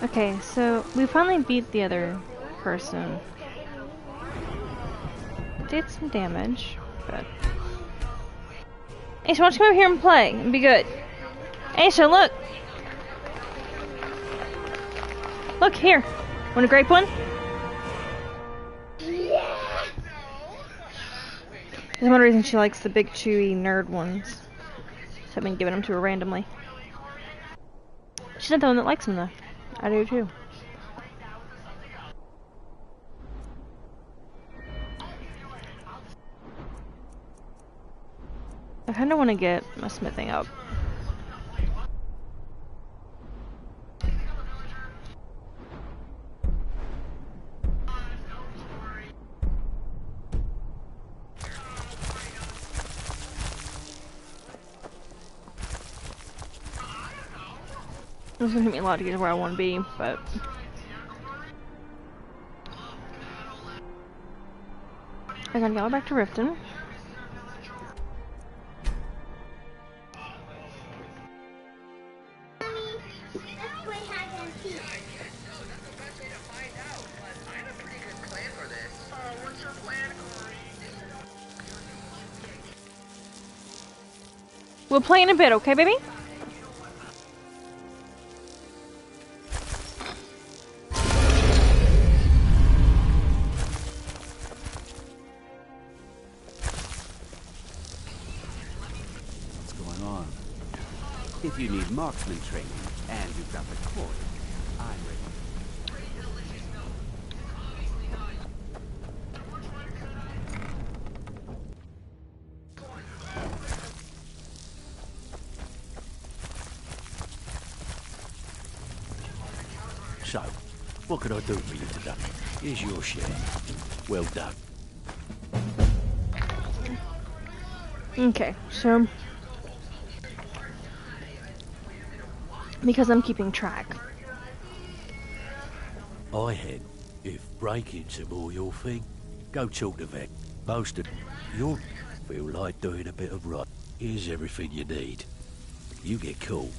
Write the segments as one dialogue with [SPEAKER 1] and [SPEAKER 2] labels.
[SPEAKER 1] Okay, so we finally beat the other person. Did some damage, but... Aisha, why don't you come over here and play and be good? Aisha, look! Look, here. Want a grape one? There's one reason she likes the big, chewy nerd ones. So I've been giving them to her randomly. She's not the one that likes them, though. I do, too. I kind of want to get my smithing up. It's gonna take me a lot to get to where I want to be, but... I gotta go back to Riften. We'll play in a bit, okay, baby?
[SPEAKER 2] What's going on? If you need marksman training and you've got the coin, I'm ready. So, what can I do for you today? Here's your share. Well done.
[SPEAKER 1] Okay, so... Because I'm keeping track.
[SPEAKER 2] I had. If break-ins are more your thing, go talk to Vet. Posted. You'll feel like doing a bit of right. Here's everything you need. You get caught,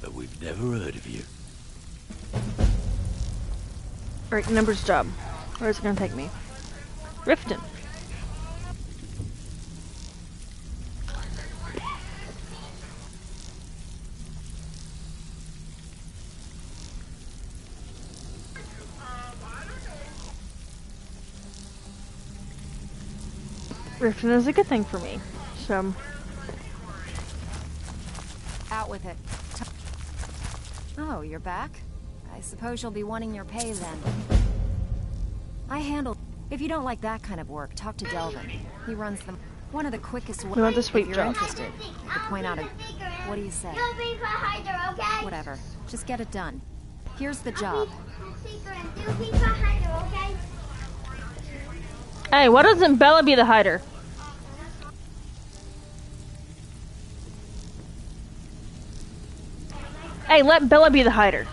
[SPEAKER 2] but we've never heard of you.
[SPEAKER 1] Alright, numbers job. Where's it gonna take me? Riften. Riften is a good thing for me, so...
[SPEAKER 3] Out with it. Oh, you're back? I suppose you'll be wanting your pay then. I handle... If you don't like that kind of work, talk to Delvin. He runs them. One of the quickest ways.
[SPEAKER 1] We want the sweep
[SPEAKER 3] if you're
[SPEAKER 1] job.
[SPEAKER 3] interested. I could point out a... What do you say? Whatever. Just get it done. Here's the job.
[SPEAKER 1] Hey, why doesn't Bella be the hider? Hey, let Bella be the hider.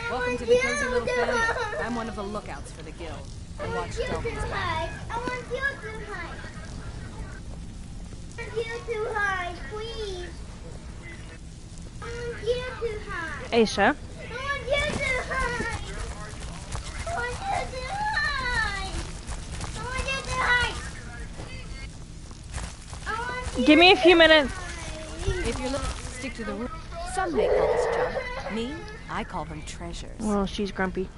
[SPEAKER 4] Welcome to the cozy little family. I'm one of the lookouts for the guild. I watch Delvin's back.
[SPEAKER 5] I want you to hide. I want you to hide, please. I want you to hide.
[SPEAKER 1] Aisha.
[SPEAKER 5] I want you to hide. I want you to hide. I want you to hide. I want you
[SPEAKER 1] Give me a few minutes.
[SPEAKER 4] If you're looking, stick to the rule. Some may call this junk. Me, I call them treasures.
[SPEAKER 1] Well, she's grumpy.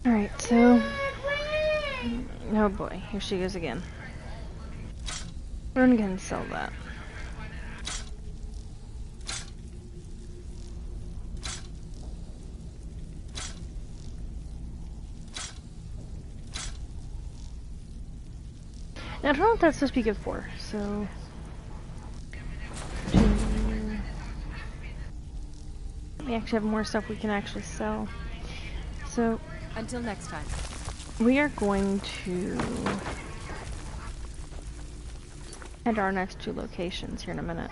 [SPEAKER 1] Alright, so... Oh boy, here she goes again. We're gonna go and sell that. Now, I don't know what that's supposed to be good for, so... We actually have more stuff we can actually sell. So...
[SPEAKER 4] Until next time.
[SPEAKER 1] We are going to head to our next two locations here in a minute.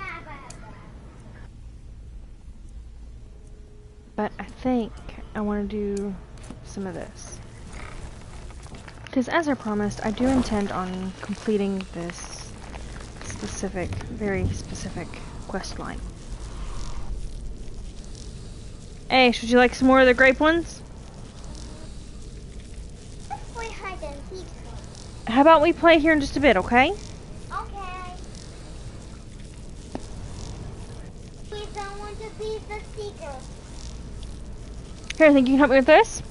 [SPEAKER 1] But I think I want to do some of this. Because as I promised, I do intend on completing this specific, very specific quest line. Hey, should you like some more of the grape ones?
[SPEAKER 5] Let's play hide and seek.
[SPEAKER 1] How about we play here in just a bit, okay?
[SPEAKER 5] Okay. Please don't want to be the seeker.
[SPEAKER 1] Here, I think you can help me with this.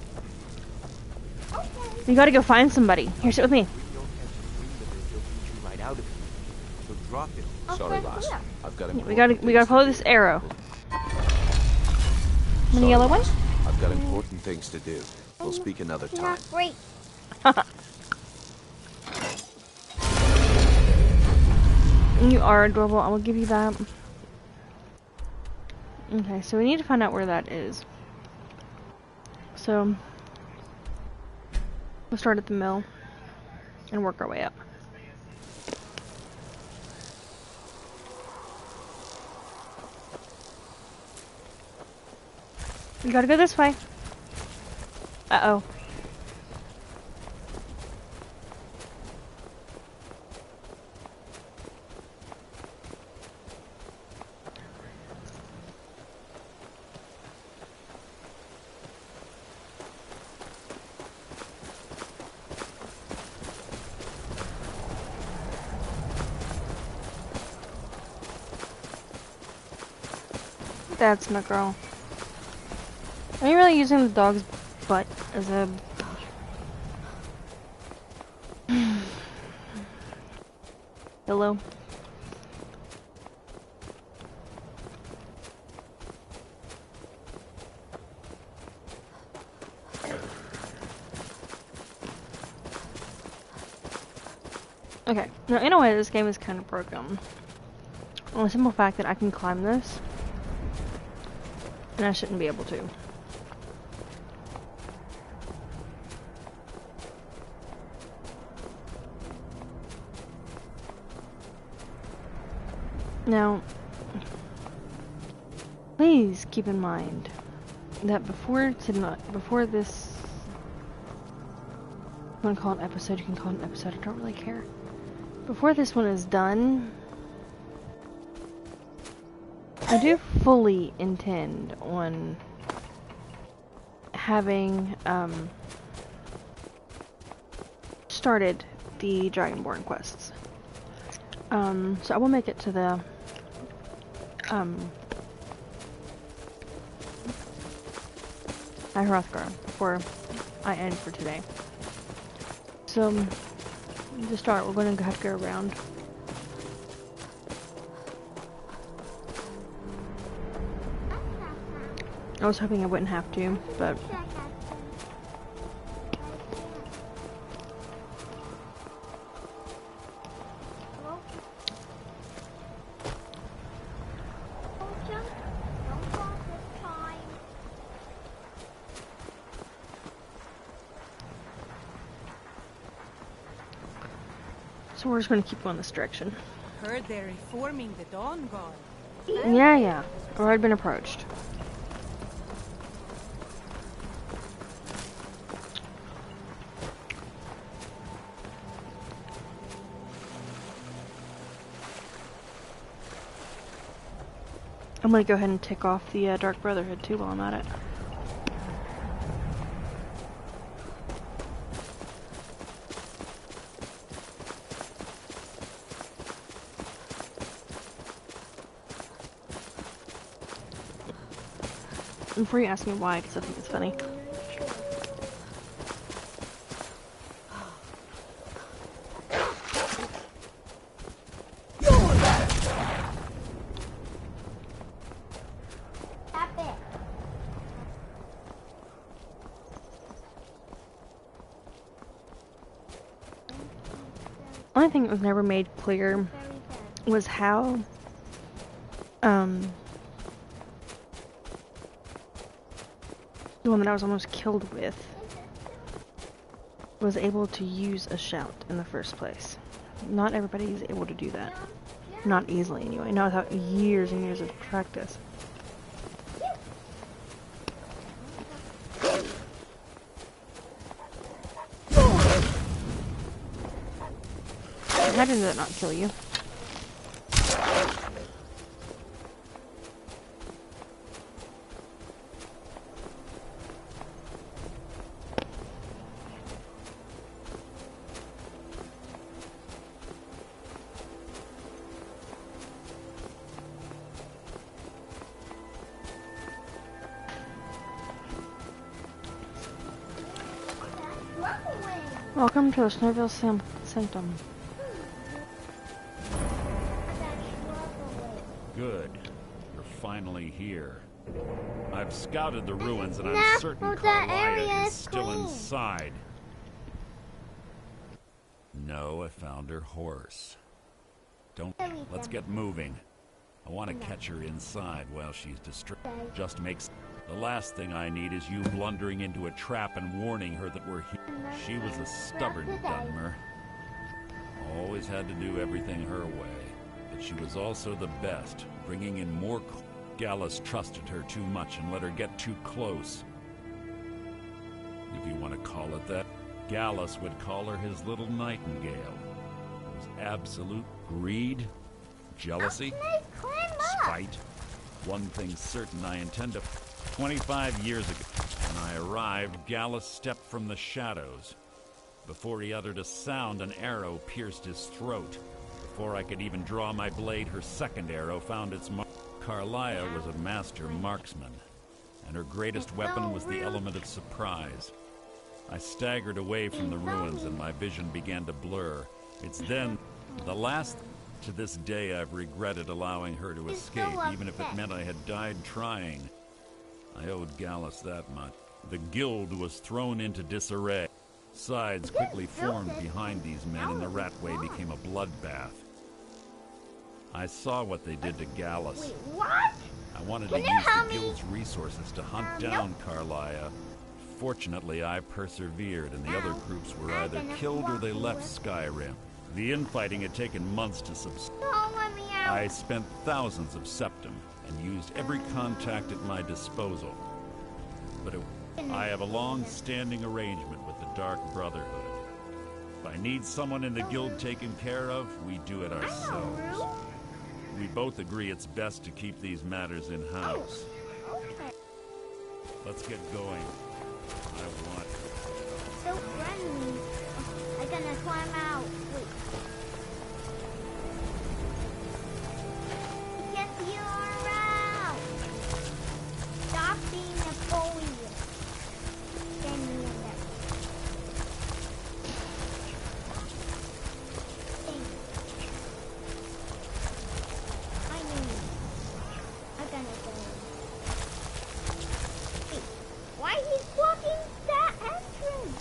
[SPEAKER 5] Okay.
[SPEAKER 1] You gotta go find somebody. Here, sit with me.
[SPEAKER 6] Right out of it. So drop it.
[SPEAKER 5] Sorry, boss.
[SPEAKER 6] I've got
[SPEAKER 1] We gotta follow this arrow. Any yellow ones?
[SPEAKER 6] I've got important things to do. We'll speak another time.
[SPEAKER 5] Not great.
[SPEAKER 1] You are adorable. I will give you that. Okay, so we need to find out where that is. So we'll start at the mill and work our way up. We gotta go this way. Uh-oh. That's my girl. Are you really using the dog's butt as a... pillow? Okay, now in a way this game is kind of broken. On the simple fact that I can climb this, and I shouldn't be able to. Now, please keep in mind that before this, you want to call it an episode, you can call it an episode, I don't really care. Before this one is done, I do fully intend on having started the Dragonborn quests. So I will make it to the Hrothgar before I end for today. So to start, we're going to have to go around. I was hoping I wouldn't have to, but so we're just going to keep going this direction.
[SPEAKER 4] Heard they're reforming the Dawn Guard.
[SPEAKER 1] Yeah, or I'd been approached. I'm gonna go ahead and tick off the Dark Brotherhood too while I'm at it. Before you ask me why, because I think it's funny. Only thing that was never made clear was how the one that I was almost killed with was able to use a shout in the first place. Not everybody is able to do that. Not easily anyway, not without years and years of practice. How did that not kill you? Welcome to the Snowville Sanctum.
[SPEAKER 7] Good. You're finally here. I've scouted the ruins and I'm certain Carlia is still inside. No, I found her horse. Let's get moving. I want to catch her inside while she's distracted. Just makes... The last thing I need is you blundering into a trap and warning her that we're here. She was a stubborn Dunmer. Always had to do everything her way. But she was also the best, bringing in more... Gallus trusted her too much and let her get too close. If you want to call it that, Gallus would call her his little nightingale. It was absolute greed, jealousy, spite. One thing's certain, I intend to... 25 years ago, when I arrived, Gallus stepped from the shadows. Before he uttered a sound, an arrow pierced his throat. Before I could even draw my blade, her second arrow found its mark. Carlia was a master marksman, and her greatest weapon was the element of surprise. I staggered away from the ruins, and my vision began to blur. It's then, the last... To this day, I've regretted allowing her to escape, even if it meant I had died trying. I owed Gallus that much. The guild was thrown into disarray. Sides quickly formed behind these men, and the Ratway became a bloodbath. I saw what they did to Gallus.
[SPEAKER 5] Wait, what?
[SPEAKER 7] I wanted to use the guild's resources to hunt down Carlia. Fortunately, I persevered, and the other groups were either killed or they left Skyrim. The infighting had taken months to subside.
[SPEAKER 5] Don't let me out.
[SPEAKER 7] I spent thousands of septum and used every contact at my disposal. But I have a long-standing arrangement with the Dark Brotherhood. If I need someone in the guild taken care of, we do it ourselves. We both agree it's best to keep these matters in-house.
[SPEAKER 5] Okay.
[SPEAKER 7] Let's get going. I want...
[SPEAKER 5] So friendly. I'm gonna climb out. Wait. Get you around. Stop being Napoleon. Send me in there. Thanks. I knew you. I'm gonna go. Hey, why he's blocking that entrance?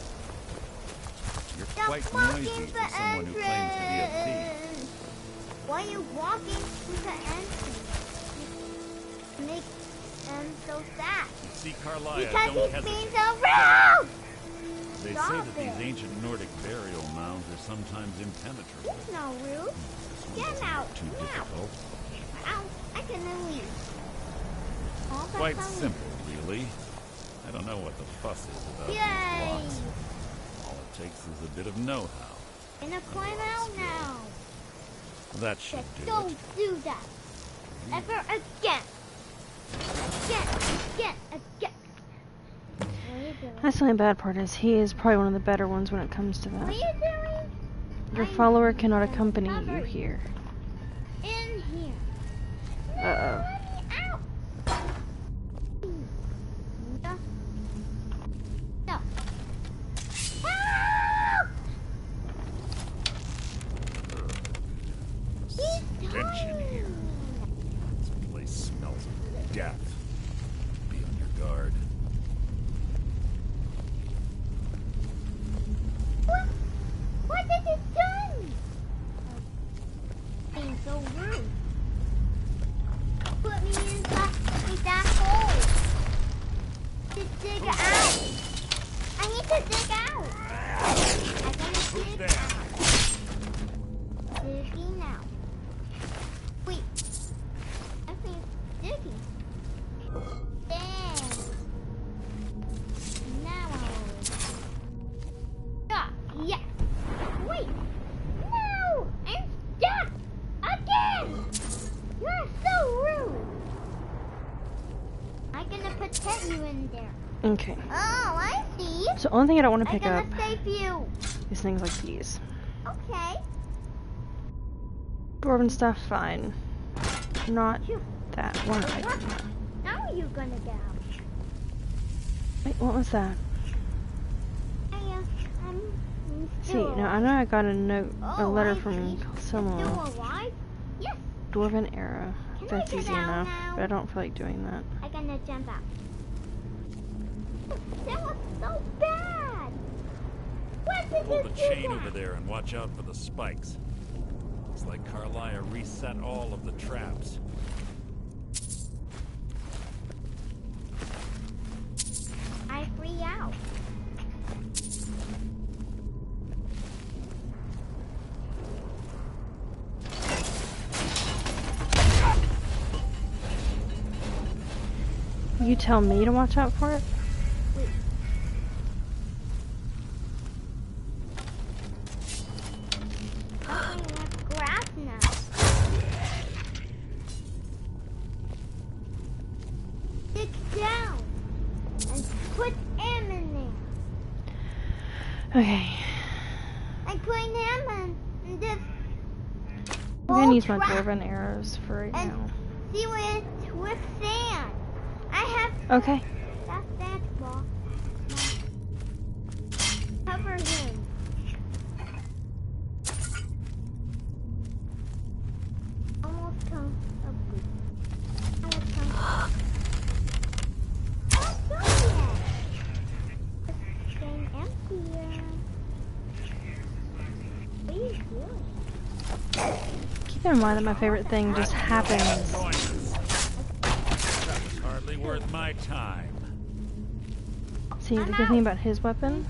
[SPEAKER 7] You're quite noisy for someone who claims to be a thief.
[SPEAKER 5] Why are you walking through the entrance? You make them so sad.
[SPEAKER 7] You see, Carlia,
[SPEAKER 5] Because
[SPEAKER 7] don't
[SPEAKER 5] he's
[SPEAKER 7] hesitate.
[SPEAKER 5] being so rude!
[SPEAKER 7] They say
[SPEAKER 5] Stop
[SPEAKER 7] that
[SPEAKER 5] it.
[SPEAKER 7] these ancient Nordic burial mounds are sometimes impenetrable.
[SPEAKER 5] He's not rude.
[SPEAKER 7] This one
[SPEAKER 5] Get
[SPEAKER 7] doesn't
[SPEAKER 5] out
[SPEAKER 7] look too
[SPEAKER 5] now.
[SPEAKER 7] difficult.
[SPEAKER 5] Ow, I can leave. All the
[SPEAKER 7] Quite
[SPEAKER 5] time.
[SPEAKER 7] simple, really. I don't know what the fuss is about
[SPEAKER 5] Yay!
[SPEAKER 7] these blocks. All it takes is a bit of know-how.
[SPEAKER 5] Gonna climb out now.
[SPEAKER 7] That should
[SPEAKER 5] Just
[SPEAKER 7] do
[SPEAKER 5] don't
[SPEAKER 7] it.
[SPEAKER 5] do that. Ever again. Again. What are you doing?
[SPEAKER 1] That's the only bad part is he is probably one of the better ones when it comes to
[SPEAKER 5] What are
[SPEAKER 1] that.
[SPEAKER 5] you doing?
[SPEAKER 1] Your
[SPEAKER 5] I'm
[SPEAKER 1] follower cannot accompany you
[SPEAKER 5] covered
[SPEAKER 1] here.
[SPEAKER 5] in here.
[SPEAKER 1] Uh-oh.
[SPEAKER 5] Let me out. No. No. Help! He's
[SPEAKER 7] Stench in here. This place smells of death. Be on your guard.
[SPEAKER 5] What did it done? Being so rude. But
[SPEAKER 1] Okay.
[SPEAKER 5] Oh, I see.
[SPEAKER 1] So only thing I don't want to
[SPEAKER 5] I'm
[SPEAKER 1] pick up
[SPEAKER 5] gonna save you.
[SPEAKER 1] is things like these.
[SPEAKER 5] Okay.
[SPEAKER 1] Dwarven stuff, fine. Not
[SPEAKER 5] Phew.
[SPEAKER 1] that one item.
[SPEAKER 5] Now you're gonna get out.
[SPEAKER 1] Wait, what was that?
[SPEAKER 5] I'm
[SPEAKER 1] See,
[SPEAKER 5] still
[SPEAKER 1] now I know I got a note, a
[SPEAKER 5] Oh,
[SPEAKER 1] letter
[SPEAKER 5] I
[SPEAKER 1] from
[SPEAKER 5] see.
[SPEAKER 1] someone.
[SPEAKER 5] Still alive? Yes.
[SPEAKER 1] Dwarven era.
[SPEAKER 5] Can I
[SPEAKER 1] That's
[SPEAKER 5] get
[SPEAKER 1] easy
[SPEAKER 5] out
[SPEAKER 1] enough,
[SPEAKER 5] now?
[SPEAKER 1] but I don't feel like doing that.
[SPEAKER 5] I'm gonna jump out. That was so bad. What did
[SPEAKER 7] Pull
[SPEAKER 5] you
[SPEAKER 7] the
[SPEAKER 5] do
[SPEAKER 7] chain
[SPEAKER 5] that?
[SPEAKER 7] over there and watch out for the spikes. Looks like Carlia reset all of the traps.
[SPEAKER 5] I free out.
[SPEAKER 1] You tell me to watch out for it?
[SPEAKER 5] I have grass now. Dig down and put M in there.
[SPEAKER 1] Okay.
[SPEAKER 5] I'm putting M in this.
[SPEAKER 1] I'm gonna
[SPEAKER 5] whole
[SPEAKER 1] use my
[SPEAKER 5] trap.
[SPEAKER 1] dwarven arrows for right
[SPEAKER 5] And
[SPEAKER 1] now.
[SPEAKER 5] see what it's with sand. I have
[SPEAKER 1] Okay.
[SPEAKER 5] that ball. Cover him. Almost come. Almost come. Oh, not yet. It's getting emptier. What are you doing?
[SPEAKER 1] Keep in mind that my favorite thing just happens.
[SPEAKER 7] That was hardly worth my time.
[SPEAKER 1] See, the good thing about his weapon,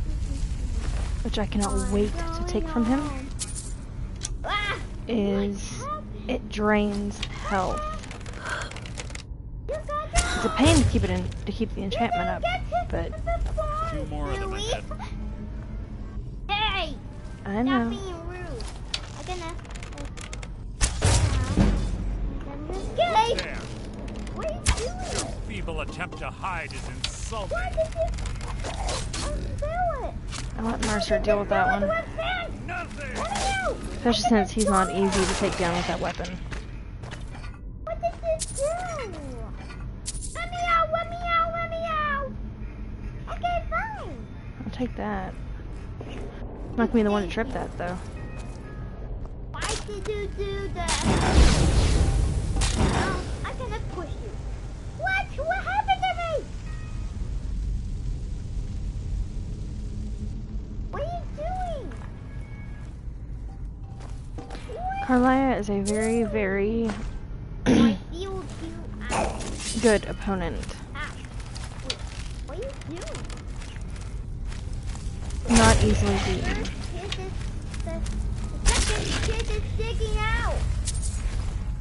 [SPEAKER 1] which I cannot wait to take from him,
[SPEAKER 5] Ah!
[SPEAKER 1] is it drains health.
[SPEAKER 5] You got
[SPEAKER 1] It's a pain to keep it in to keep the enchantment up, but
[SPEAKER 7] Two more of them ahead.
[SPEAKER 5] Hey!
[SPEAKER 1] I
[SPEAKER 5] Stop
[SPEAKER 1] know.
[SPEAKER 5] being rude. I'm gonna. Hey!
[SPEAKER 7] There.
[SPEAKER 5] What are you doing?
[SPEAKER 7] Feeble attempt to hide is insulting.
[SPEAKER 5] Why did you unveil it?
[SPEAKER 1] I'll let Mercer deal with that one,
[SPEAKER 7] Nothing!
[SPEAKER 1] especially since he's not easy to take down with that weapon.
[SPEAKER 5] What did you do? Let me out! Let me out! Let me out! Okay, fine.
[SPEAKER 1] I'll take that. I'm not gonna be the one to trip that though.
[SPEAKER 5] Why did you do that? Oh, I'm gonna push you. What? What happened to me? What are you doing? What?
[SPEAKER 1] Carlia is a very, very
[SPEAKER 5] I feel you out.
[SPEAKER 1] good opponent.
[SPEAKER 5] Ah. Wait, what are you doing?
[SPEAKER 1] Not easily beaten.
[SPEAKER 5] The second kid is digging out.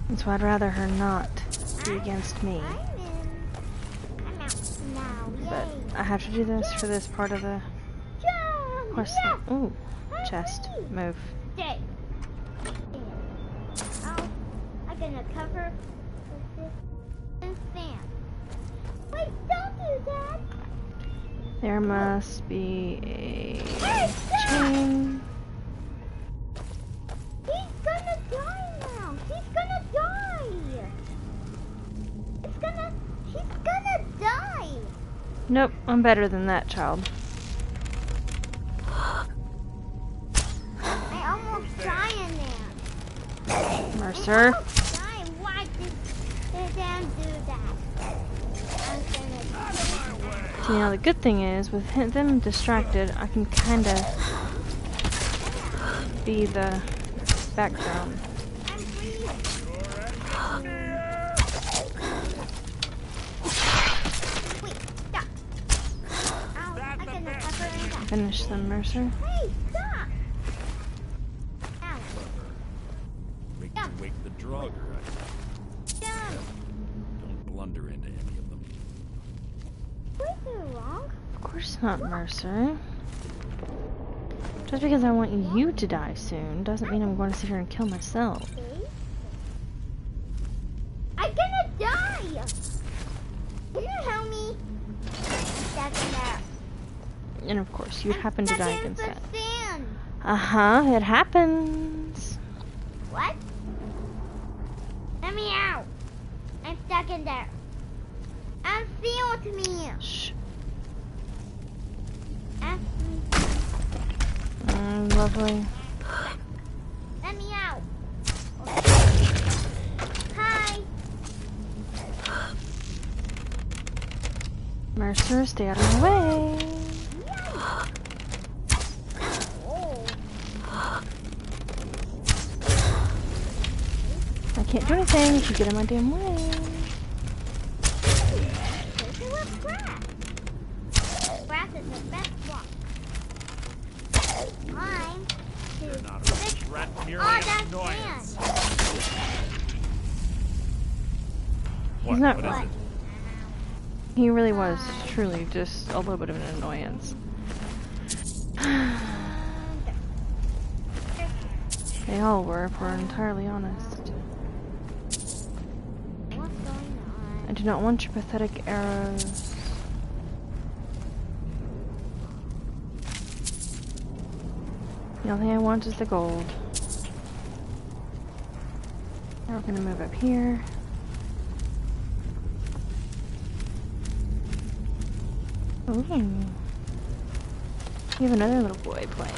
[SPEAKER 1] And so I'd rather her not be against me.
[SPEAKER 5] I'm out now.
[SPEAKER 1] But
[SPEAKER 5] Yay.
[SPEAKER 1] I have to do this for this part of the
[SPEAKER 5] Jump.
[SPEAKER 1] quest.
[SPEAKER 5] Yeah.
[SPEAKER 1] Ooh, chest. Move.
[SPEAKER 5] Stay. Oh, I'm gonna cover with this and sand. Wait, don't do that.
[SPEAKER 1] There must be a
[SPEAKER 5] Hey, stop.
[SPEAKER 1] chain.
[SPEAKER 5] He's gonna die now. He's gonna die. He's gonna die.
[SPEAKER 1] Nope, I'm better than that, child.
[SPEAKER 5] I almost died in there.
[SPEAKER 1] Mercer.
[SPEAKER 5] Die. Why did they then do that? I'm gonna.
[SPEAKER 1] See, now the good thing is, with them distracted, I can kinda be the background.
[SPEAKER 5] I'm free. Wait, stop. Ow, I'm gonna cover in that.
[SPEAKER 1] Finish them, Mercer.
[SPEAKER 5] Hey, stop. Ow,
[SPEAKER 7] Make you wake the Draugr.
[SPEAKER 5] jump.
[SPEAKER 7] Don't blunder into any of them.
[SPEAKER 5] What is wrong?
[SPEAKER 1] Of course not, Mercer. Just because I want you to die soon doesn't mean I'm going to sit here and kill myself.
[SPEAKER 5] Okay. I'm gonna die. Can you help me? That's
[SPEAKER 1] And of course, you'd happen to die against that.
[SPEAKER 5] Sand.
[SPEAKER 1] Uh-huh, it happens.
[SPEAKER 5] What? Let me out. I'm stuck in there. Unsealed me.
[SPEAKER 1] Shh. Lovely.
[SPEAKER 5] Let me out. Hi.
[SPEAKER 1] Mercer, stay out of my way.
[SPEAKER 5] Oh.
[SPEAKER 1] I can't do anything if you get in my damn way.
[SPEAKER 5] This is grass. Grass is the best one. Time to fix all that sand.
[SPEAKER 1] He's not.
[SPEAKER 7] What is it?
[SPEAKER 1] He really was truly just a little bit of an annoyance. They all were, if we're entirely honest.
[SPEAKER 5] What's going on?
[SPEAKER 1] I do not want your pathetic arrows. The only thing I want is the gold. Now we're gonna move up here. Ooh. You have another little boy playing.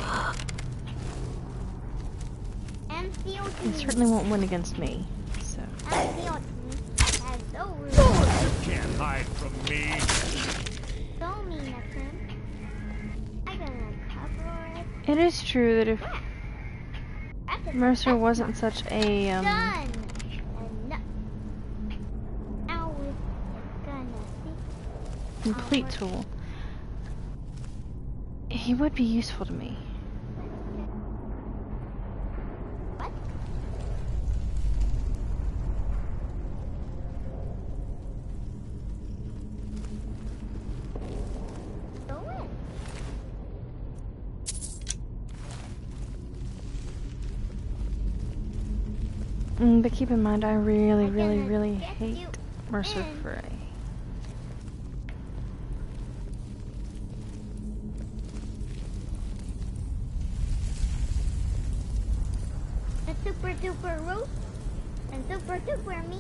[SPEAKER 5] Unsealed
[SPEAKER 1] He
[SPEAKER 5] me.
[SPEAKER 1] certainly won't win against me, so.
[SPEAKER 5] Unsealed me. Has no room.
[SPEAKER 7] You can't hide from me.
[SPEAKER 5] Show me nothing. I'm gonna cover it.
[SPEAKER 1] It is true that if
[SPEAKER 5] That's a
[SPEAKER 1] Mercer wasn't such a,
[SPEAKER 5] done. And no. Now we're gonna see.
[SPEAKER 1] complete tool, he would be useful to me.
[SPEAKER 5] What? Go in.
[SPEAKER 1] But keep in mind, I really,
[SPEAKER 5] I'm
[SPEAKER 1] really,
[SPEAKER 5] gonna
[SPEAKER 1] really
[SPEAKER 5] get
[SPEAKER 1] hate
[SPEAKER 5] you
[SPEAKER 1] Mercer
[SPEAKER 5] in.
[SPEAKER 1] Frey.
[SPEAKER 5] A super duper Ruth and super duper me.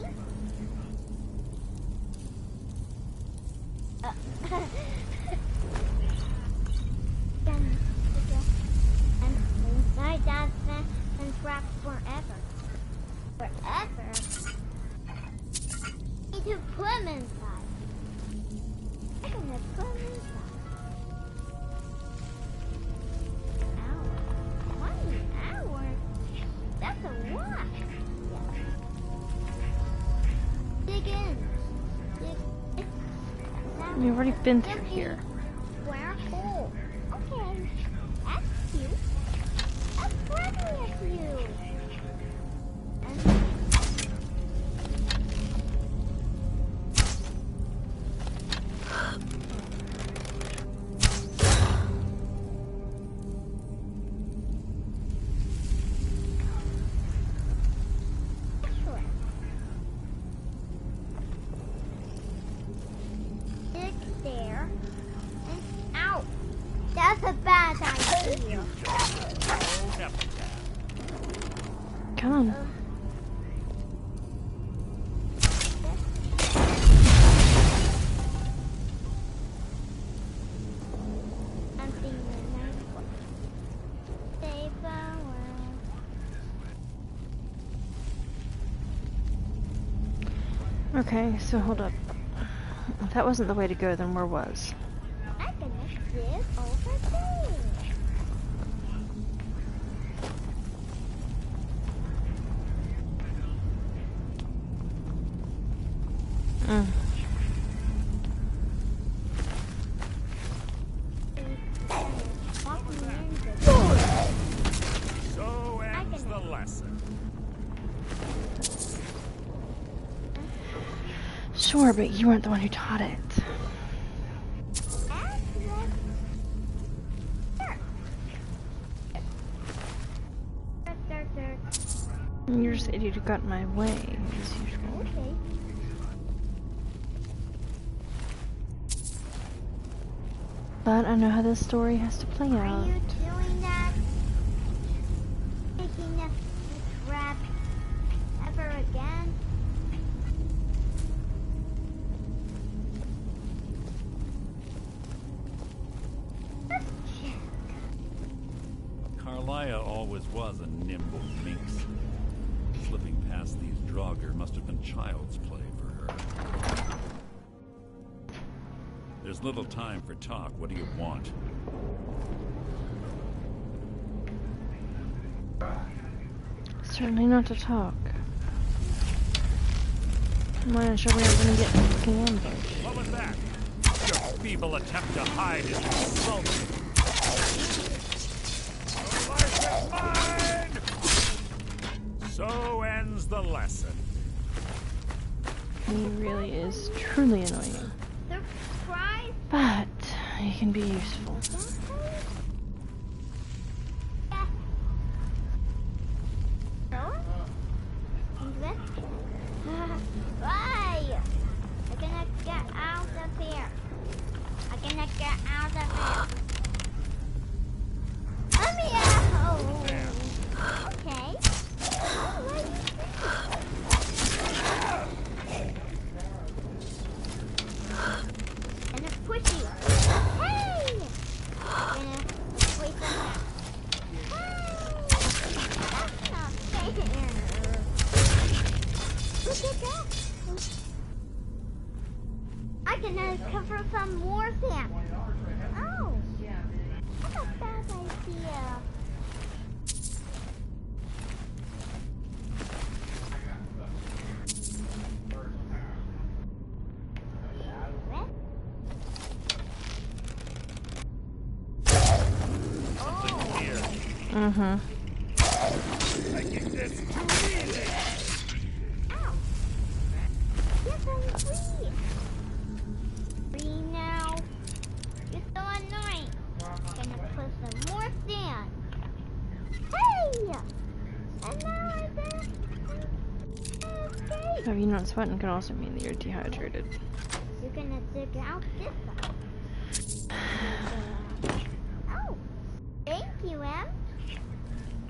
[SPEAKER 5] And inside that vent and trapped forever. Forever. Need to put him inside. I'm gonna put him inside. Ow. 1 hour? That's a lot. Dig in. Dig.
[SPEAKER 1] You've already been through here.
[SPEAKER 5] Square hole. Okay. That's cute. That's friendly of you. And Sure. Dig there. And out. That's a bad idea.
[SPEAKER 1] Come on.
[SPEAKER 5] I'm thinking save the world.
[SPEAKER 1] Okay, so hold up. If that wasn't the way to go, then where was?
[SPEAKER 5] I'm gonna dig over there.
[SPEAKER 1] Mm.
[SPEAKER 7] So ends the lesson.
[SPEAKER 1] Sure, but you weren't the one who taught it. You're just an idiot who got in my way, as usual.
[SPEAKER 5] Okay.
[SPEAKER 1] But I know how this story has to play
[SPEAKER 5] Are
[SPEAKER 1] out.
[SPEAKER 5] you doing that? Taking this crap ever again? Let's check.
[SPEAKER 7] Carlia always was a nimble minx. Slipping past these Draugr must have been child's play for her. There's little time for talk. What do you want?
[SPEAKER 1] Certainly not to talk. I'm not sure we're gonna get fucking ambushed.
[SPEAKER 7] What was that? Your feeble attempt to hide is insulting. Your life is mine! So ends the lesson.
[SPEAKER 1] He really is truly annoying.
[SPEAKER 5] Surprise!
[SPEAKER 1] But he can be useful.
[SPEAKER 5] Why? I'm gonna get out of here. I'm gonna get out of here. Let me out. Okay. Oh, what do you think? Gonna push you. Hey! Gonna wait for that. That's not fair. Look at that. I can cover some more sand. Oh, that's a bad idea.
[SPEAKER 1] Mm-hmm.
[SPEAKER 7] Making this too easy.
[SPEAKER 5] Ow. Yes, I'm free. Free now. You're so annoying. Gonna put some more sand. Hey! And now I think. Okay.
[SPEAKER 1] So you not sweating can also mean that you're dehydrated.
[SPEAKER 5] You're gonna dig out this side. Oh, thank you, Em.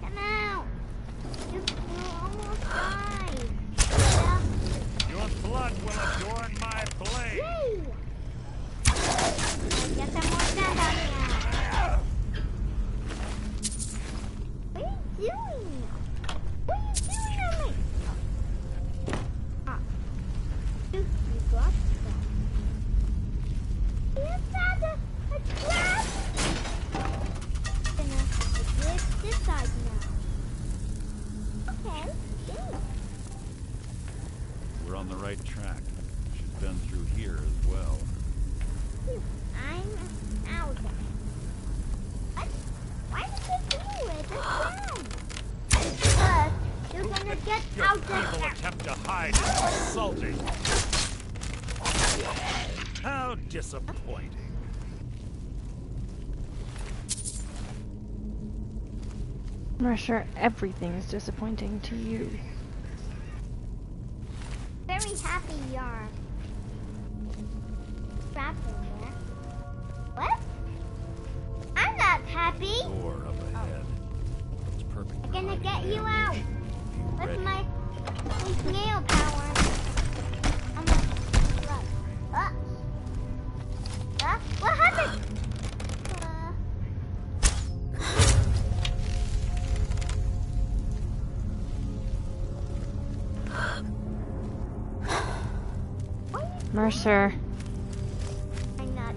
[SPEAKER 5] Come out. You will almost die. Yeah.
[SPEAKER 7] Your blood will adorn my blade.
[SPEAKER 5] Yay! I get some more sand out now. What are you doing? What are you doing to me? Ah. You got some. You found a trap! Gonna dig this side now. Okay, thanks.
[SPEAKER 7] We're on the right track. She's been through here as well.
[SPEAKER 5] I'm out. What? Why did you do it again? You're gonna get
[SPEAKER 7] Your
[SPEAKER 5] out of
[SPEAKER 7] feeble
[SPEAKER 5] there.
[SPEAKER 7] attempt to hide is insulting. How disappointing.
[SPEAKER 1] I'm sure everything is disappointing to you.
[SPEAKER 5] Very happy you are. Trapped in there. What? I'm not happy.
[SPEAKER 7] Door up ahead. It's perfect.
[SPEAKER 5] I'm gonna
[SPEAKER 7] for
[SPEAKER 5] get
[SPEAKER 7] hiding
[SPEAKER 5] you out.
[SPEAKER 7] ambush. Be
[SPEAKER 5] With
[SPEAKER 7] ready.
[SPEAKER 5] my snail power. I'm gonna what happened?
[SPEAKER 1] Mercer.
[SPEAKER 5] I'm not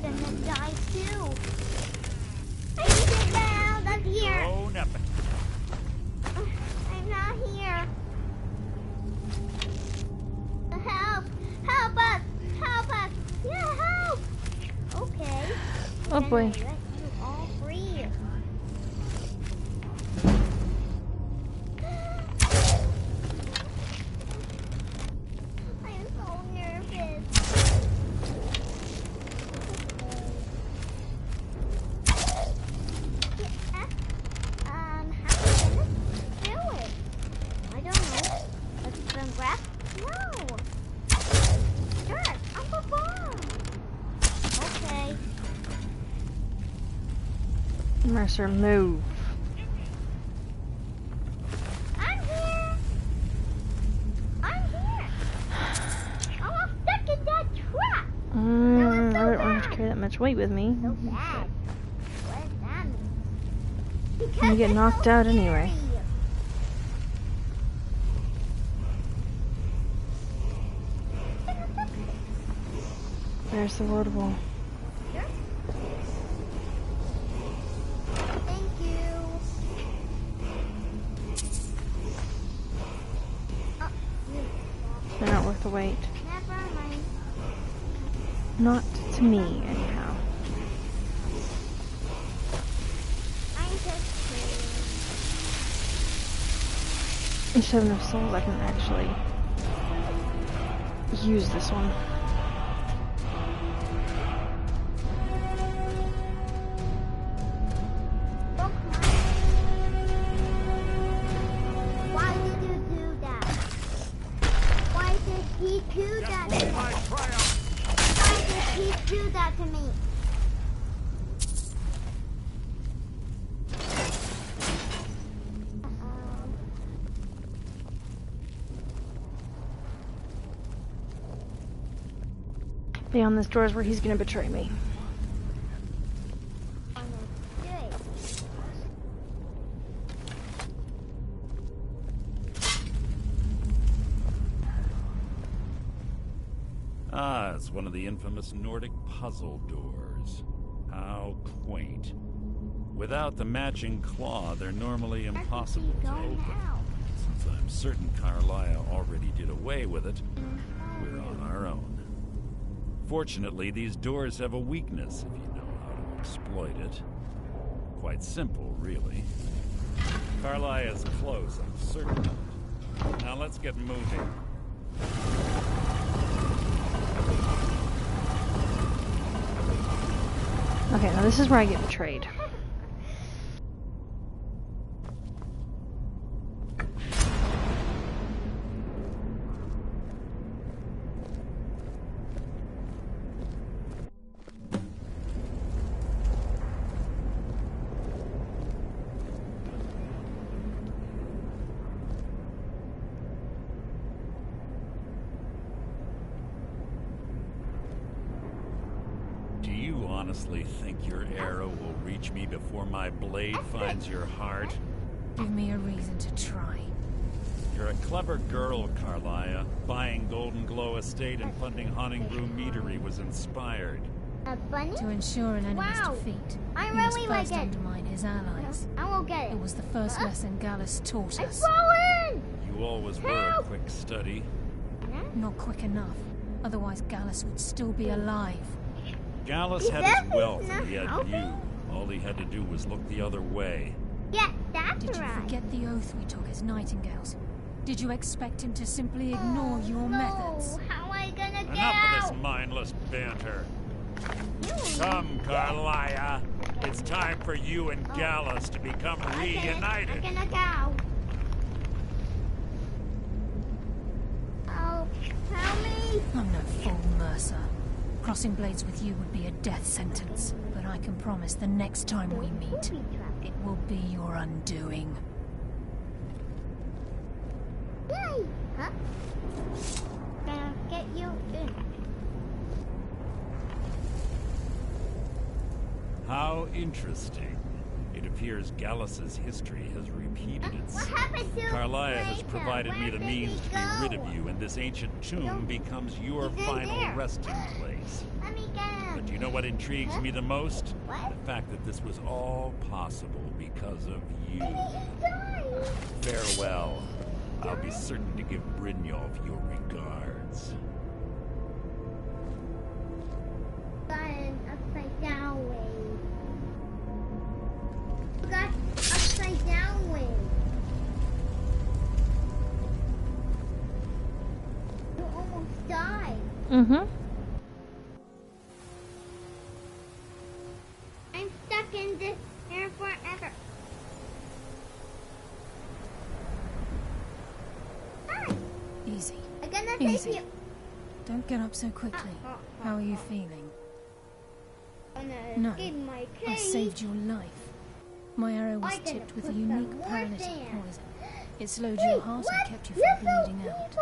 [SPEAKER 5] gonna die too. I need to get out of here.
[SPEAKER 7] Oh, nothing.
[SPEAKER 5] I'm not here. Help! Help us! Help us! Yeah, help! Okay.
[SPEAKER 1] Oh boy.
[SPEAKER 5] Let you all free. I'm so nervous. How am I gonna do it? I don't know. Let's grab. No. Sure, I'll go
[SPEAKER 1] Mercer, move.
[SPEAKER 5] I'm here. I'm here. Oh, I'm stuck in that trap.
[SPEAKER 1] I don't want to carry that much weight with me.
[SPEAKER 5] So bad. What does that mean?
[SPEAKER 1] I'm
[SPEAKER 5] Because
[SPEAKER 1] gonna get
[SPEAKER 5] it's
[SPEAKER 1] knocked
[SPEAKER 5] so
[SPEAKER 1] out anyway.
[SPEAKER 5] scary.
[SPEAKER 1] There's the water wall.
[SPEAKER 5] Thank you. Oh,
[SPEAKER 1] They're not worth the wait.
[SPEAKER 5] never mind.
[SPEAKER 1] Not to me, anyhow.
[SPEAKER 5] I'm just kidding.
[SPEAKER 1] I just have enough souls I can actually use this one.
[SPEAKER 5] Why did you do that? Why did he do that to me? Why did he do that to me?
[SPEAKER 1] Beyond this door is where he's gonna betray me.
[SPEAKER 7] Ah, it's one of the infamous Nordic puzzle doors. How quaint. Without the matching claw, they're normally impossible to open. Since I'm certain Carlisle already did away with it, we're on our own. Fortunately, these doors have a weakness if you know how to exploit it. Quite simple, really. Carlisle is close, I'm certain of it. Now let's get moving.
[SPEAKER 1] Okay, now this is where I get betrayed.
[SPEAKER 7] Do you honestly think your arrow will reach me before my blade finds your heart?
[SPEAKER 3] Give me a reason to try.
[SPEAKER 7] You're a clever girl, Carlisle. Buying Golden Glow Estate and funding Haunting Brew Meadery was inspired.
[SPEAKER 5] A bunny?
[SPEAKER 3] To ensure an enemy's
[SPEAKER 5] Wow.
[SPEAKER 3] defeat,
[SPEAKER 5] I
[SPEAKER 3] he must
[SPEAKER 5] really like
[SPEAKER 3] first
[SPEAKER 5] it.
[SPEAKER 3] undermine his allies.
[SPEAKER 5] I will get
[SPEAKER 3] It
[SPEAKER 5] it.
[SPEAKER 3] was the first lesson Gallus taught
[SPEAKER 5] I've
[SPEAKER 3] us.
[SPEAKER 5] fallen!
[SPEAKER 7] You always were a
[SPEAKER 5] Help!
[SPEAKER 7] quick study.
[SPEAKER 3] Not quick enough. Otherwise Gallus would still be alive.
[SPEAKER 7] Gallus had
[SPEAKER 5] That
[SPEAKER 7] his
[SPEAKER 5] is
[SPEAKER 7] wealth
[SPEAKER 5] not
[SPEAKER 7] and he had
[SPEAKER 5] helping.
[SPEAKER 7] you. All he had to do was look the other way.
[SPEAKER 5] Yeah, that's
[SPEAKER 3] Did you
[SPEAKER 5] right.
[SPEAKER 3] forget the oath we took as nightingales? Did you expect him to simply ignore your methods?
[SPEAKER 5] No, how am I gonna get
[SPEAKER 7] Enough
[SPEAKER 5] out?
[SPEAKER 7] of this mindless banter. Come, Carlisle. It's time for you and Gallus to become reunited.
[SPEAKER 5] I'm gonna go. Oh, help me!
[SPEAKER 3] I'm no fool, Mercer. Crossing blades with you would be a death sentence. But I can promise the next time we meet, it will be your undoing.
[SPEAKER 5] Yay! Huh? Gonna get you in.
[SPEAKER 7] How interesting. It appears Gallus's history has repeated
[SPEAKER 5] What
[SPEAKER 7] itself.
[SPEAKER 5] happened to
[SPEAKER 7] Carlisle has
[SPEAKER 5] Nathan?
[SPEAKER 7] provided me
[SPEAKER 5] Where
[SPEAKER 7] the
[SPEAKER 5] did
[SPEAKER 7] means
[SPEAKER 5] he
[SPEAKER 7] to be rid
[SPEAKER 5] go?
[SPEAKER 7] of you, and this ancient tomb becomes your
[SPEAKER 5] He's in
[SPEAKER 7] final
[SPEAKER 5] there.
[SPEAKER 7] resting place.
[SPEAKER 5] Let me get him.
[SPEAKER 7] But do you know what intrigues me the most?
[SPEAKER 5] What?
[SPEAKER 7] The fact that this was all possible because of you.
[SPEAKER 5] He's dying.
[SPEAKER 7] Farewell. I'll be certain to give Brynjolf your regards.
[SPEAKER 5] Got an upside down way. Got upside down way. You almost died.
[SPEAKER 1] Mm-hmm.
[SPEAKER 5] I'm stuck in this here forever. Hi,
[SPEAKER 3] Easy.
[SPEAKER 5] I'm gonna
[SPEAKER 3] Easy.
[SPEAKER 5] take you.
[SPEAKER 3] Don't get up so quickly. How are you feeling?
[SPEAKER 5] I'm gonna
[SPEAKER 3] No,
[SPEAKER 5] escape my
[SPEAKER 3] I
[SPEAKER 5] cage.
[SPEAKER 3] saved your life.
[SPEAKER 8] My arrow was
[SPEAKER 5] I could
[SPEAKER 8] tipped with a
[SPEAKER 5] put
[SPEAKER 8] unique
[SPEAKER 5] some more
[SPEAKER 8] paralytic
[SPEAKER 5] there.
[SPEAKER 8] poison. It slowed your heart and kept you from bleeding out.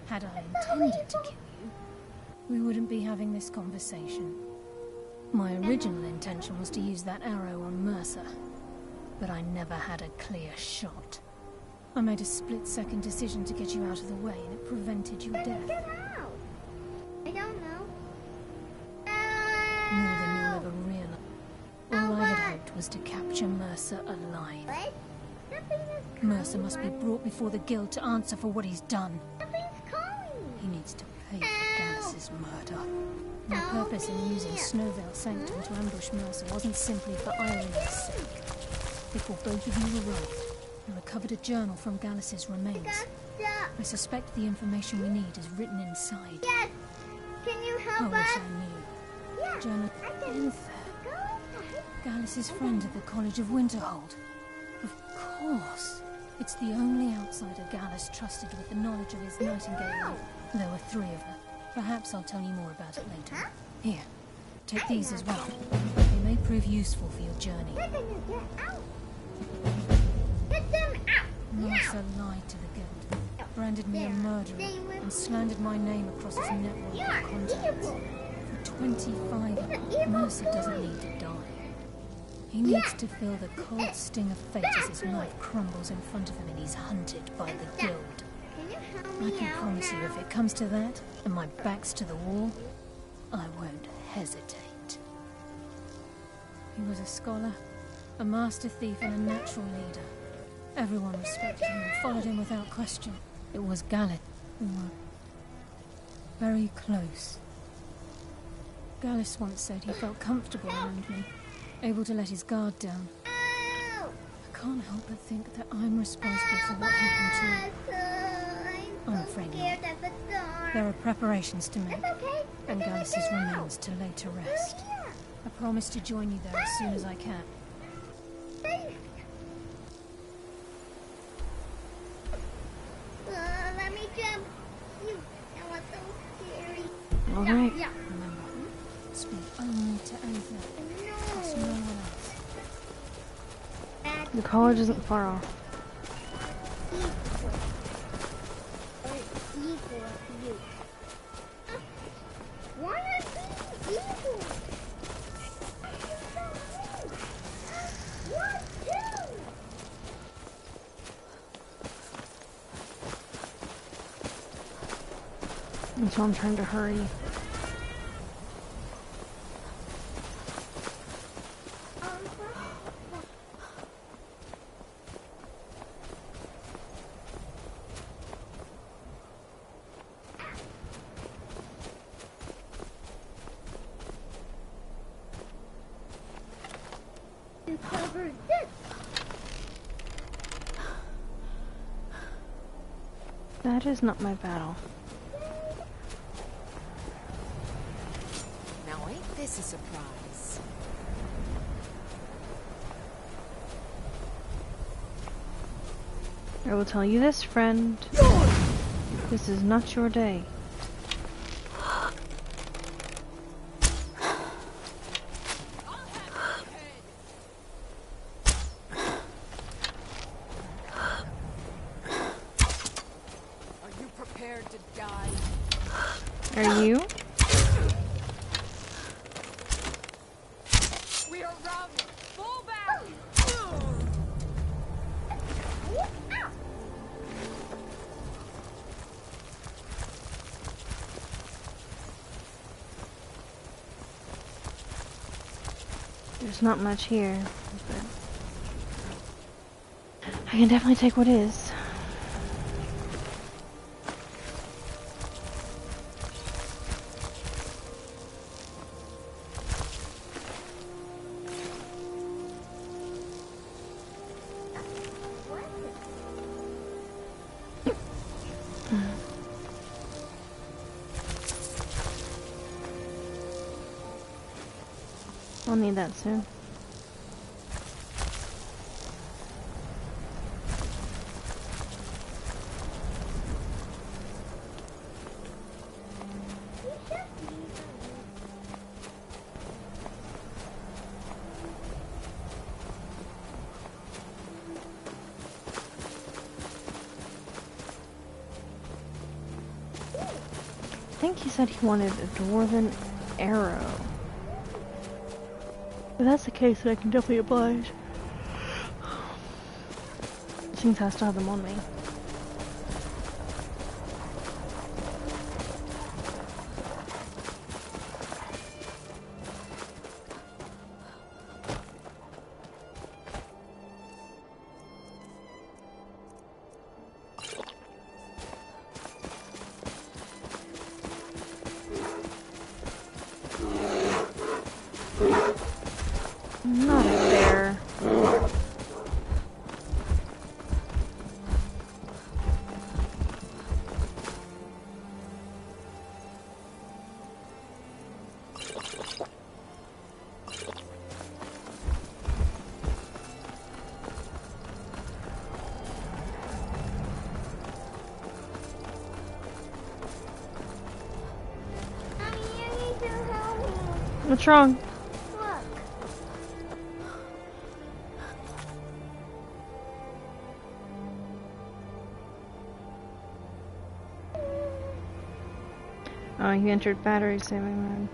[SPEAKER 8] Had I intended to kill you, we wouldn't be having this conversation. My original intention was to use that arrow on Mercer, but I never had a clear shot. I made a split-second decision to get you out of the way, and it prevented your death.
[SPEAKER 5] Get out. I don't know.
[SPEAKER 8] More than you'll ever realize. All I had hoped was to capture Mercer alive.
[SPEAKER 5] What? Something is calling.
[SPEAKER 8] Mercer must be brought before the guild to answer for what he's done.
[SPEAKER 5] Something's calling.
[SPEAKER 8] He needs to pay for Gallus' murder. My purpose in using Snowvale Sanctum to ambush Mercer wasn't simply for irony's sake. Before both of you arrived, I recovered a journal from Gallus' remains.
[SPEAKER 5] Stop.
[SPEAKER 8] I suspect the information we need is written inside.
[SPEAKER 5] Yes. Can you
[SPEAKER 8] I
[SPEAKER 5] help
[SPEAKER 8] wish
[SPEAKER 5] us?
[SPEAKER 8] I knew.
[SPEAKER 5] Yeah.
[SPEAKER 8] Journal
[SPEAKER 5] I can
[SPEAKER 8] Inther,
[SPEAKER 5] go.
[SPEAKER 8] Gallus' friend at the College of Winterhold. Of course. It's the only outsider Gallus trusted with the knowledge of his Nightingale. There were 3 of them. Perhaps I'll tell you more about it later. Here, take these as well. They may prove useful for your journey.
[SPEAKER 5] They're gonna get out. Get them out.
[SPEAKER 8] Mercer lied to the guild, branded me a murderer, and slandered my name across his network
[SPEAKER 5] You're
[SPEAKER 8] of contacts.
[SPEAKER 5] evil.
[SPEAKER 8] For 25 years,
[SPEAKER 5] evil
[SPEAKER 8] Mercer doesn't need to die. He needs to feel the cold sting of fate as his life crumbles in front of him and he's hunted by the guild.
[SPEAKER 5] Can you help
[SPEAKER 8] I
[SPEAKER 5] me
[SPEAKER 8] can
[SPEAKER 5] out
[SPEAKER 8] promise you,
[SPEAKER 5] now?
[SPEAKER 8] if it comes to that, and my back's to the wall, I won't hesitate. He was a scholar, a master thief, and a natural leader. Everyone respected him and followed him without question. It was Gallus who were very close. Gallus once said he felt comfortable around me, able to let his guard down.
[SPEAKER 5] Ow.
[SPEAKER 8] I can't help but think that I'm responsible for what happened to him. I'm afraid
[SPEAKER 5] Scared
[SPEAKER 8] not.
[SPEAKER 5] of the dark.
[SPEAKER 8] There are preparations to make,
[SPEAKER 5] It's okay.
[SPEAKER 8] and
[SPEAKER 5] We're gonna
[SPEAKER 8] Gallus'
[SPEAKER 5] get out.
[SPEAKER 8] remains to lay to rest.
[SPEAKER 5] Yeah.
[SPEAKER 8] I promise to join you there as soon as I can.
[SPEAKER 5] Let me jump. You. That was so scary.
[SPEAKER 1] Alright.
[SPEAKER 5] Yeah.
[SPEAKER 8] Remember, speak only to Aether. Trust no
[SPEAKER 5] No.
[SPEAKER 8] one else.
[SPEAKER 5] That's
[SPEAKER 1] The college isn't far off.
[SPEAKER 5] evil of you. Why are you evil? What do?
[SPEAKER 1] And so I'm trying to hurry.
[SPEAKER 5] You covered this.
[SPEAKER 1] That is not my battle.
[SPEAKER 3] Now ain't this a surprise?
[SPEAKER 1] I will tell you this, friend. This is not your day.
[SPEAKER 4] Are you prepared to die?
[SPEAKER 1] Are you?
[SPEAKER 4] We are routed! Fall back!
[SPEAKER 1] There's not much here, but I can definitely take what is. I'll need that soon. think he said he wanted a dwarven arrow. If that's the case, then I can definitely oblige. Since I still have them on me. Not a bear.
[SPEAKER 5] Mommy, you need to help me.
[SPEAKER 1] What's wrong?
[SPEAKER 5] Look.
[SPEAKER 1] Oh, you entered battery saving mode.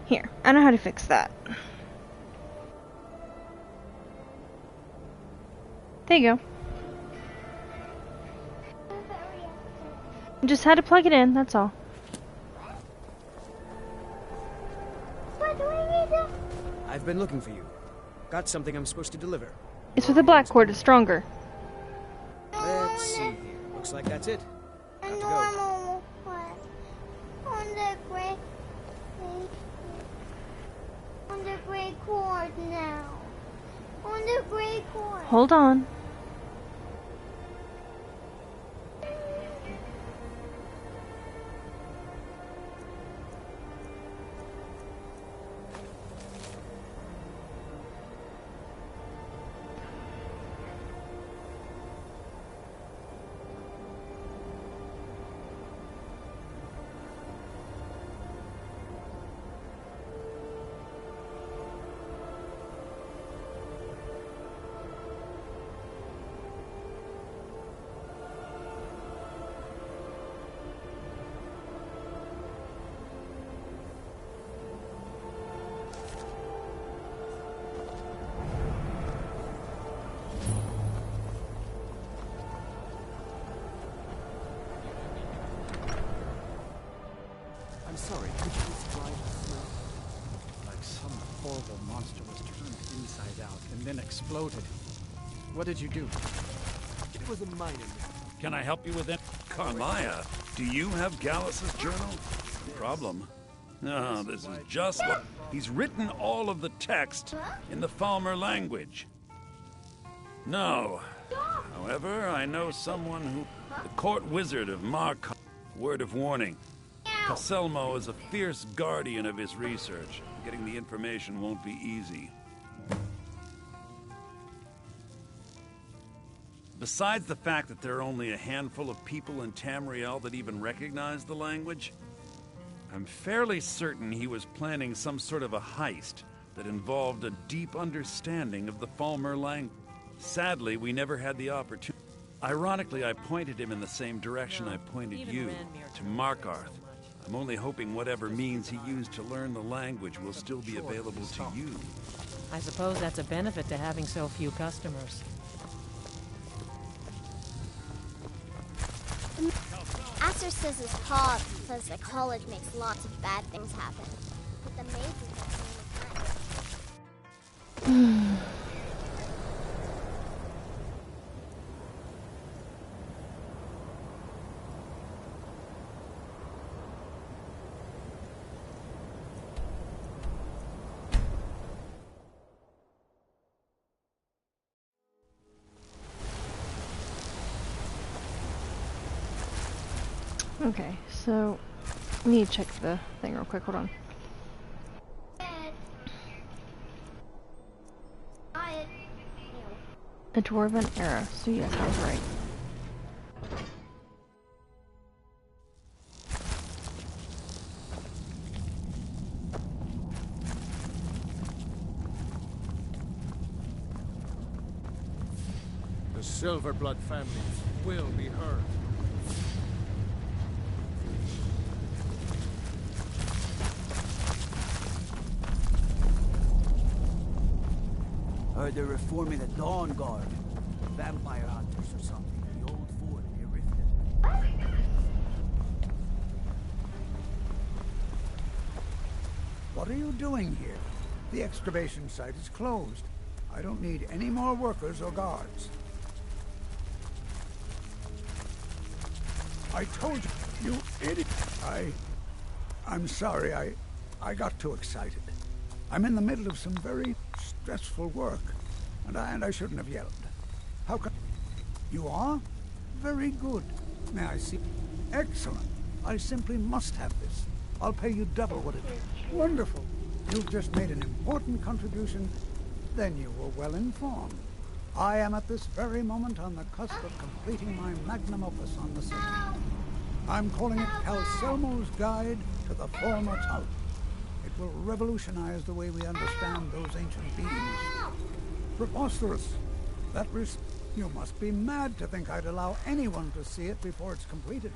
[SPEAKER 1] Here, I know how to fix that. There you go. Just had to plug it in, that's all.
[SPEAKER 5] What do we need to...
[SPEAKER 9] I've been looking for you. Got something I'm supposed to deliver.
[SPEAKER 1] It's with a black cord, it's stronger.
[SPEAKER 9] Let's see here. Looks like that's it.
[SPEAKER 5] A
[SPEAKER 9] Got to go.
[SPEAKER 5] normal one. On the gray cord now. On the gray cord.
[SPEAKER 1] Hold on.
[SPEAKER 10] Sorry, could you describe the smell? Like some horrible monster was turned inside out and then exploded. What did you do? It was a mining rig.
[SPEAKER 7] Can I help you with it? Carmaya, do you have Gallus's journal? Problem? No, this is just what... He's written all of the text in the Falmer language. No. However, I know someone who... The court wizard of Mark... Word of warning. Caselmo is a fierce guardian of his research. Getting the information won't be easy. Besides the fact that there are only a handful of people in Tamriel that even recognize the language, I'm fairly certain he was planning some sort of a heist that involved a deep understanding of the Falmer language. Sadly, we never had the opportunity. Ironically, I pointed him in the same direction I pointed you, to Markarth. I'm only hoping whatever means he used to learn the language will still be available to you.
[SPEAKER 11] I suppose that's a benefit to having so few customers.
[SPEAKER 5] Aster says his pa says the college makes lots of bad things happen. But the mages are doing it.
[SPEAKER 1] Okay, so I need to check the thing real quick. Hold on. A dwarven arrow. So yes, I was right.
[SPEAKER 12] The Silverblood families will be heard.
[SPEAKER 13] Heard they're reforming the Dawn Guard. Vampire hunters or something. The old fort near Riften.
[SPEAKER 14] What are you doing here? The excavation site is closed. I don't need any more workers or guards. I told you, you idiot. I'm sorry, I got too excited. I'm in the middle of some very stressful work, and I shouldn't have yelled. How come? You are? Very good. May I see? Excellent. I simply must have this. I'll pay you double what it is. Wonderful. You've just made an important contribution. Then you were well informed. I am at this very moment on the cusp of completing my magnum opus on the subject. I'm calling it Calcelmo's Guide to the Former Town. It will revolutionize the way we understand those ancient beings. Preposterous. You must be mad to think I'd allow anyone to see it before it's completed.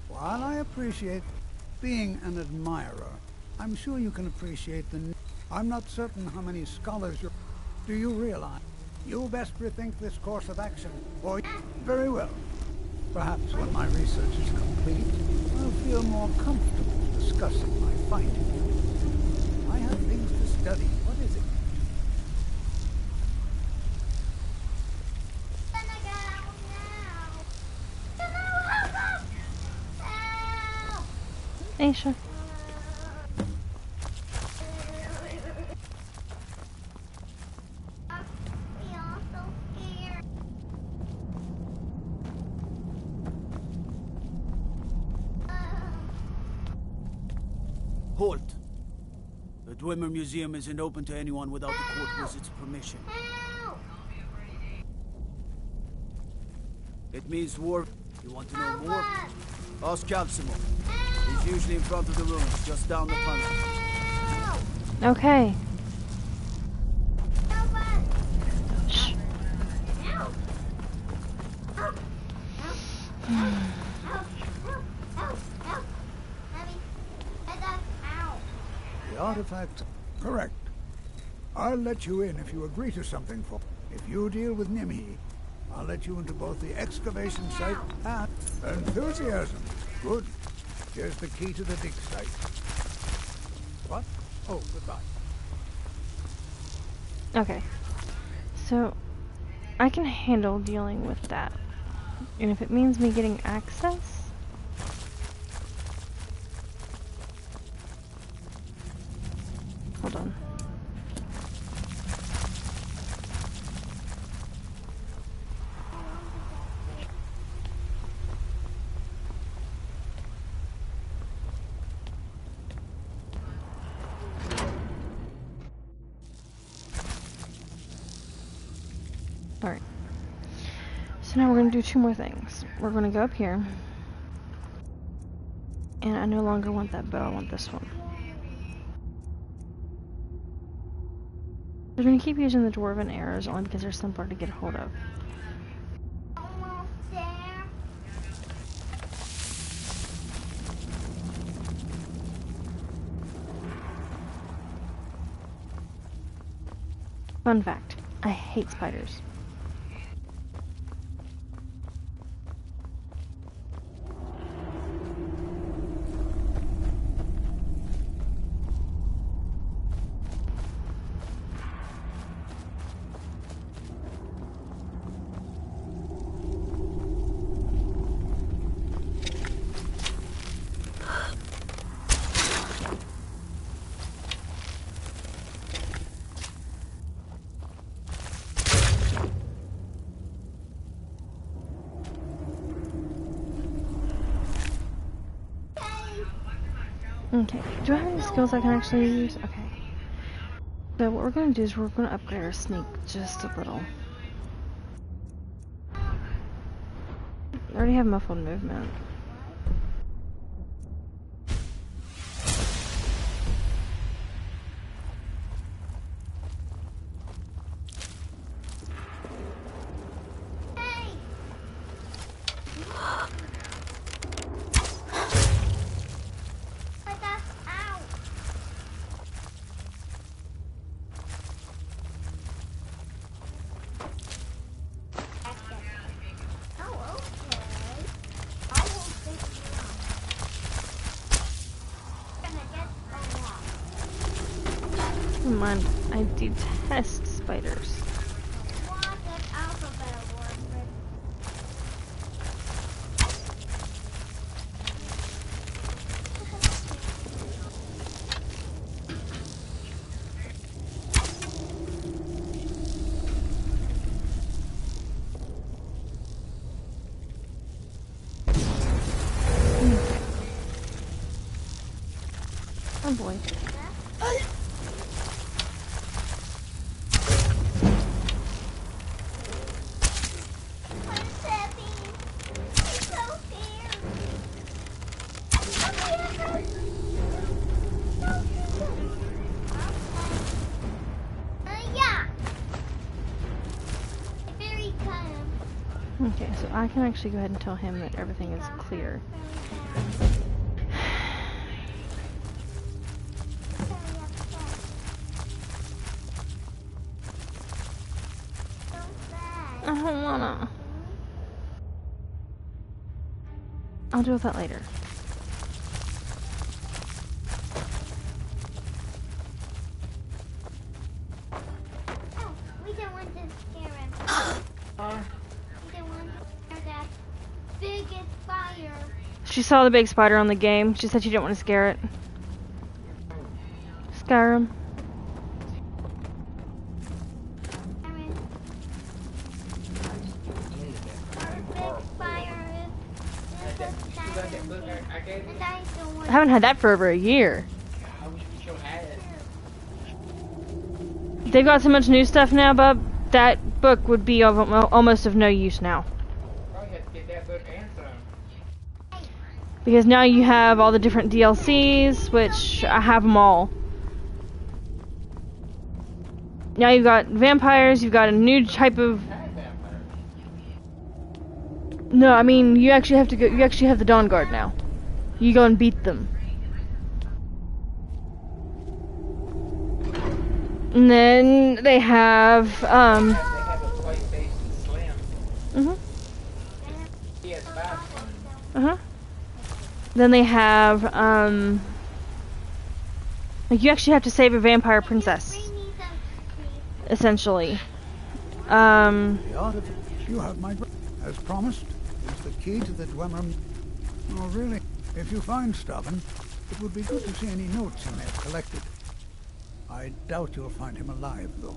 [SPEAKER 14] While I appreciate being an admirer, I'm sure you can appreciate the... I'm not certain how many scholars you're... Do you realize? You best rethink this course of action, or... Very well. Perhaps when my research is complete, I'll feel more comfortable discussing my findings. I have things to study. What is it?
[SPEAKER 1] Aisha.
[SPEAKER 13] Halt! The Dwemer Museum isn't open to anyone without the court wizard's permission. It means war. You want to know more? Ask Calcimo. He's usually in front of the ruins, just down the tunnel.
[SPEAKER 1] Okay. Shh.
[SPEAKER 14] The artifact... Correct. I'll let you in if you agree to something for... If you deal with Nimhi, I'll let you into both the excavation site and... Enthusiasm. Good. Here's the key to the dig site. What? Oh, goodbye.
[SPEAKER 1] Okay. So, I can handle dealing with that. And if it means me getting access... Hold on. Alright. So now we're going to do two more things. We're going to go up here. And I no longer want that bow, I want this one. We're going to keep using the dwarven arrows only because they're simpler to get a hold of. Fun fact, I hate spiders. Okay, do I have any skills I can actually use? Okay. So what we're going to do is we're going to upgrade our sneak just a little. I already have muffled movement. mind. I detest spiders. Oh boy. Okay, so I can actually go ahead and tell him that everything is clear. I don't wanna. I'll deal with that later.
[SPEAKER 5] Oh, we don't want to scare him. We don't want to scare that biggest fire.
[SPEAKER 1] She saw the big spider on the game. She said she didn't want to scare it. Skyrim. I haven't had that for over a year. They've got so much new stuff now, bub. That book would be almost of no use now. Because now you have all the different DLCs, which I have them all. Now you've got vampires, you've got a new type of... No, I mean, you actually have to go, you actually have the Dawn Guard now. You go and beat them. And then they have, Then they have, like, you actually have to save a vampire princess. Essentially.
[SPEAKER 14] The artifact you have, my brother, as promised, is the key to the Dwemer. Oh, really? If you find Stubborn, it would be good to see any notes he may have collected. I doubt you'll find him alive, though.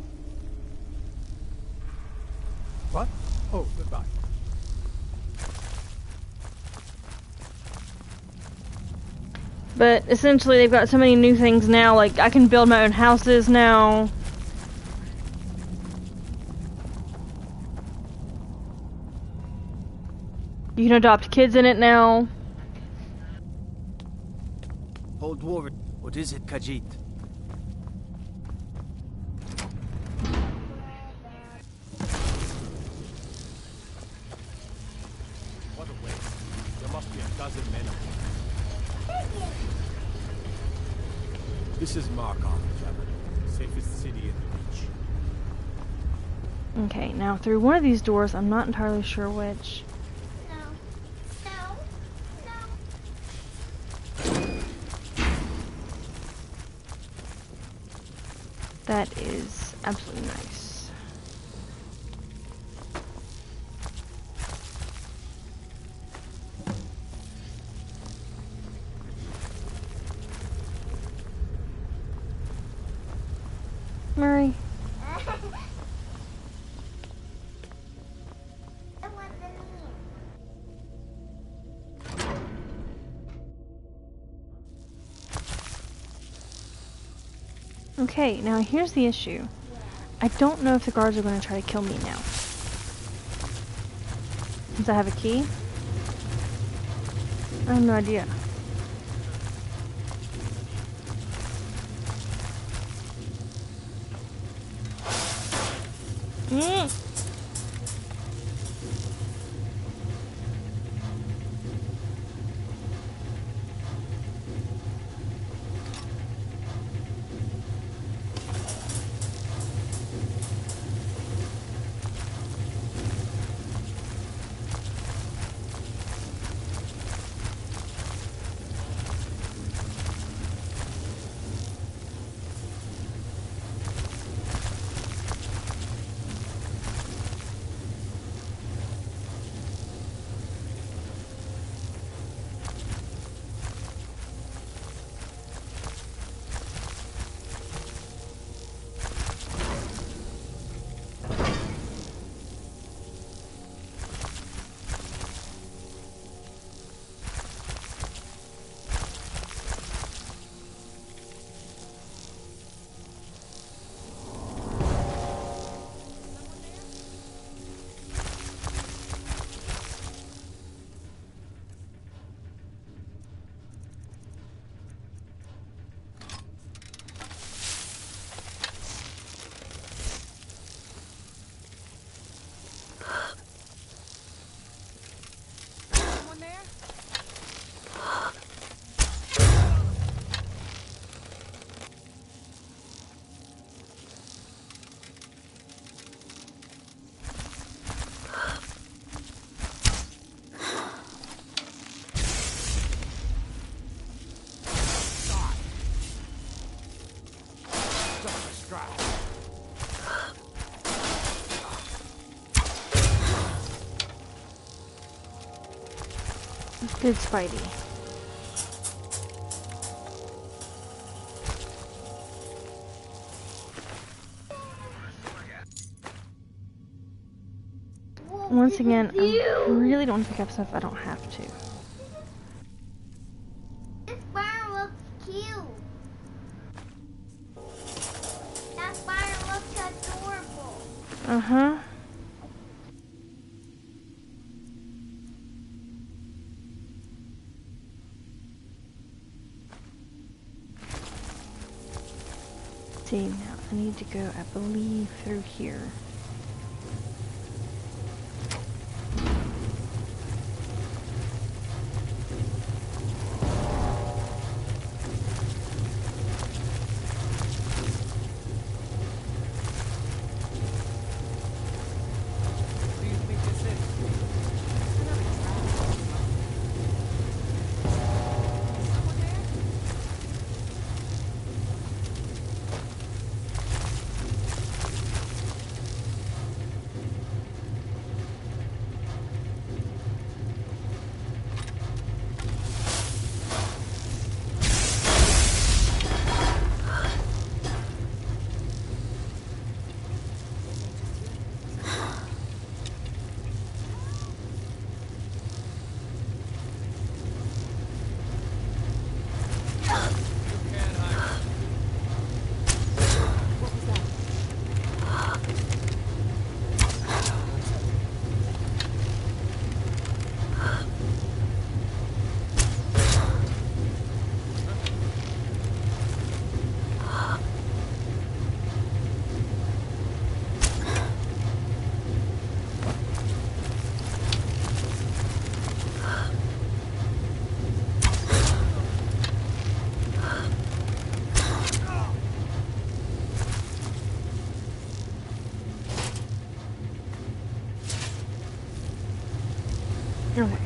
[SPEAKER 14] What? Oh, goodbye.
[SPEAKER 1] But essentially they've got so many new things now, like I can build my own houses now. You can adopt kids in it now.
[SPEAKER 13] Old Dwarven, what is it, Khajiit?
[SPEAKER 12] What a waste. There must be a dozen men up here. This is Markov, Jabba. Safest city in the Reach.
[SPEAKER 1] Okay, now through one of these doors, I'm not entirely sure which. That is absolutely nice. Murray. Okay, now here's the issue. I don't know if the guards are going to try to kill me now. Since I have a key? I have no idea. Good Spidey. Once again, I really don't want to pick up stuff I don't have to.
[SPEAKER 5] This barn looks cute. That barn looks adorable.
[SPEAKER 1] Uh-huh. See, now I need to go, I believe, through here. Okay.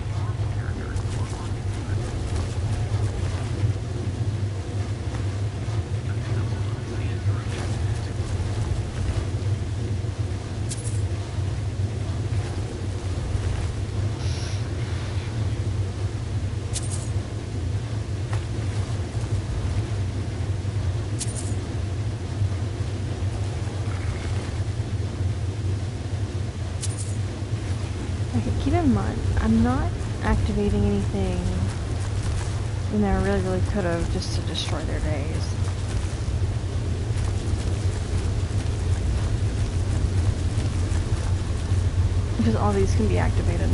[SPEAKER 1] Okay, keep in mind, I'm not activating anything, and I really could have, just to destroy their days. Because all these can be activated.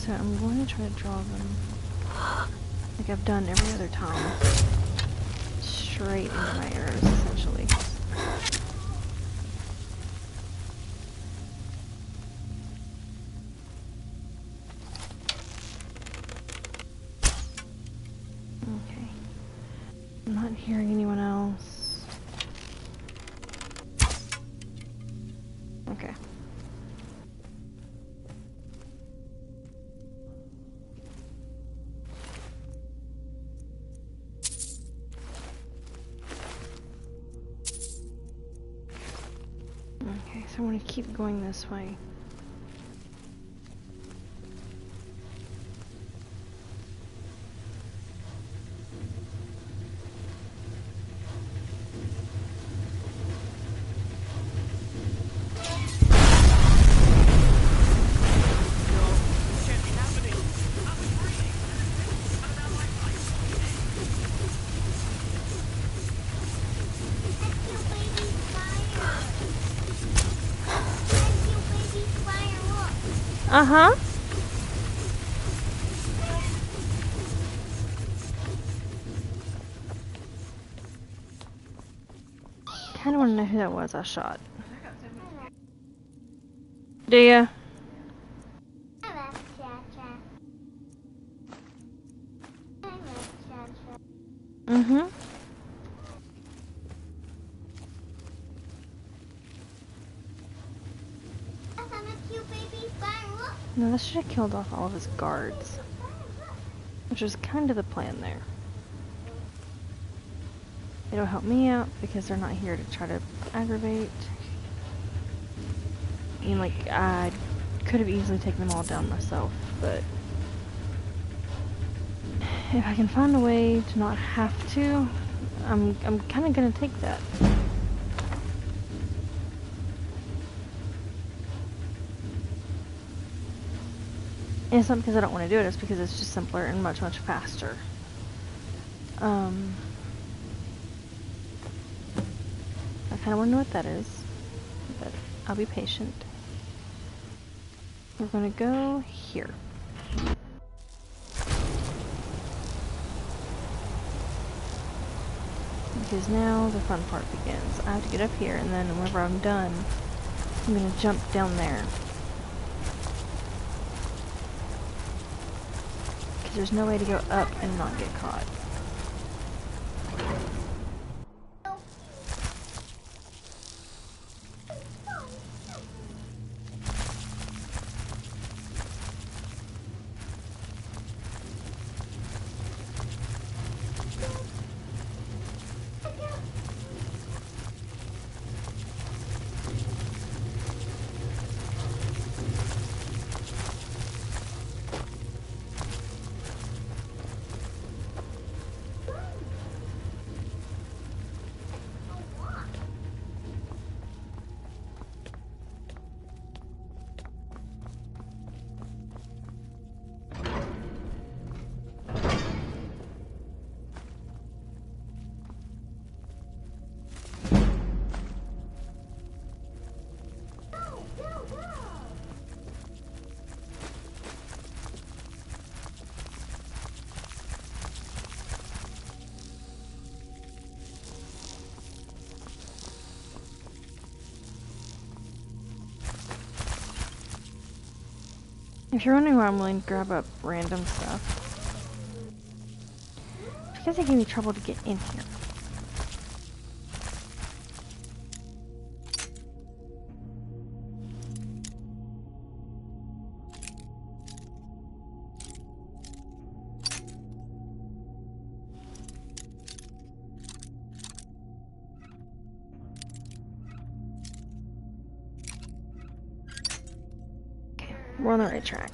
[SPEAKER 1] So I'm going to try to draw them like I've done every other time, straight into my arrows, essentially. Okay. I'm not hearing anyone else. Okay. Okay, so I want to keep going this way. Uh-huh. Kinda wanna know who that was I shot. Do ya? Mm-hmm. No, this should have killed off all of his guards. Which was kind of the plan there. It'll help me out because they're not here to try to aggravate. I mean, like, I could have easily taken them all down myself, but if I can find a way to not have to, I'm kind of gonna take that. And it's not because I don't want to do it, it's because it's just simpler and much, much faster. I kind of want to know what that is, but I'll be patient. We're going to go here. Because now the fun part begins. I have to get up here, and then whenever I'm done, I'm going to jump down there. Because there's no way to go up and not get caught. If you're wondering why I'm willing to grab up random stuff, it's because it gave me trouble to get in here. We're on the right track.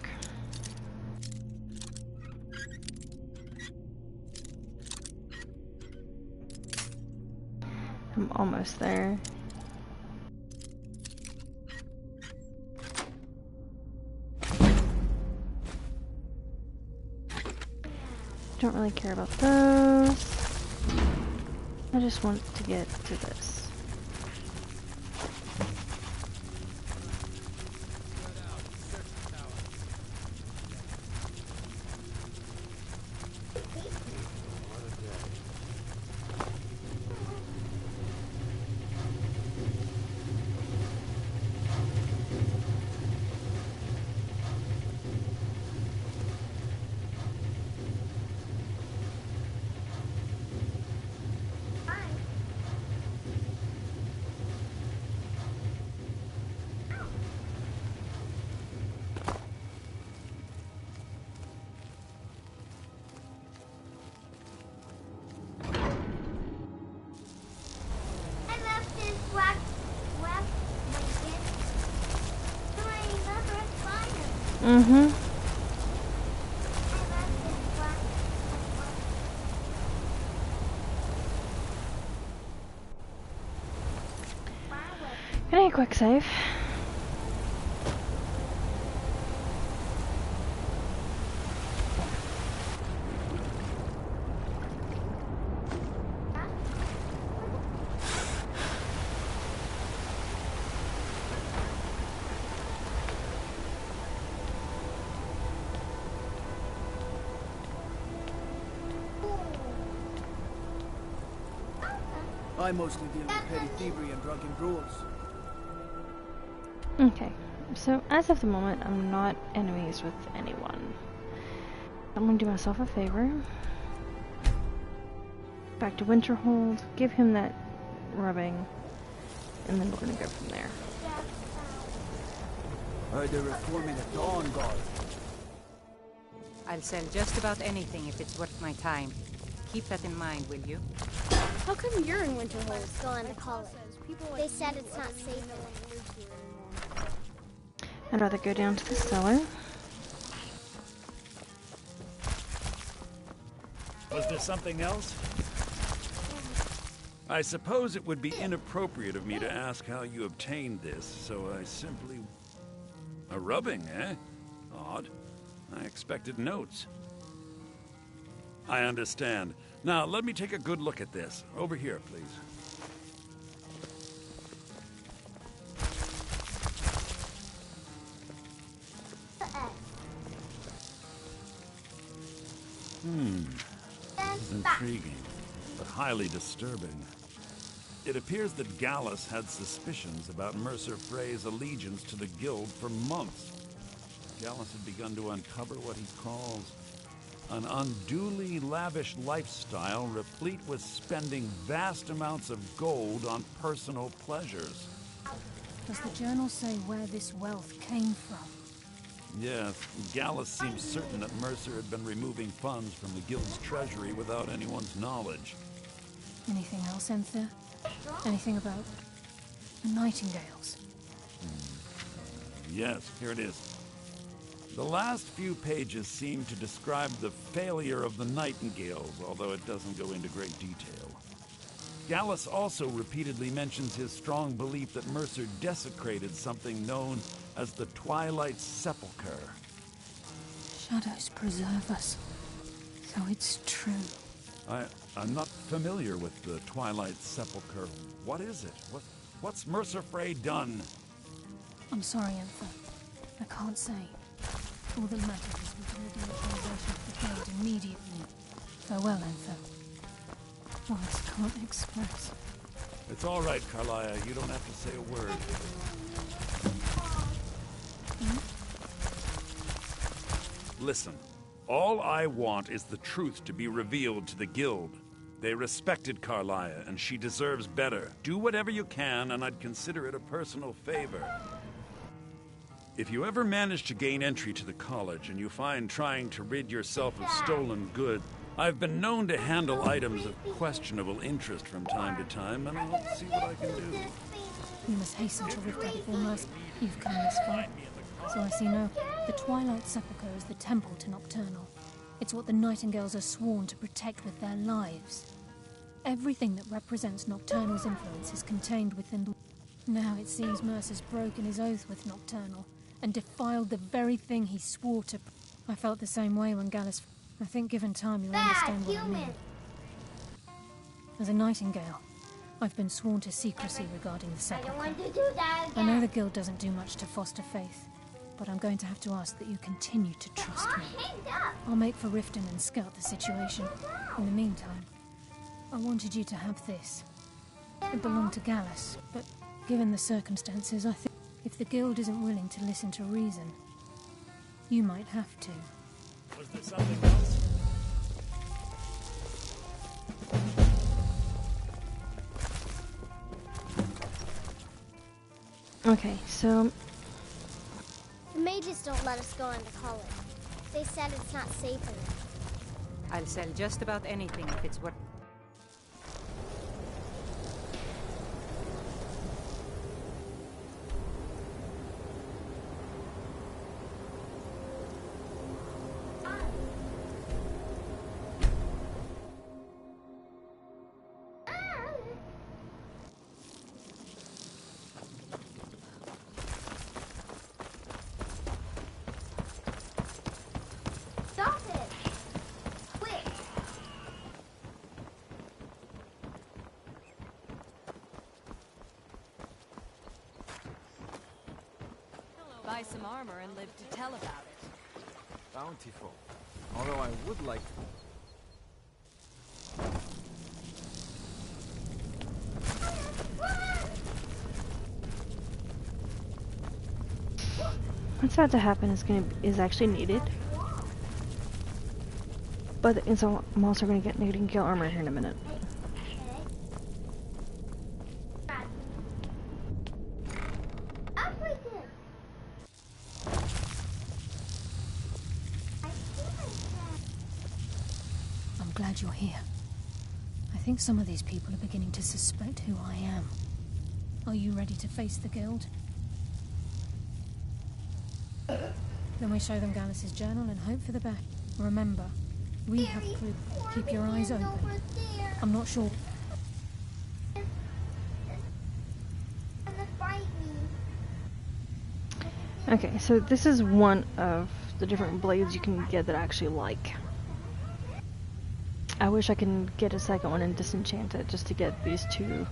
[SPEAKER 1] I'm almost there. Don't really care about those. I just want to get to this. Mm-hmm. Gonna get a quick save.
[SPEAKER 13] I mostly deal with petty thievery and drunken brawls.
[SPEAKER 1] Okay, so as of the moment, I'm not enemies with anyone. I'm gonna do myself a favor. Back to Winterhold, give him that rubbing, and then we're gonna go from there.
[SPEAKER 13] Heard they're reforming the Dawn Guard.
[SPEAKER 11] I'll sell just about anything if it's worth my time. Keep that in mind, will you?
[SPEAKER 5] How come you're in Winterhold going to college? They said it's not safe.
[SPEAKER 1] I'd rather go down to the cellar.
[SPEAKER 7] Was there something else? I suppose it would be inappropriate of me to ask how you obtained this, so I simply... A rubbing, eh? Odd. I expected notes. I understand. Now, let me take a good look at this. Over here, please. This is intriguing, but highly disturbing. It appears that Gallus had suspicions about Mercer Frey's allegiance to the Guild for months. Gallus had begun to uncover what he calls an unduly lavish lifestyle replete with spending vast amounts of gold on personal pleasures.
[SPEAKER 8] Does the journal say where this wealth came from?
[SPEAKER 7] Yes, Gallus seems certain that Mercer had been removing funds from the Guild's treasury without anyone's knowledge.
[SPEAKER 8] Anything else, Enther? Anything about the Nightingales?
[SPEAKER 7] Yes, here it is. The last few pages seem to describe the failure of the Nightingales, although it doesn't go into great detail. Gallus also repeatedly mentions his strong belief that Mercer desecrated something known as the Twilight Sepulchre.
[SPEAKER 8] Shadows preserve us. So it's true.
[SPEAKER 7] I'm not familiar with the Twilight Sepulchre. What is it? What's Mercer Frey done?
[SPEAKER 8] I'm sorry, Enther. I can't say. All that matters is we can redeem the translation of the Guild immediately. Farewell, Enther. Words can't express.
[SPEAKER 7] It's all right, Carlia. You don't have to say a word. Listen, all I want is the truth to be revealed to the Guild. They respected Carlia, and she deserves better. Do whatever you can, and I'd consider it a personal favor. If you ever manage to gain entry to the college, and you find trying to rid yourself of stolen goods, I've been known to handle items of questionable interest from time to time, and I'll see what I can do.
[SPEAKER 8] We must hasten to Rifta before Mercer. You've come this far. So I see no. The Twilight Sepulchre is the temple to Nocturnal. It's what the Nightingales are sworn to protect with their lives. Everything that represents Nocturnal's influence is contained within the... Now it seems Mercer's broken his oath with Nocturnal and defiled the very thing he swore to... I felt the same way when Gallus... I think given time you'll understand what I mean. As a Nightingale, I've been sworn to secrecy regarding the Sepulchre. I know the Guild doesn't do much to foster faith, but I'm going to have to ask that you continue to trust me. I'll make for Riften and scout the situation. In the meantime, I wanted you to have this. It belonged to Gallus, but given the circumstances, I think if the Guild isn't willing to listen to reason, you might have to.
[SPEAKER 7] Was there something else?
[SPEAKER 1] Okay, so...
[SPEAKER 5] The mages don't let us go into college. They said it's not safe enough.
[SPEAKER 11] I'll sell just about anything if it's worth...
[SPEAKER 4] Buy some armor and live to tell about it.
[SPEAKER 6] Bountiful. Although I would like...
[SPEAKER 1] What's about to happen is actually needed. But I'm also going to get Nightingale armor here in a minute.
[SPEAKER 8] I'm glad you're here. I think some of these people are beginning to suspect who I am. Are you ready to face the guild? Then we show them Gallus' journal and hope for the best. Remember, we have proof. Keep your eyes open. I'm not sure.
[SPEAKER 1] Okay, so this is one of the different blades you can get that I actually like. I wish I can get a second one and disenchant it just to get these two.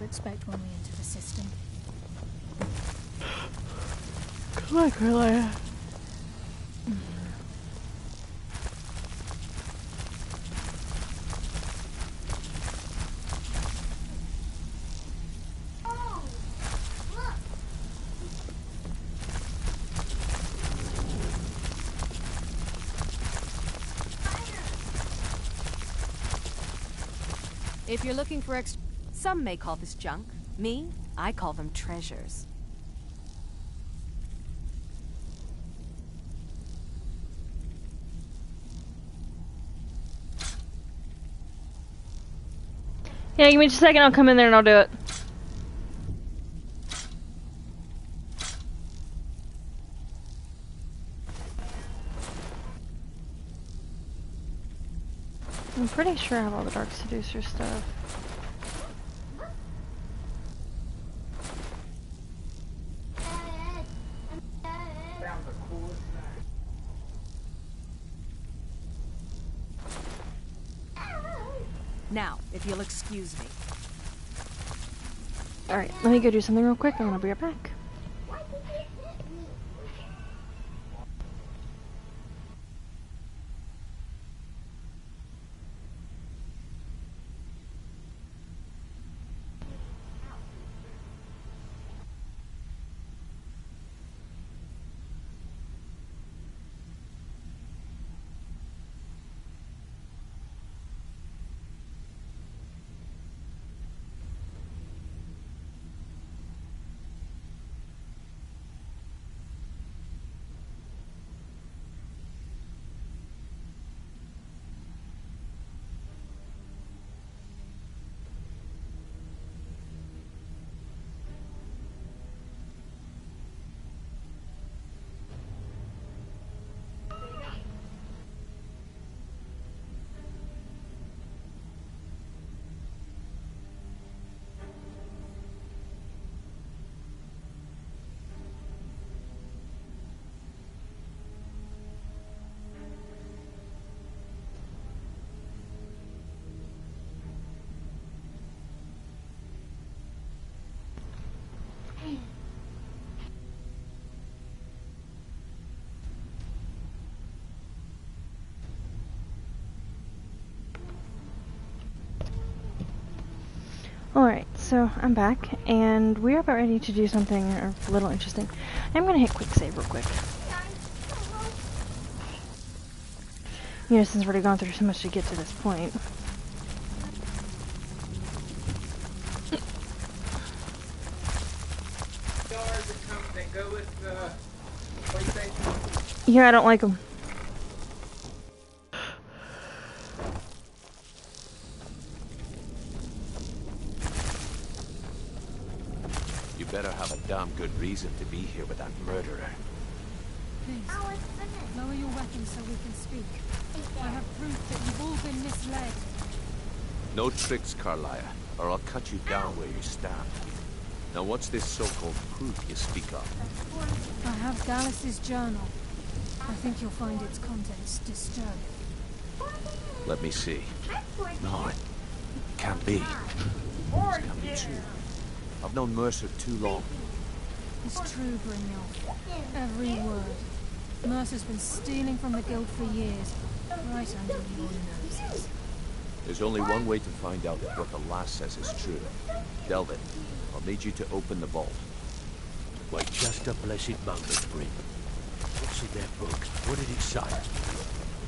[SPEAKER 8] Expect when we enter the system.
[SPEAKER 1] Come on, Carlia.
[SPEAKER 4] If you're looking for extra... Some may call this junk. Me, I call them treasures.
[SPEAKER 1] Yeah, give me just a second, I'll come in there and I'll do it. I'm pretty sure I have all the Dark Seducer stuff.
[SPEAKER 4] Now, if you'll excuse me.
[SPEAKER 1] Alright, let me go do something real quick and I'll be right back. Alright, so I'm back, and we're about ready to do something a little interesting. I'm gonna hit quick save real quick. You know, since we've already gone through so much to get to this point. Yeah, I don't like them.
[SPEAKER 2] You better have a damn good reason to be here with that murderer.
[SPEAKER 8] Please, lower your weapons so we can speak. I have proof that you've all been misled.
[SPEAKER 2] No tricks, Carlia, or I'll cut you down where you stand. Now what's this so-called proof you speak of?
[SPEAKER 8] I have Gallus' journal. I think you'll find its contents disturbing.
[SPEAKER 2] Let me see. No, it can't be. This can't be true. I've known Mercer too long.
[SPEAKER 8] It's true, Brynjolf. Every word. Mercer's been stealing from the guild for years, right under your noses.
[SPEAKER 2] There's only one way to find out if what the lass says is true. Delvin, I'll need you to open the vault. Wait just a blessed moment, Bryn. What's in that book? What did it say?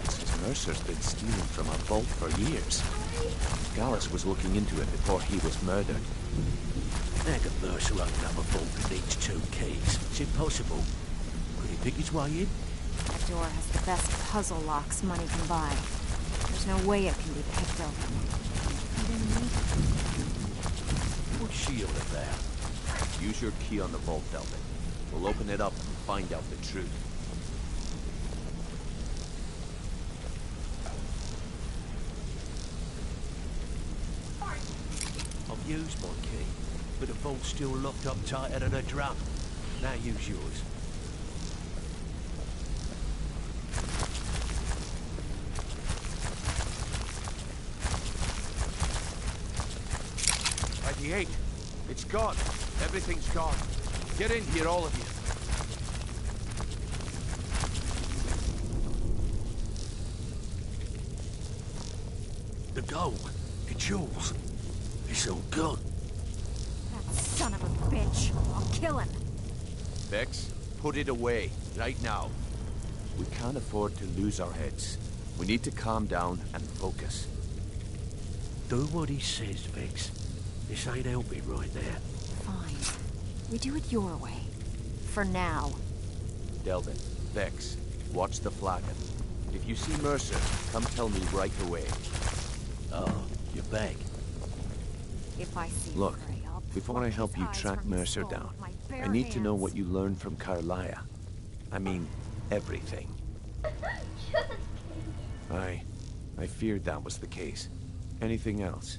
[SPEAKER 2] It says Mercer's been stealing from a vault for years. Gallus was looking into it before he was murdered. How can Mercer open up a vault that needs 2 keys? It's impossible. Could he pick his way in?
[SPEAKER 3] That door has the best puzzle locks money can buy. There's There's no way it can be the head Delvin.
[SPEAKER 2] What's she all about?
[SPEAKER 15] Use your key on the vault, Delvin. We'll open it up and find out the truth.
[SPEAKER 2] I've used my key, but the vault's still locked up tighter than a drum. Now use yours.
[SPEAKER 15] It's gone. Everything's gone. Get in here, all of you.
[SPEAKER 2] The gold. It's yours. It's all gone.
[SPEAKER 3] That son of a bitch. I'll kill him.
[SPEAKER 15] Vex, put it away, right now. We can't afford to lose our heads. We need to calm down and focus.
[SPEAKER 2] Do what he says, Vex. This ain't helping right now.
[SPEAKER 3] Fine. We do it your way. For now.
[SPEAKER 15] Delvin, Vex, watch the flagon. If you see Mercer, come tell me right away.
[SPEAKER 2] Oh, you're back.
[SPEAKER 3] If I see
[SPEAKER 15] Look,
[SPEAKER 3] Murray, I'll
[SPEAKER 15] before I help you track Mercer down, I need to know what you learned from Carlia. I mean, everything. I feared that was the case. Anything else?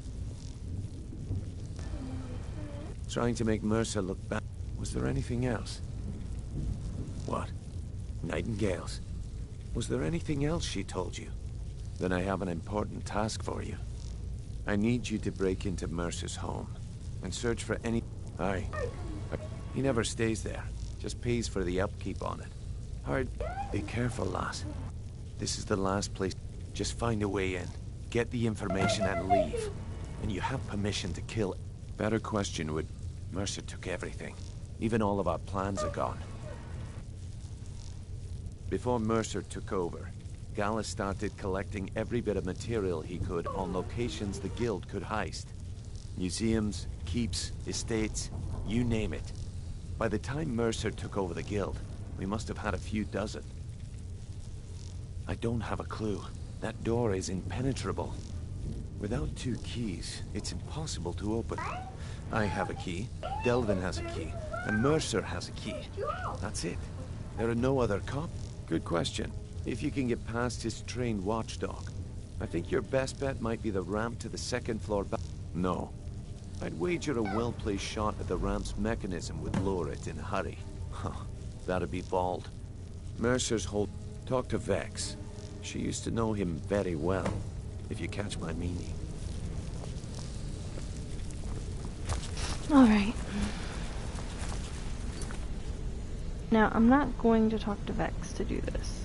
[SPEAKER 15] Trying to make Mercer look bad. Was there anything else? What? Nightingales? Was there anything else she told you? Then I have an important task for you. I need you to break into Mercer's home and search for any... Aye. He never stays there. Just pays for the upkeep on it. Hard. Be careful, lass. This is the last place. Just find a way in. Get the information and leave. And you have permission to kill... Better question would... Mercer took everything. Even all of our plans are gone. Before Mercer took over, Gallus started collecting every bit of material he could on locations the Guild could heist. Museums, keeps, estates, you name it. By the time Mercer took over the Guild, we must have had a few dozen. I don't have a clue. That door is impenetrable. Without 2 keys, it's impossible to open. I have a key, Delvin has a key, and Mercer has a key. That's it. There are no other Good question. If you can get past his trained watchdog. I think your best bet might be the ramp to the 2nd floor back. No. I'd wager a well-placed shot at the ramp's mechanism would lower it in a hurry. Huh. That'd be bald. Mercer's whole... Talk to Vex. She used to know him very well, if you catch my meaning.
[SPEAKER 1] Alright. Now, I'm not going to talk to Vex to do this.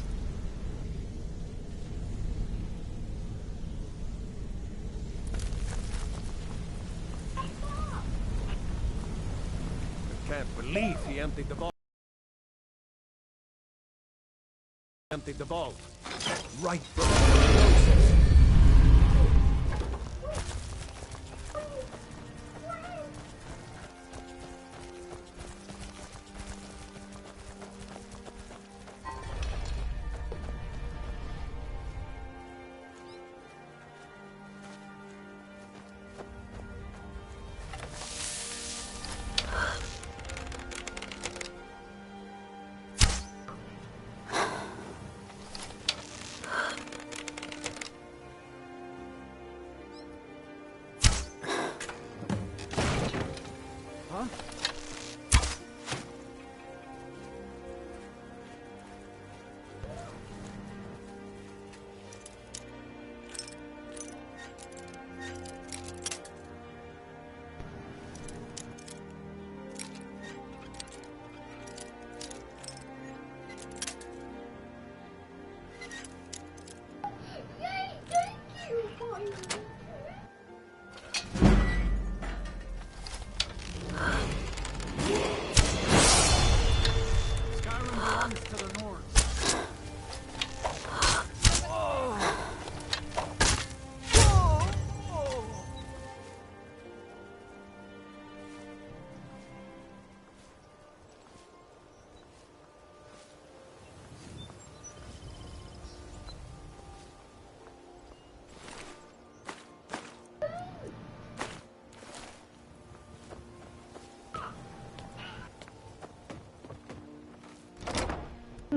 [SPEAKER 15] I can't believe he emptied the vault. Emptied the vault. Right from the noses.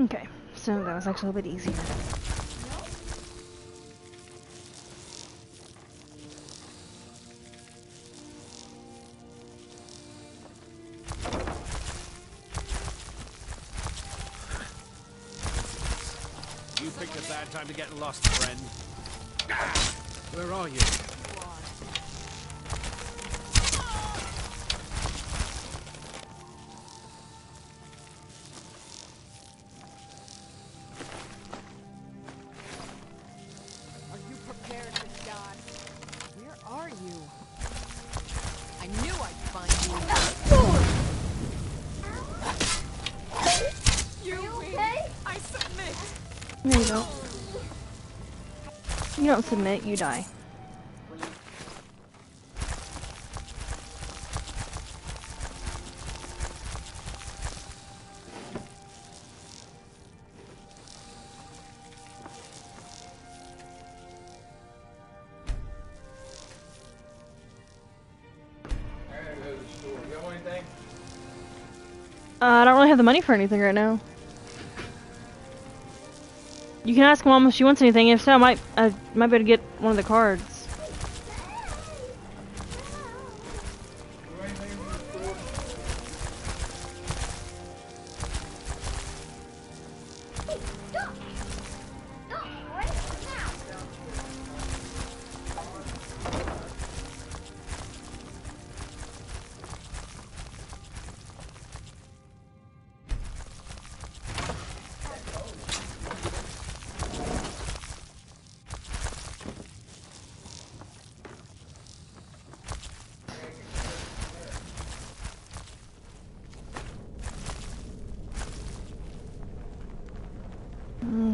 [SPEAKER 1] Okay, so that was actually a bit easier.
[SPEAKER 6] You picked a bad time to get lost, friend. Where are you?
[SPEAKER 4] Are you prepared to die? Where are you? I knew I'd find you. You win. I submit.
[SPEAKER 1] There you go. You don't submit, you die. I don't really have the money for anything right now. You can ask Mom if she wants anything. If so, I might be able to get one of the cards.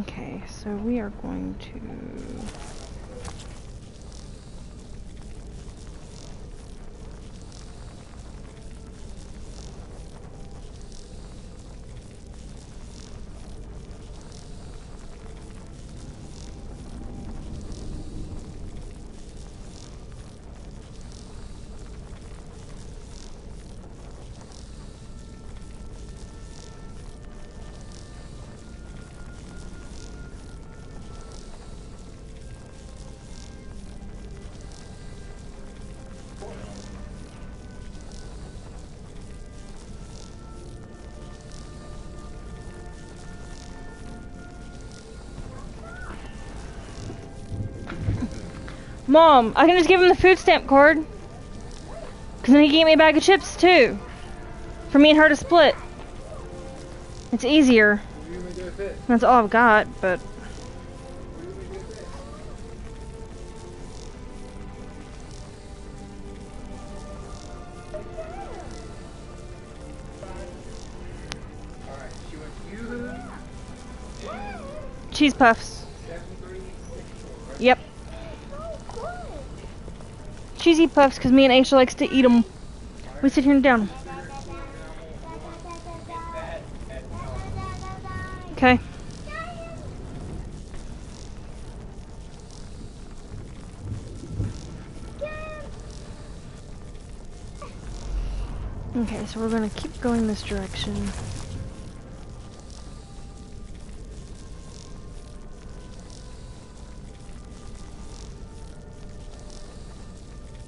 [SPEAKER 1] Okay, so we are going to... Mom, I can just give him the food stamp card. Cause then he gave me a bag of chips too. For me and her to split. It's easier. That's all I've got, but... Cheese puffs. Yep. Cheesy puffs, because me and Aisha likes to eat them. We sit here and down them. Okay. Okay, so we're gonna keep going this direction.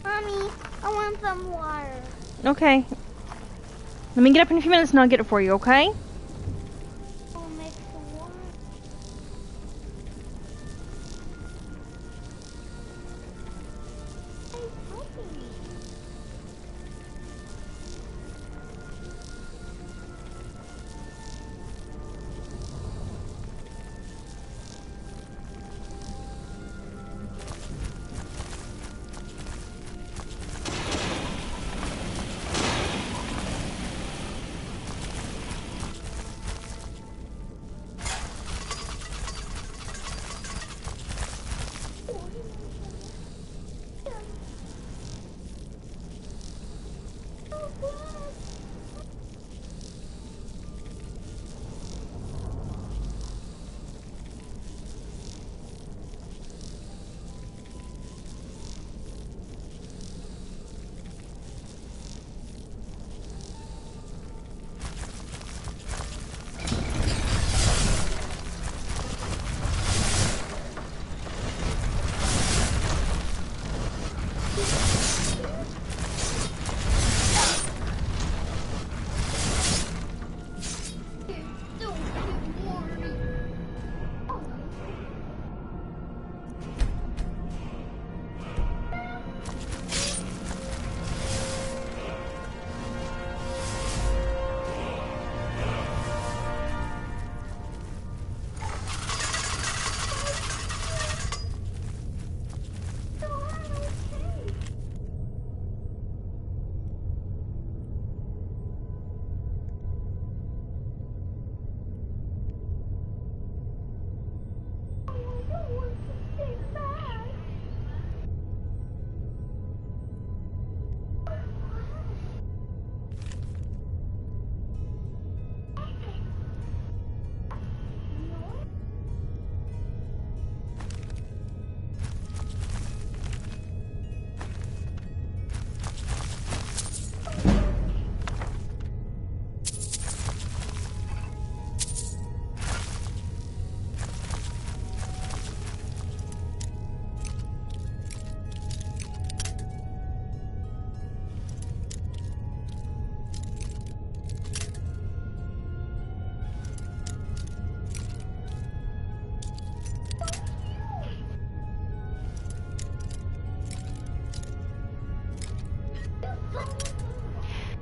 [SPEAKER 5] Mommy, I want some water.
[SPEAKER 1] Okay. Let me get up in a few minutes and I'll get it for you, okay?
[SPEAKER 5] I'll make some water.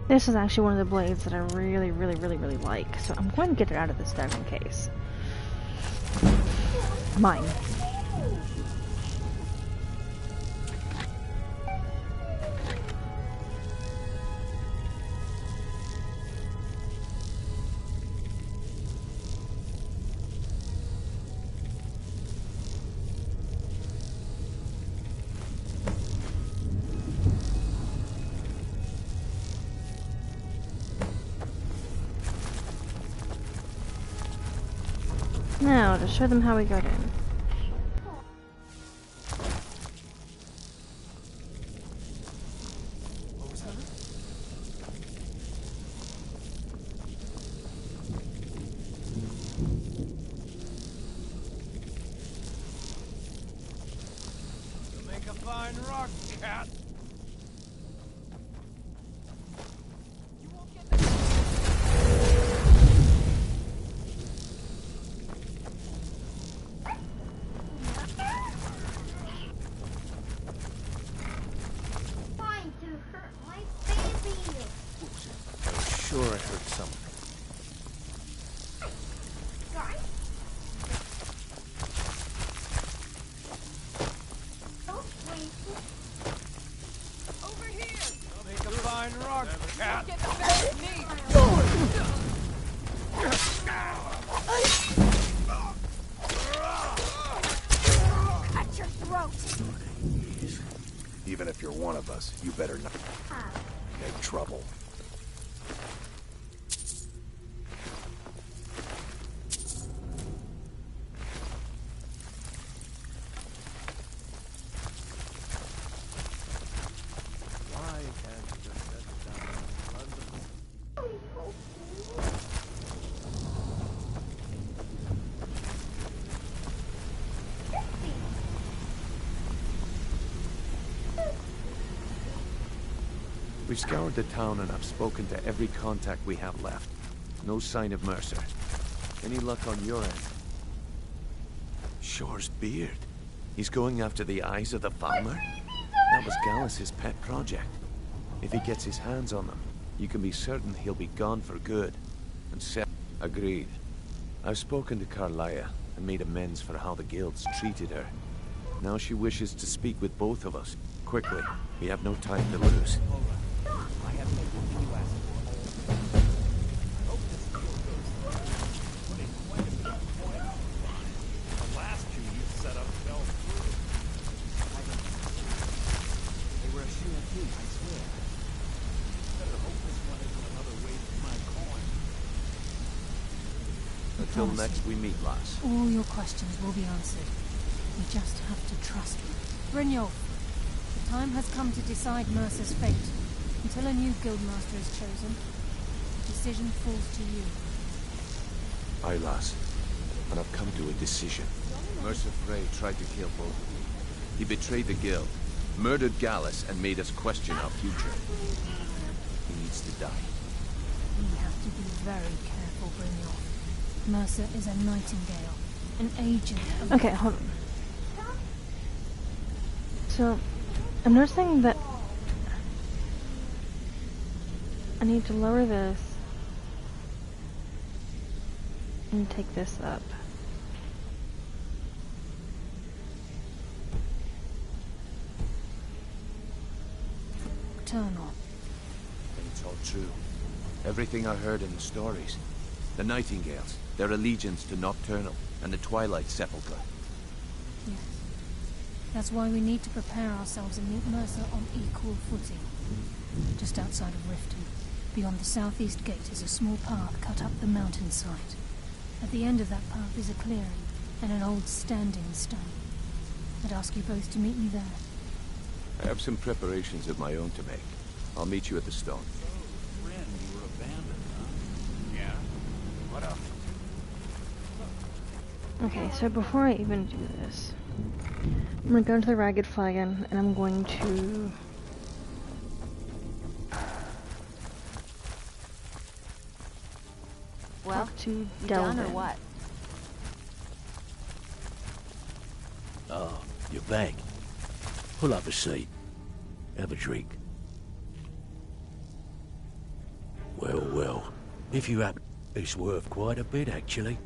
[SPEAKER 1] This is actually one of the blades that I really like, so I'm going to get it out of this daggone case. Mine. Now, to show them how we got in.
[SPEAKER 6] You'll make a fine rock cat.
[SPEAKER 5] Trying to hurt my baby.
[SPEAKER 2] I'm sure I heard something.
[SPEAKER 5] Guys? Don't wait.
[SPEAKER 4] Over here!
[SPEAKER 6] You'll make a fine rock cat.
[SPEAKER 4] Get the best of me!
[SPEAKER 3] Cut your throat!
[SPEAKER 16] Even if you're one of us, you better not make trouble.
[SPEAKER 6] Why can't you just set down under
[SPEAKER 15] We've scoured the town and I've spoken to every contact we have left. No sign of Mercer. Any luck on your end? Shore's beard. He's going after the eyes of the farmer? That was Gallus's pet project. If he gets his hands on them, you can be certain he'll be gone for good. And agreed. I've spoken to Carlia and made amends for how the guilds treated her. Now she wishes to speak with both of us. Quickly. We have no time to lose.
[SPEAKER 10] I have everything you asked for. I hope this deal goes through. But it's quite a bit of point. The last two you set up fell through. I don't know. They were a sure thing, I swear. Better hope this one isn't another waste of my coin.
[SPEAKER 15] Until next we meet, lass.
[SPEAKER 8] All your questions will be answered. You just have to trust me. Brynjolf, the time has come to decide Mercer's fate. Until a new guildmaster is chosen, the decision falls to you.
[SPEAKER 15] Aye, lass. And I've come to a decision. Mercer Frey tried to kill both of you. He betrayed the guild, murdered Gallus, and made us question our future. He needs to die.
[SPEAKER 8] We have to be very careful, Brynjolf. Mercer is a nightingale, an agent of...
[SPEAKER 1] Okay, hold on. So, I'm noticing that I need to lower this and take this up.
[SPEAKER 8] Eternal.
[SPEAKER 15] It's all true. Everything I heard in the stories. The Nightingales, their allegiance to Nocturnal, and the Twilight Sepulchre.
[SPEAKER 8] Yes. That's why we need to prepare ourselves and meet Mercer on equal footing. Just outside of Riften, beyond the southeast gate, is a small path cut up the mountainside. At the end of that path is a clearing and an old standing stone. I'd ask you both to meet me there.
[SPEAKER 15] I have some preparations of my own to make. I'll meet you at the stone.
[SPEAKER 7] Friend, you were abandoned, huh?
[SPEAKER 6] Yeah. What up?
[SPEAKER 1] Okay, so before I even do this, I'm gonna go into the Ragged Flagon and I'm going to talk to
[SPEAKER 3] you
[SPEAKER 1] Delvin.
[SPEAKER 3] done or what?
[SPEAKER 2] Oh, you're back. Pull up a seat. Have a drink. If you happen, it's worth quite a bit, actually.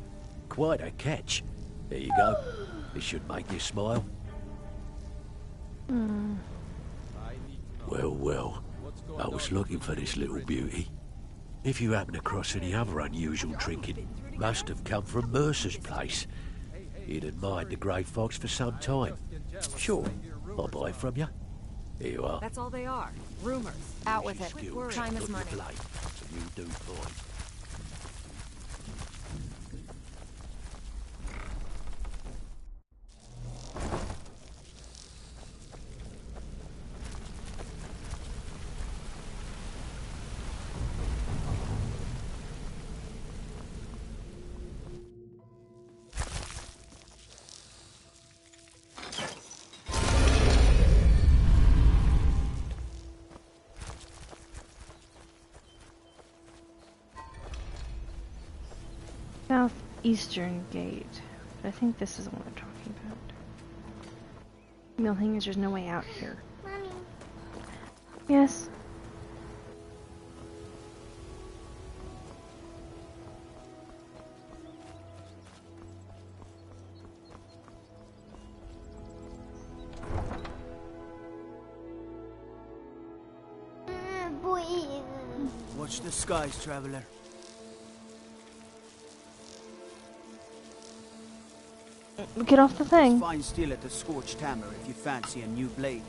[SPEAKER 2] Quite a catch. There you go. This should make you smile. Well, well. I was looking for this little beauty. If you happen across any other unusual trinket, must have come from Mercer's place. He'd admired the grey fox for some time. Sure, I'll buy it from you. Here you are.
[SPEAKER 3] That's all they are. Rumors. Out with it. Time is money.
[SPEAKER 2] You do fine.
[SPEAKER 1] Southeastern gate. But I think this is the one I'm talking about. The only thing is there's no way out here.
[SPEAKER 5] Mommy.
[SPEAKER 1] Yes.
[SPEAKER 13] Watch the skies, traveler.
[SPEAKER 1] Get off the thing.
[SPEAKER 13] It's fine still at the Scorched Hammer if you fancy a new blade.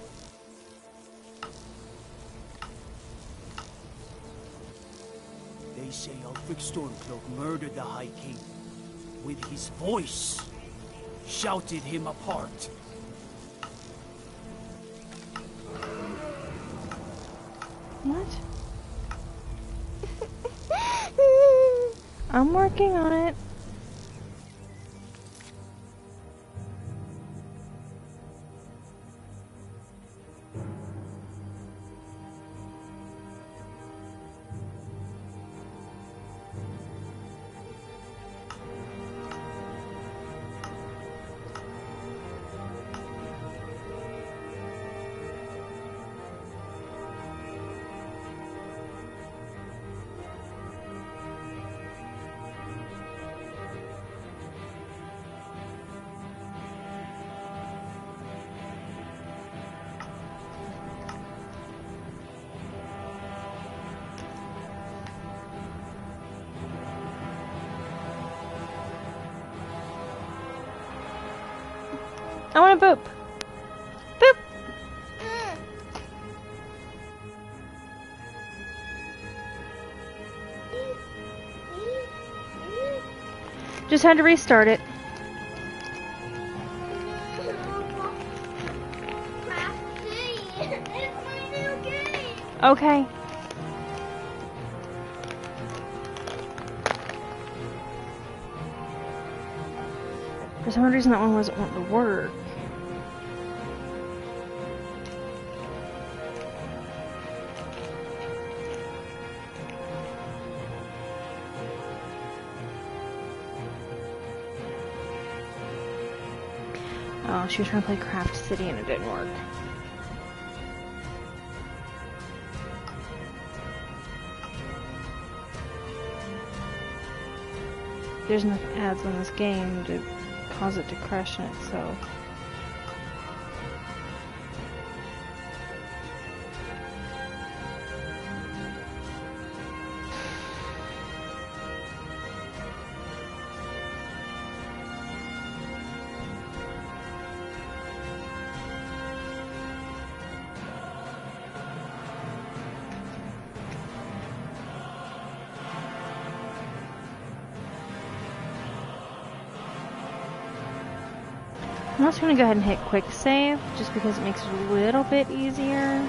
[SPEAKER 13] They say Ulfric Stormcloak murdered the High King. With his voice, shouted him apart.
[SPEAKER 1] What? I'm working on it. I want to boop. Boop. Just had to restart it. Okay. For some reason that one wasn't wanting to work. Oh, she was trying to play Craft City and it didn't work. There's enough ads on this game to cause it to crash in itself. I'm just going to go ahead and hit quick save, just because it makes it a little bit easier.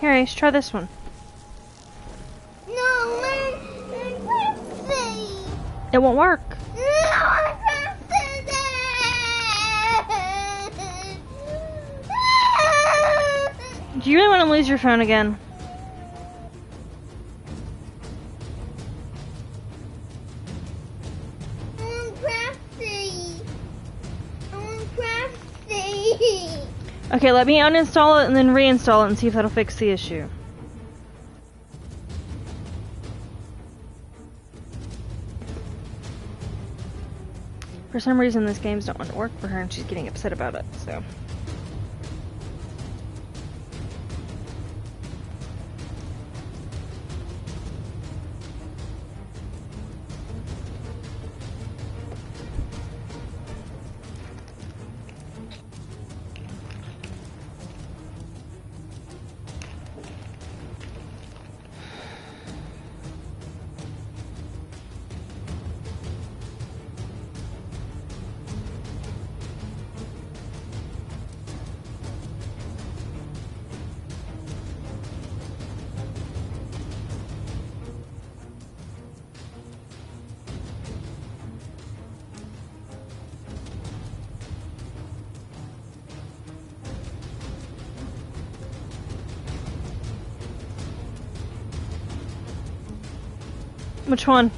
[SPEAKER 1] Here, Ace, try this one.
[SPEAKER 5] No, man,
[SPEAKER 1] It won't work. Do you really want to lose your phone again? Okay, let me uninstall it and then reinstall it and see if that'll fix the issue. For some reason, this game's don't want to work for her and she's getting upset about it, so. Which one?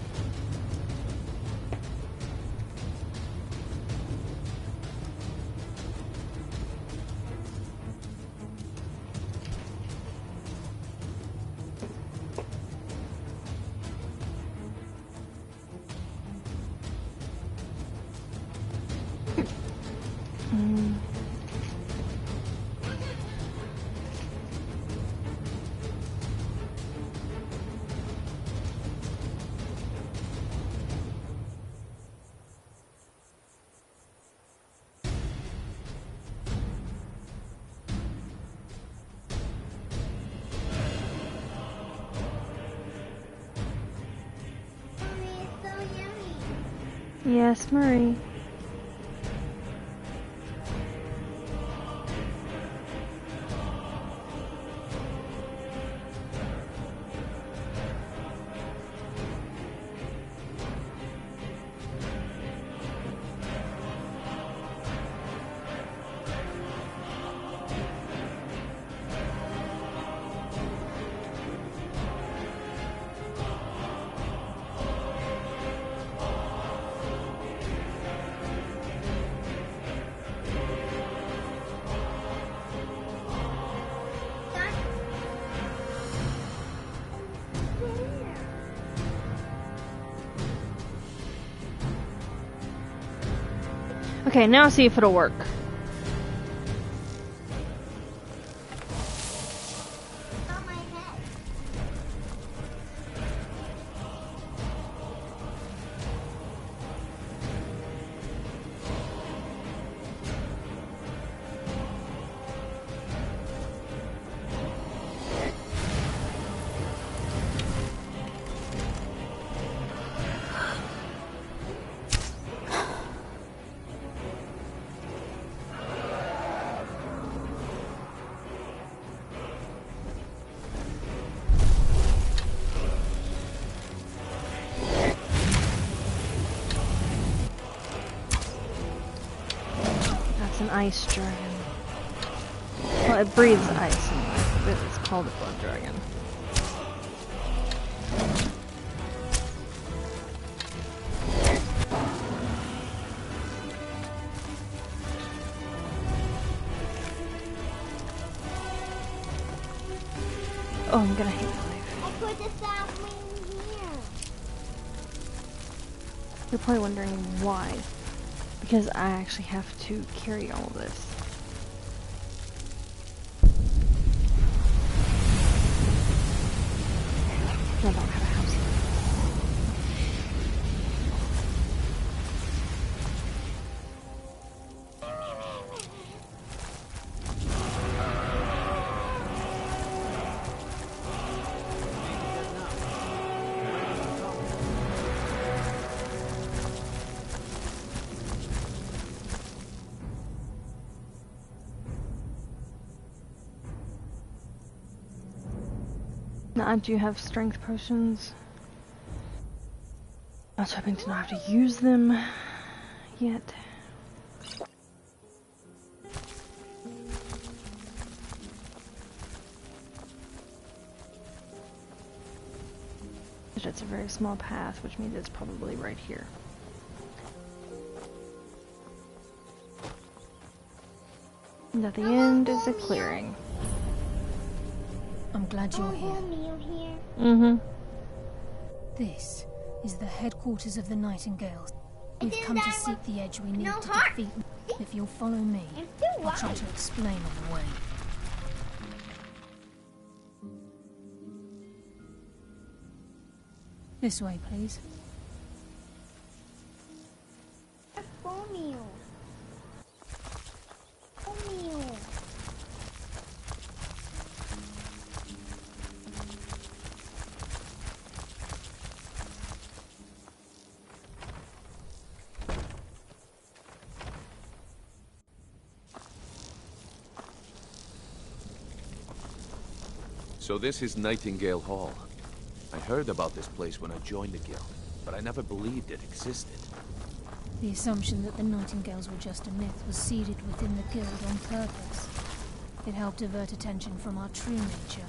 [SPEAKER 1] Yes, Marie. Okay, now see if it'll work. Ice dragon. Well, it breathes ice anyway, but it's called a blood dragon. Oh, I'm gonna hate my life.
[SPEAKER 5] I put the sapling here.
[SPEAKER 1] You're probably wondering why. Because I actually have to carry all of this. I don't have a house. Now I do have strength potions. I was hoping to not have to use them yet. edge. That's a very small path, which means it's probably right here. And at the end is a clearing.
[SPEAKER 8] I'm glad you're here.
[SPEAKER 1] Mm-hmm.
[SPEAKER 8] This is the headquarters of the Nightingales. We've come to seek the edge we need to defeat them. If you'll follow me, I'll try to explain on the way. This way, please.
[SPEAKER 15] So this is Nightingale Hall. I heard about this place when I joined the guild, but I never believed it existed.
[SPEAKER 8] The assumption that the Nightingales were just a myth was seeded within the guild on purpose. It helped divert attention from our true nature.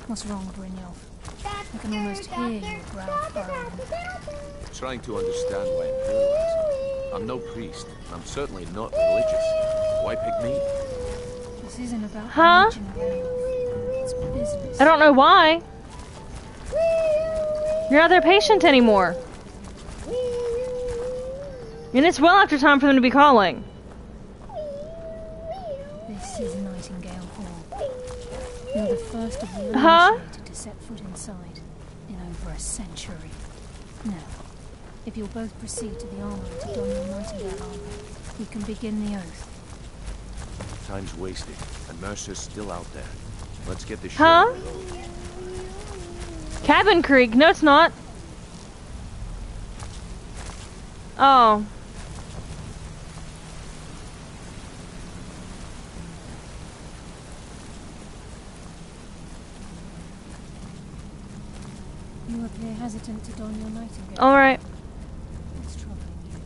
[SPEAKER 8] What's wrong, Brynjolf? I can almost hear your brow furrowing.
[SPEAKER 15] Trying to understand why I'm here. I'm no priest. I'm certainly not religious. Why pick me?
[SPEAKER 8] This isn't about
[SPEAKER 1] Huh?
[SPEAKER 8] religion, Brynjolf. It's business.
[SPEAKER 1] I don't know why. You're not their patient anymore. And it's well after time for them to be calling.
[SPEAKER 8] This is Nightingale Hall. You're the first of the initiated to set foot inside in over a century. Now, if you'll both proceed to the armory to don your Nightingale armor, we can begin the oath.
[SPEAKER 15] Time's wasted, and Mercer's still out there. Let's get this
[SPEAKER 1] Huh? Cabin Creek? No, it's not. Oh.
[SPEAKER 8] You appear hesitant to don your Nightingale.
[SPEAKER 1] All right.
[SPEAKER 8] What's troubling you?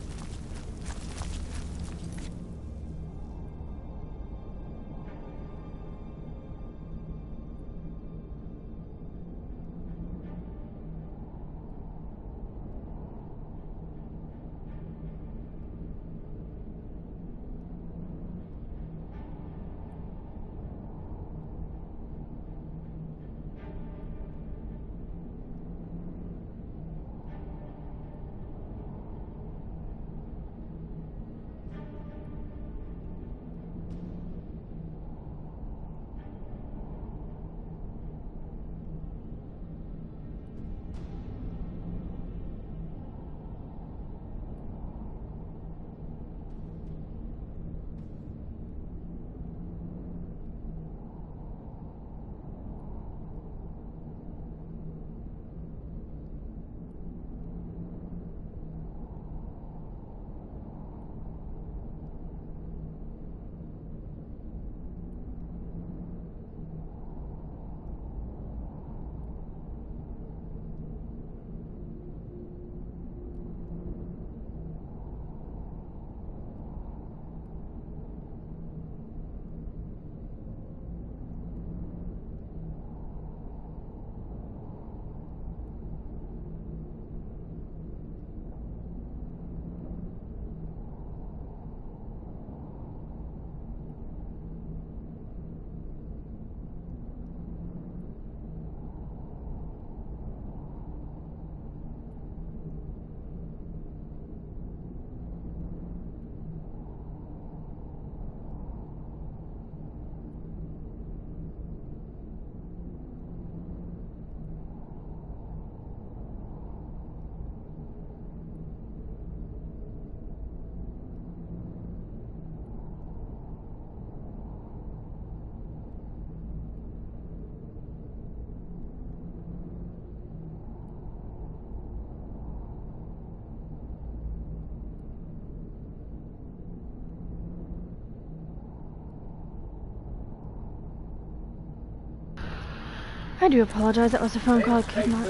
[SPEAKER 1] I do apologize. That was a phone call I could not.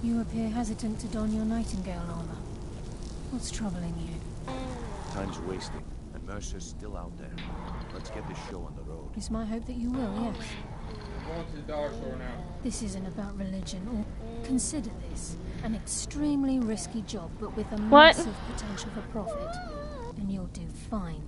[SPEAKER 8] You appear hesitant to don your Nightingale armor. What's troubling you?
[SPEAKER 15] Time's wasting. And Mercer's still out there. Let's get this show on the road.
[SPEAKER 8] It's my hope that you will, yes.
[SPEAKER 17] We're going to the dollar store now.
[SPEAKER 8] This isn't about religion, or consider this an extremely risky job, but with a massive potential for profit. And you'll do fine.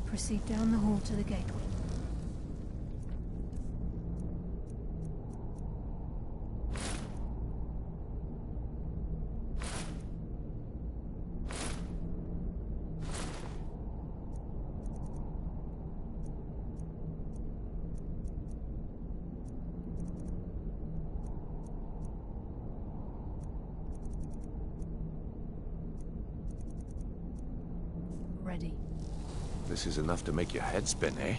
[SPEAKER 8] Proceed down the hall to the gateway. Ready.
[SPEAKER 15] This is enough to make your head spin, eh?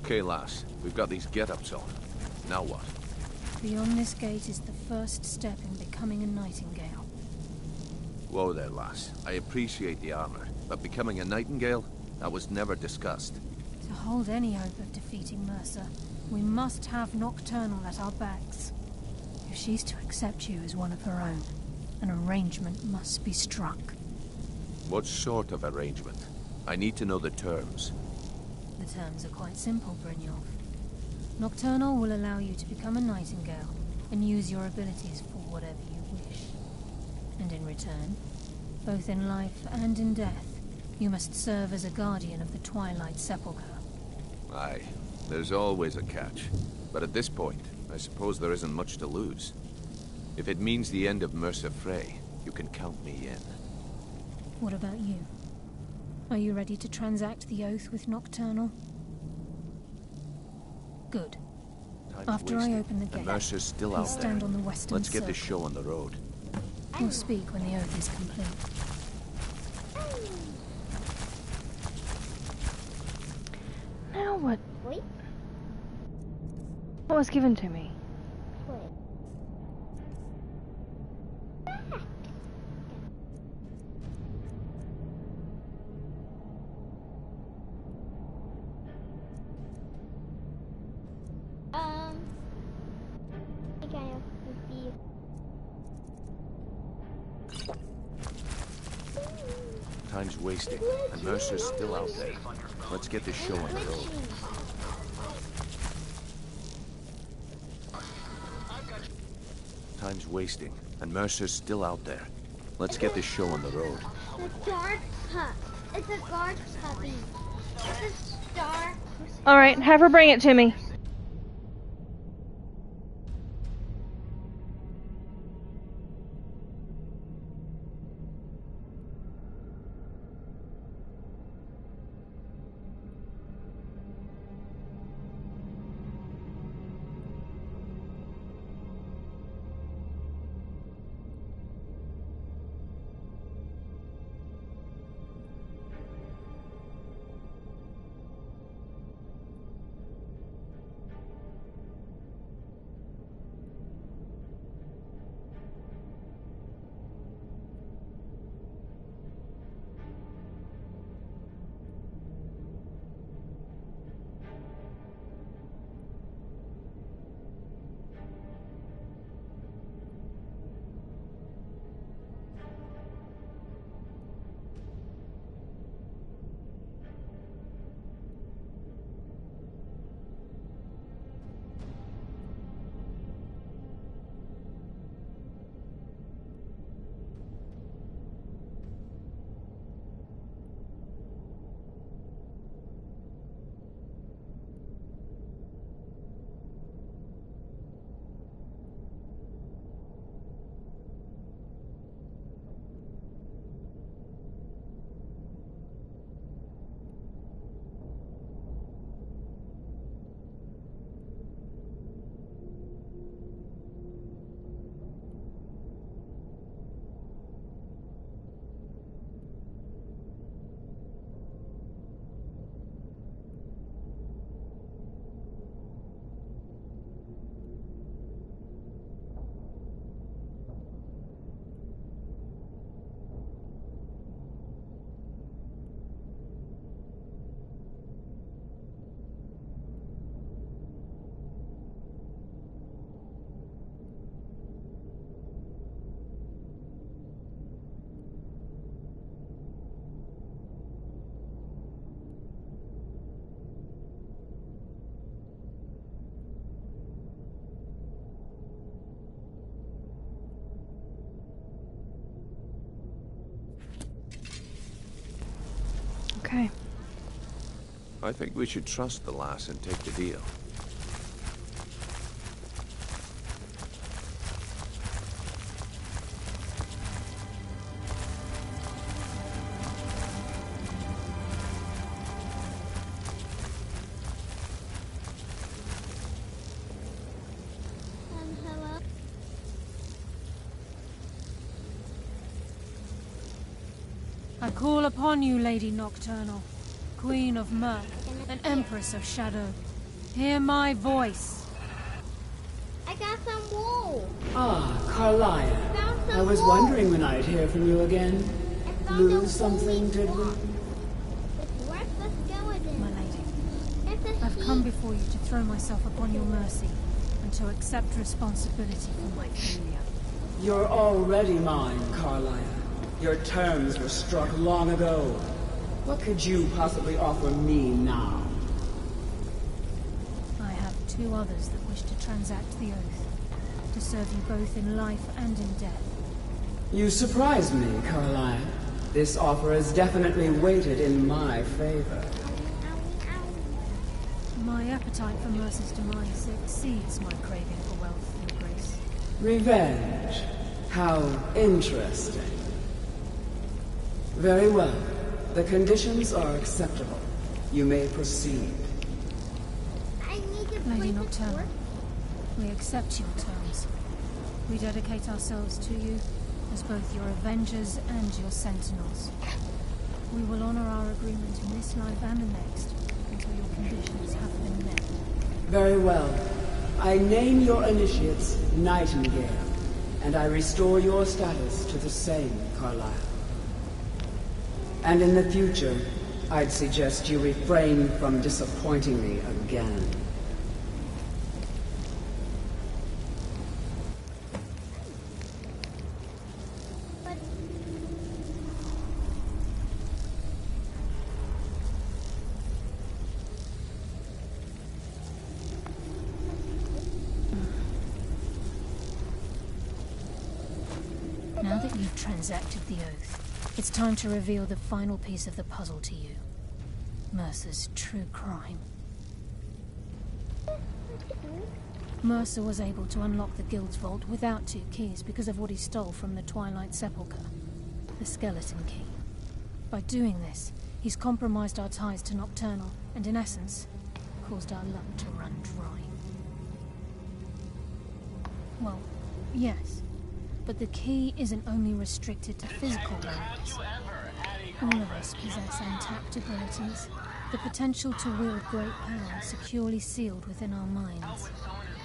[SPEAKER 15] Okay, lass. We've got these get-ups on. Now what?
[SPEAKER 8] Beyond this gate is the first step in becoming a nightingale.
[SPEAKER 15] Whoa there, lass. I appreciate the armor, but becoming a nightingale? That was never discussed.
[SPEAKER 8] To hold any hope of defeating Mercer, we must have Nocturnal at our backs. If she's to accept you as one of her own, an arrangement must be struck.
[SPEAKER 15] What sort of arrangement? I need to know the terms.
[SPEAKER 8] The terms are quite simple, Brynjolf. Nocturnal will allow you to become a nightingale and use your abilities for whatever you wish. And in return, both in life and in death, you must serve as a guardian of the Twilight Sepulchre.
[SPEAKER 15] Aye, there's always a catch. But at this point, I suppose there isn't much to lose. If it means the end of Mercer Frey, you can count me in.
[SPEAKER 8] What about you? Are you ready to transact the oath with Nocturnal? Good. After I open the gate,
[SPEAKER 15] Mercer's still out there.
[SPEAKER 8] Stand on the western
[SPEAKER 15] Let's get this
[SPEAKER 8] circle.
[SPEAKER 15] show on the road.
[SPEAKER 8] We'll speak when the oath is complete.
[SPEAKER 1] Now what?
[SPEAKER 5] Wait.
[SPEAKER 1] What was given to me?
[SPEAKER 5] Wait. I think I have to be.
[SPEAKER 15] Time's wasting, and Mercer's still out there. Let's get this show on the road. Time's wasting, and Mercer's still out there. Let's get this show on the road.
[SPEAKER 5] The dark pup. It's a guard puppy. It's a star.
[SPEAKER 1] Alright, have her bring it to me. Okay.
[SPEAKER 15] I think we should trust the lass and take the deal.
[SPEAKER 5] Hello?
[SPEAKER 8] I call upon you, Lady Nocturnal, Queen of Murk, and Empress of Shadow. Hear my voice.
[SPEAKER 5] I got some wool.
[SPEAKER 18] Ah, Carlia.
[SPEAKER 5] Found some
[SPEAKER 18] I was
[SPEAKER 5] wool.
[SPEAKER 18] wondering when I'd hear from you again.
[SPEAKER 5] I found
[SPEAKER 18] Lose
[SPEAKER 5] some
[SPEAKER 18] something, did we?
[SPEAKER 5] It's worth the skeleton.
[SPEAKER 8] My lady,
[SPEAKER 5] It's a
[SPEAKER 8] I've come before you to throw myself upon your mercy and to accept responsibility for my failure.
[SPEAKER 18] You're already mine, Carlia. Your terms were struck long ago. What could you possibly offer me now?
[SPEAKER 8] I have two others that wish to transact the oath, to serve you both in life and in death.
[SPEAKER 18] You surprise me, Carlia. This offer is definitely weighted in my favor.
[SPEAKER 8] My appetite for Mercer's demise exceeds my craving for wealth and grace.
[SPEAKER 18] Revenge. How interesting. Very well. The conditions are acceptable. You may proceed.
[SPEAKER 5] I need to
[SPEAKER 8] Lady Nocturne, we accept your terms. We dedicate ourselves to you as both your avengers and your sentinels. We will honor our agreement in this life and the next until your conditions have been met.
[SPEAKER 18] Very well. I name your initiates Nightingale, and I restore your status to the same, Carlisle. And in the future, I'd suggest you refrain from disappointing me again.
[SPEAKER 8] Now that you've transacted the oath, it's time to reveal the final piece of the puzzle to you. Mercer's true crime. Mercer was able to unlock the Guild's vault without 2 keys because of what he stole from the Twilight Sepulchre, the skeleton key. By doing this, he's compromised our ties to Nocturnal, and in essence, caused our luck to run dry. Well, yes, but the key isn't only restricted to physical barriers. All of us possess untapped abilities, the potential to wield great power securely sealed within our minds.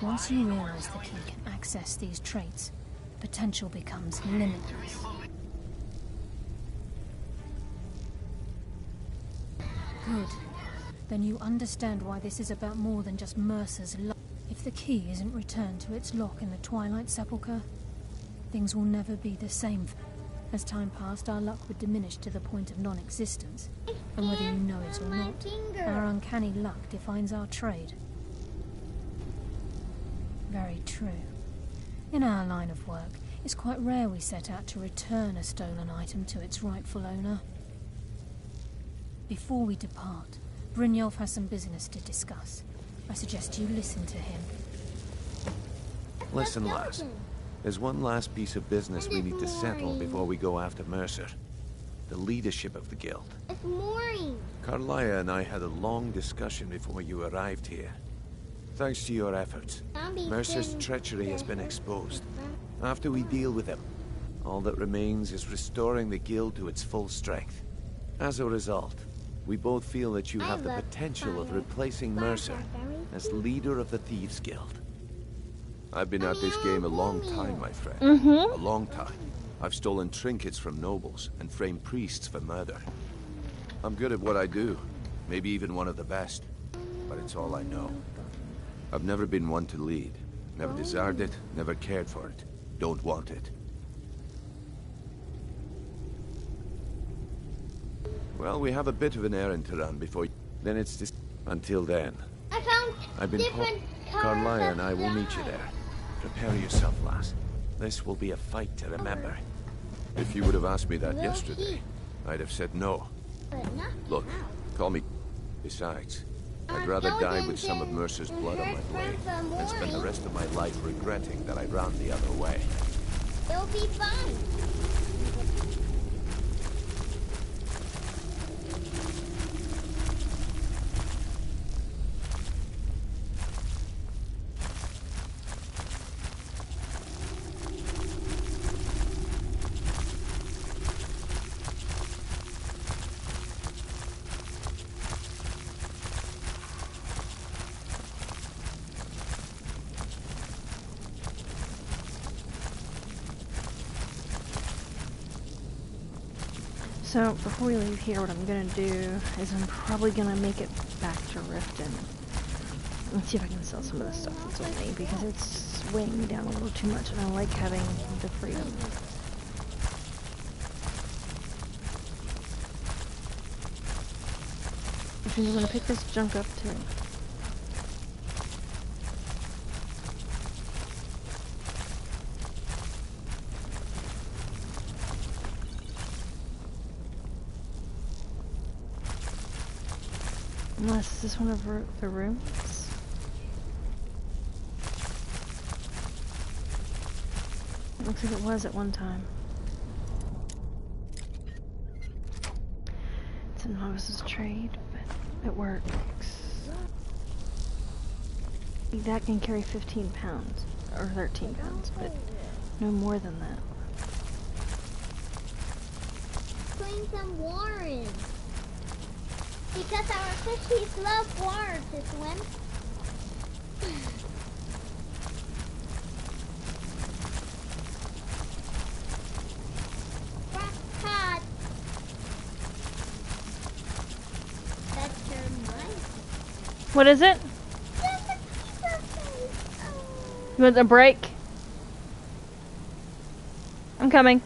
[SPEAKER 8] Once you realize the key can access these traits, potential becomes limitless. Good. Then you understand why this is about more than just Mercer's luck. If the key isn't returned to its lock in the Twilight Sepulchre, things will never be the same. As time passed, our luck would diminish to the point of non-existence. And whether you know it or not, our uncanny luck defines our trade. Very true. In our line of work, it's quite rare we set out to return a stolen item to its rightful owner. Before we depart, Brynjolf has some business to discuss. I suggest you listen to him.
[SPEAKER 15] Listen, lass. There's one last piece of business we need to settle before we go after Mercer. The leadership of the guild.
[SPEAKER 5] It's mooring.
[SPEAKER 15] Carlia and I had a long discussion before you arrived here. Thanks to your efforts, Mercer's treachery has been exposed. After we deal with him, all that remains is restoring the guild to its full strength. As a result, we both feel that you have the potential of replacing Mercer as leader of the Thieves Guild. I've been at this game a long time, my friend. A long time. I've stolen trinkets from nobles and framed priests for murder. I'm good at what I do, maybe even one of the best, but it's all I know. I've never been one to lead. Never desired it, never cared for it. Don't want it. Well, we have a bit of an errand to run before then it's just until then.
[SPEAKER 5] I found
[SPEAKER 15] I've been Carlia and I will meet you there. Prepare yourself, lass. This will be a fight to remember. If you would have asked me that yesterday, I'd have said no. Look, call me. Besides, I'd rather die with some of Mercer's blood on my blade than spend the rest of my life regretting that I ran the other way.
[SPEAKER 5] It'll be fun.
[SPEAKER 1] So, before we leave here, what I'm gonna do is I'm probably gonna make it back to Riften. Let's see if I can sell some of the stuff that's on me, because it's weighing me down a little too much, and I like having the freedom. Which means I'm gonna pick this junk up, too. Unless, is this one of the rooms? Looks like it was at one time. It's a novice's trade, but it works. That can carry 15 pounds, or 13 pounds, but no more than that.
[SPEAKER 5] Putting some water in. Because our fishies love water to swim. Cod. That's your mind.
[SPEAKER 1] What is it? You want a break? I'm coming.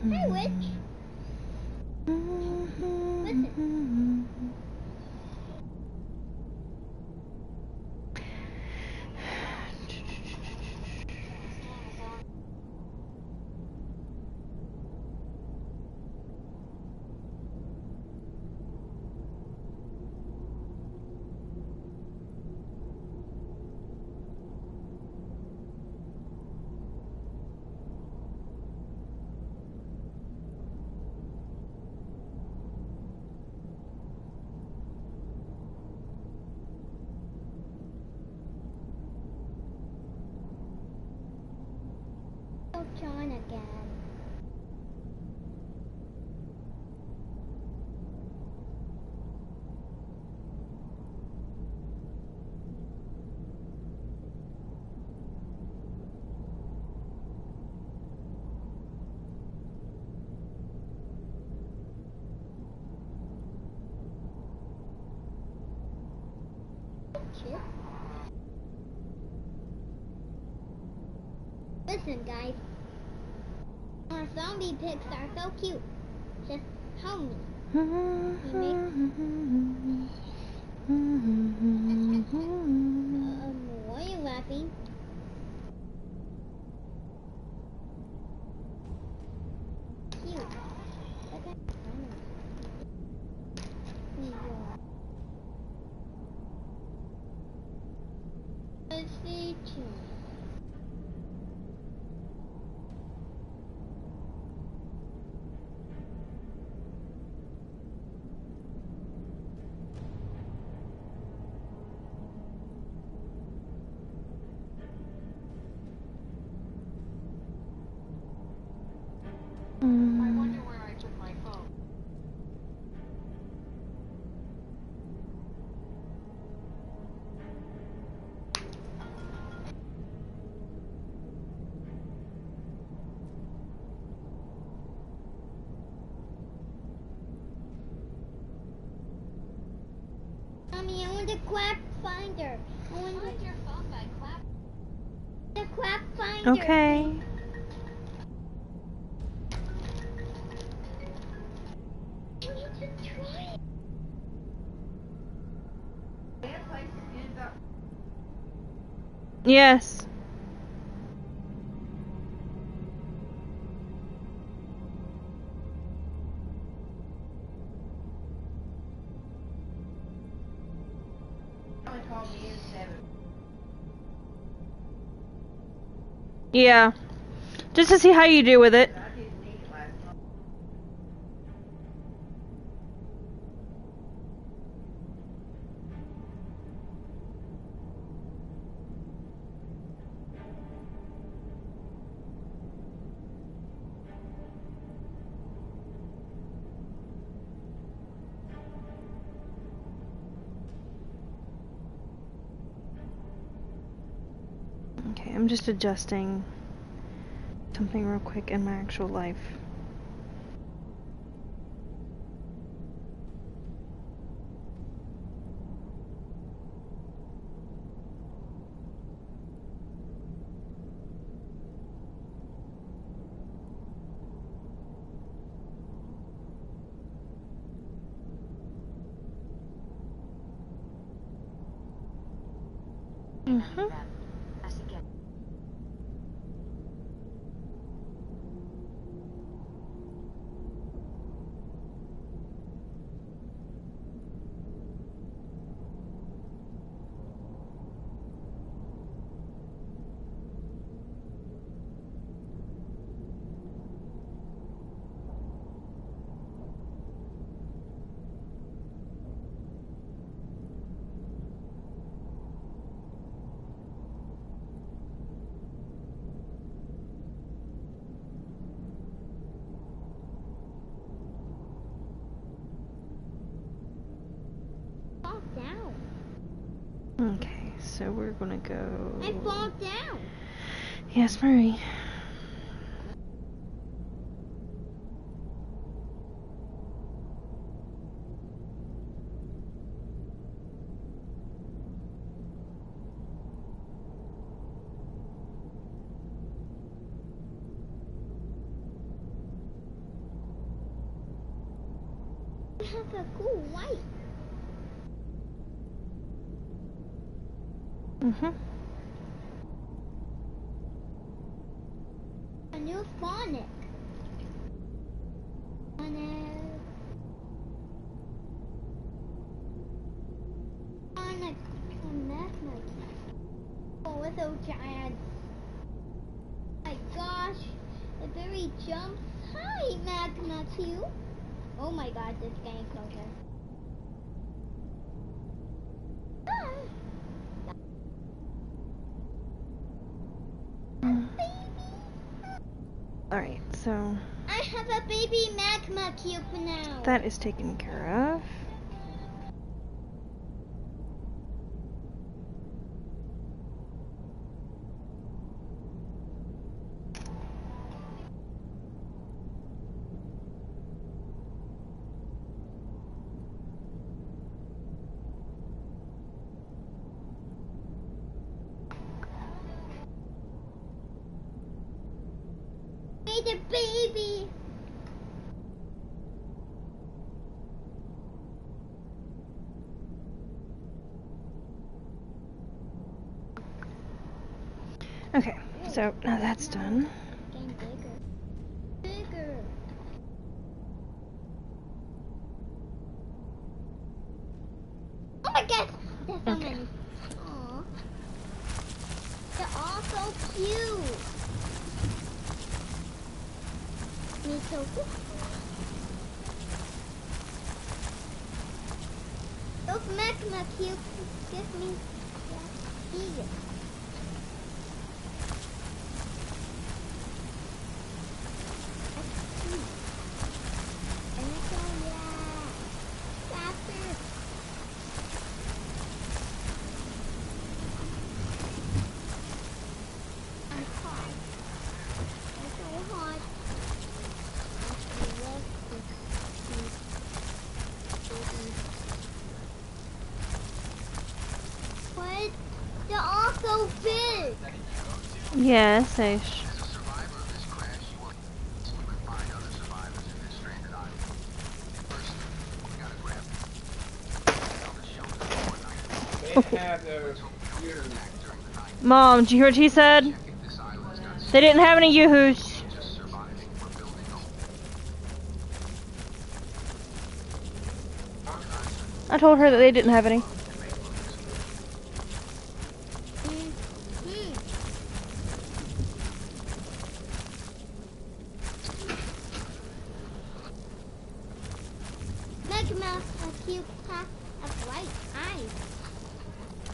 [SPEAKER 5] Hey, witch. Listen. listen, guys. Our zombie pigs are so cute. Just help me. Why are you laughing? Cute. Okay. Let's see.
[SPEAKER 4] I wonder where I took my phone.
[SPEAKER 5] Mommy, I want the quack finder. I want
[SPEAKER 4] Find your phone by clap.
[SPEAKER 5] the quack finder.
[SPEAKER 1] Okay.
[SPEAKER 5] I need to try it.
[SPEAKER 1] Yes. Yeah. Just to see how you do with it. Okay, I'm just adjusting something real quick in my actual life.
[SPEAKER 5] Fall down.
[SPEAKER 1] Okay, so we're gonna go...
[SPEAKER 5] I fall down.
[SPEAKER 1] Yes, Marie.
[SPEAKER 5] It has a cool white. A new Sonic. Sonic. Oh, it's so giant. My gosh. The berry jumps. Hi, Magma Q. Oh my god, this game closer.
[SPEAKER 1] Alright, so...
[SPEAKER 5] I have a baby magma cube now.
[SPEAKER 1] that is taken care of.
[SPEAKER 5] the baby.
[SPEAKER 1] Okay, so now that's done.
[SPEAKER 5] Getting bigger. Bigger. Oh my god! There's so many. Aww. They're all so cute. Me too. Those magma cubes give me heat. They're all so big.
[SPEAKER 1] Yes, ish. Mom, did you hear what he said? They didn't have any yoo-hoos. I told her that they didn't have any.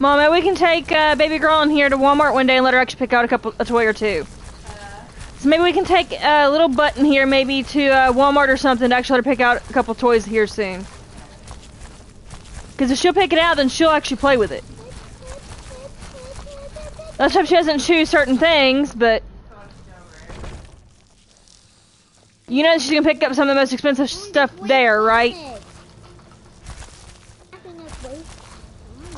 [SPEAKER 1] Mom, maybe we can take baby girl in here to Walmart one day and let her actually pick out a toy or two. So maybe we can take a little button here, maybe to Walmart or something, to actually let her pick out a couple toys here soon. Because if she'll pick it out, then she'll actually play with it. Let's hope she doesn't choose certain things, but you know she's gonna pick up some of the most expensive stuff there, right?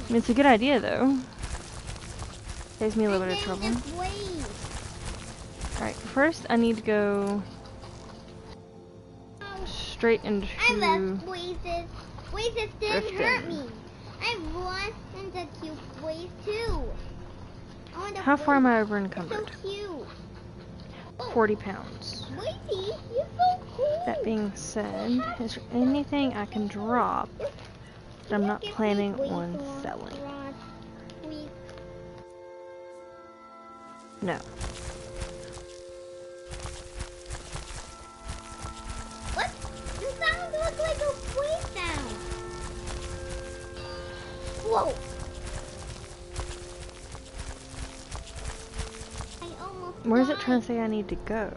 [SPEAKER 1] I mean, it's a good idea, though. Saves me a little bit of trouble. Alright, first I need to go straight into
[SPEAKER 5] I love squeezes. Squeezes didn't hurt me. I want them to cute squeeze too.
[SPEAKER 1] How far am I over encumbered?
[SPEAKER 5] So cute.
[SPEAKER 1] 40 pounds.
[SPEAKER 5] Squeezy, you're so cool.
[SPEAKER 1] That being said, is there anything I can drop that I'm not planning on selling? No.
[SPEAKER 5] What? This sound looks like a squeeze sound. Whoa.
[SPEAKER 1] Where's it trying to say I need to go?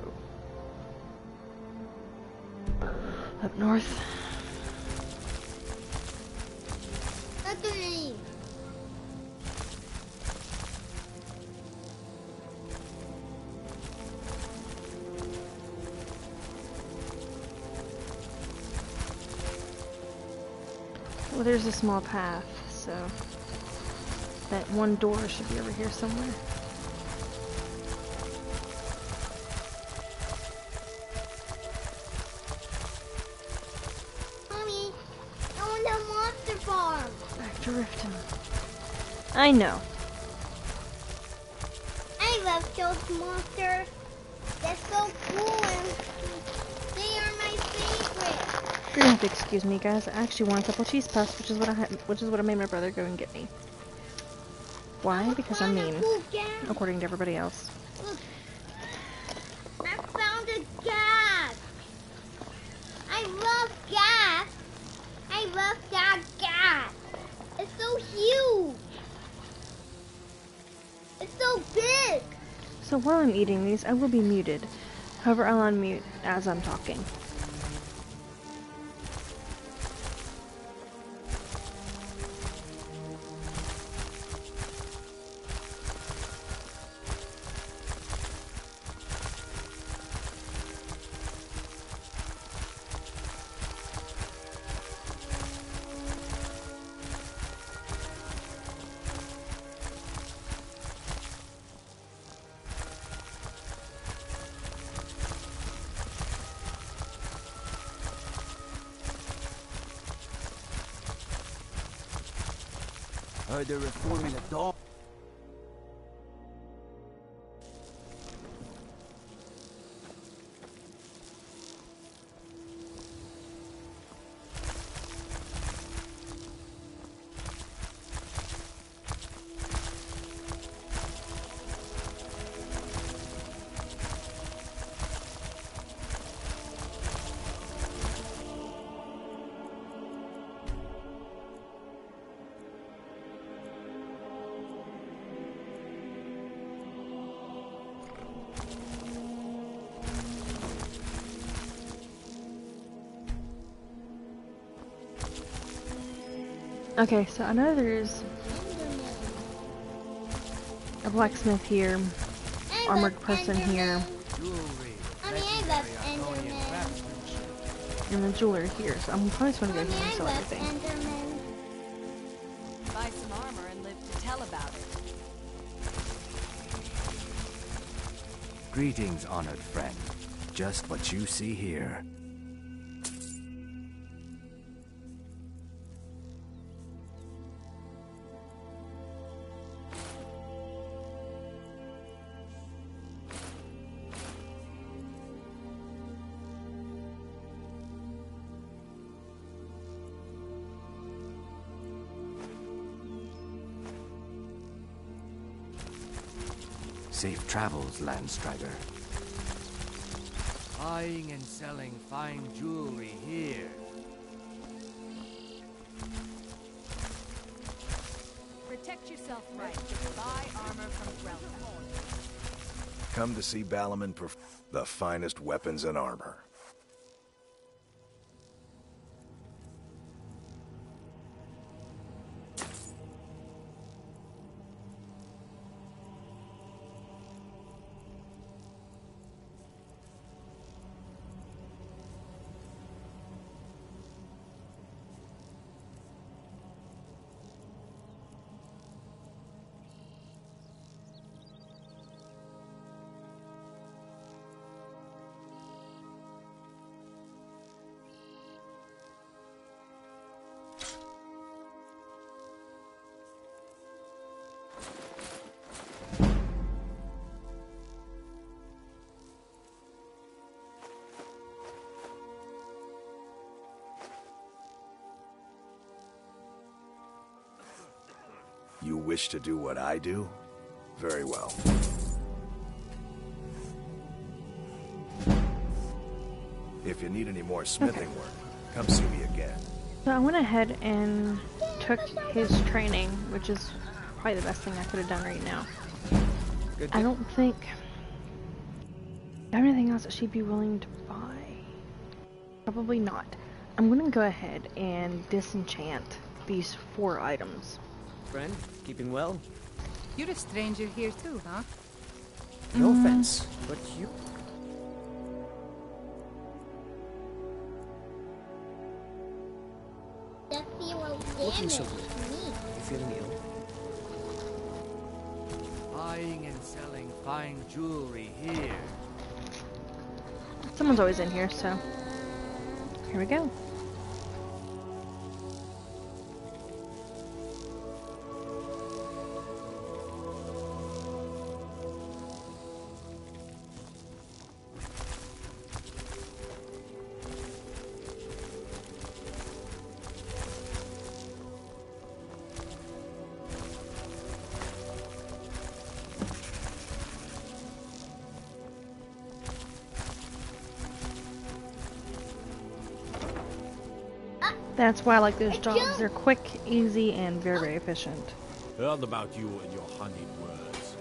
[SPEAKER 1] Up north. Well, there's a small path, so that one door should be over here somewhere.
[SPEAKER 5] Mommy, I want a monster farm.
[SPEAKER 1] Back to Riften. I know.
[SPEAKER 5] I love those monsters. They're so cool and they are my favorite.
[SPEAKER 1] You're gonna have to excuse me, guys. I actually want a couple cheese puffs, which is what I made my brother go and get me. Why? Because I'm mean, according to everybody else.
[SPEAKER 5] Look, I found a gas. I love gas. I love that gas. It's so huge. It's so big.
[SPEAKER 1] So while I'm eating these, I will be muted. However, I'll unmute as I'm talking.
[SPEAKER 13] Heard they're reforming a dog.
[SPEAKER 1] Okay, so I know there's a blacksmith here, armored person here, and a jeweler here, so I'm probably just gonna go here and sell everything.
[SPEAKER 4] Buy some armor and live to tell about it.
[SPEAKER 19] Greetings, honored friend. Just what you see here. Safe travels, Landstrider.
[SPEAKER 13] Buying and selling fine jewelry here.
[SPEAKER 4] Protect yourself right. Buy armor from Grelka.
[SPEAKER 16] Come to see Balaman the finest weapons and armor. You wish to do what I do? Very well. If you need any more smithing work, come see me again.
[SPEAKER 1] So I went ahead and took his training, which is probably the best thing I could have done right now. I don't think I have anything else that she'd be willing to buy. Probably not. I'm gonna go ahead and disenchant these 4 items.
[SPEAKER 9] Friend, keeping well?
[SPEAKER 11] You're a stranger here too, huh?
[SPEAKER 9] No offense, but you... Looking so good. You feeling ill?
[SPEAKER 13] Buying and selling fine jewelry here.
[SPEAKER 1] Someone's always in here, so here we go. That's why I like those jobs. They're quick, easy, and very, very efficient.
[SPEAKER 6] Heard about you and your honeyed words.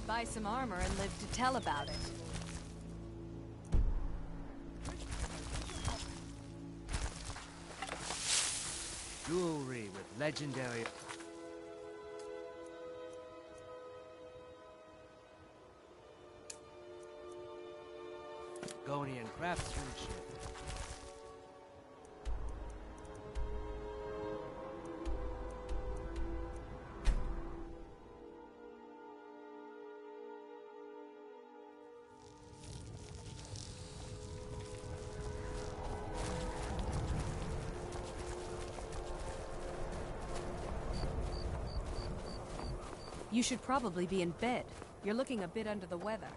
[SPEAKER 4] Buy some armor and live to tell about it.
[SPEAKER 13] Jewelry with legendary... Gonian craftsmanship.
[SPEAKER 20] You should probably be in bed. You're looking a bit under the weather.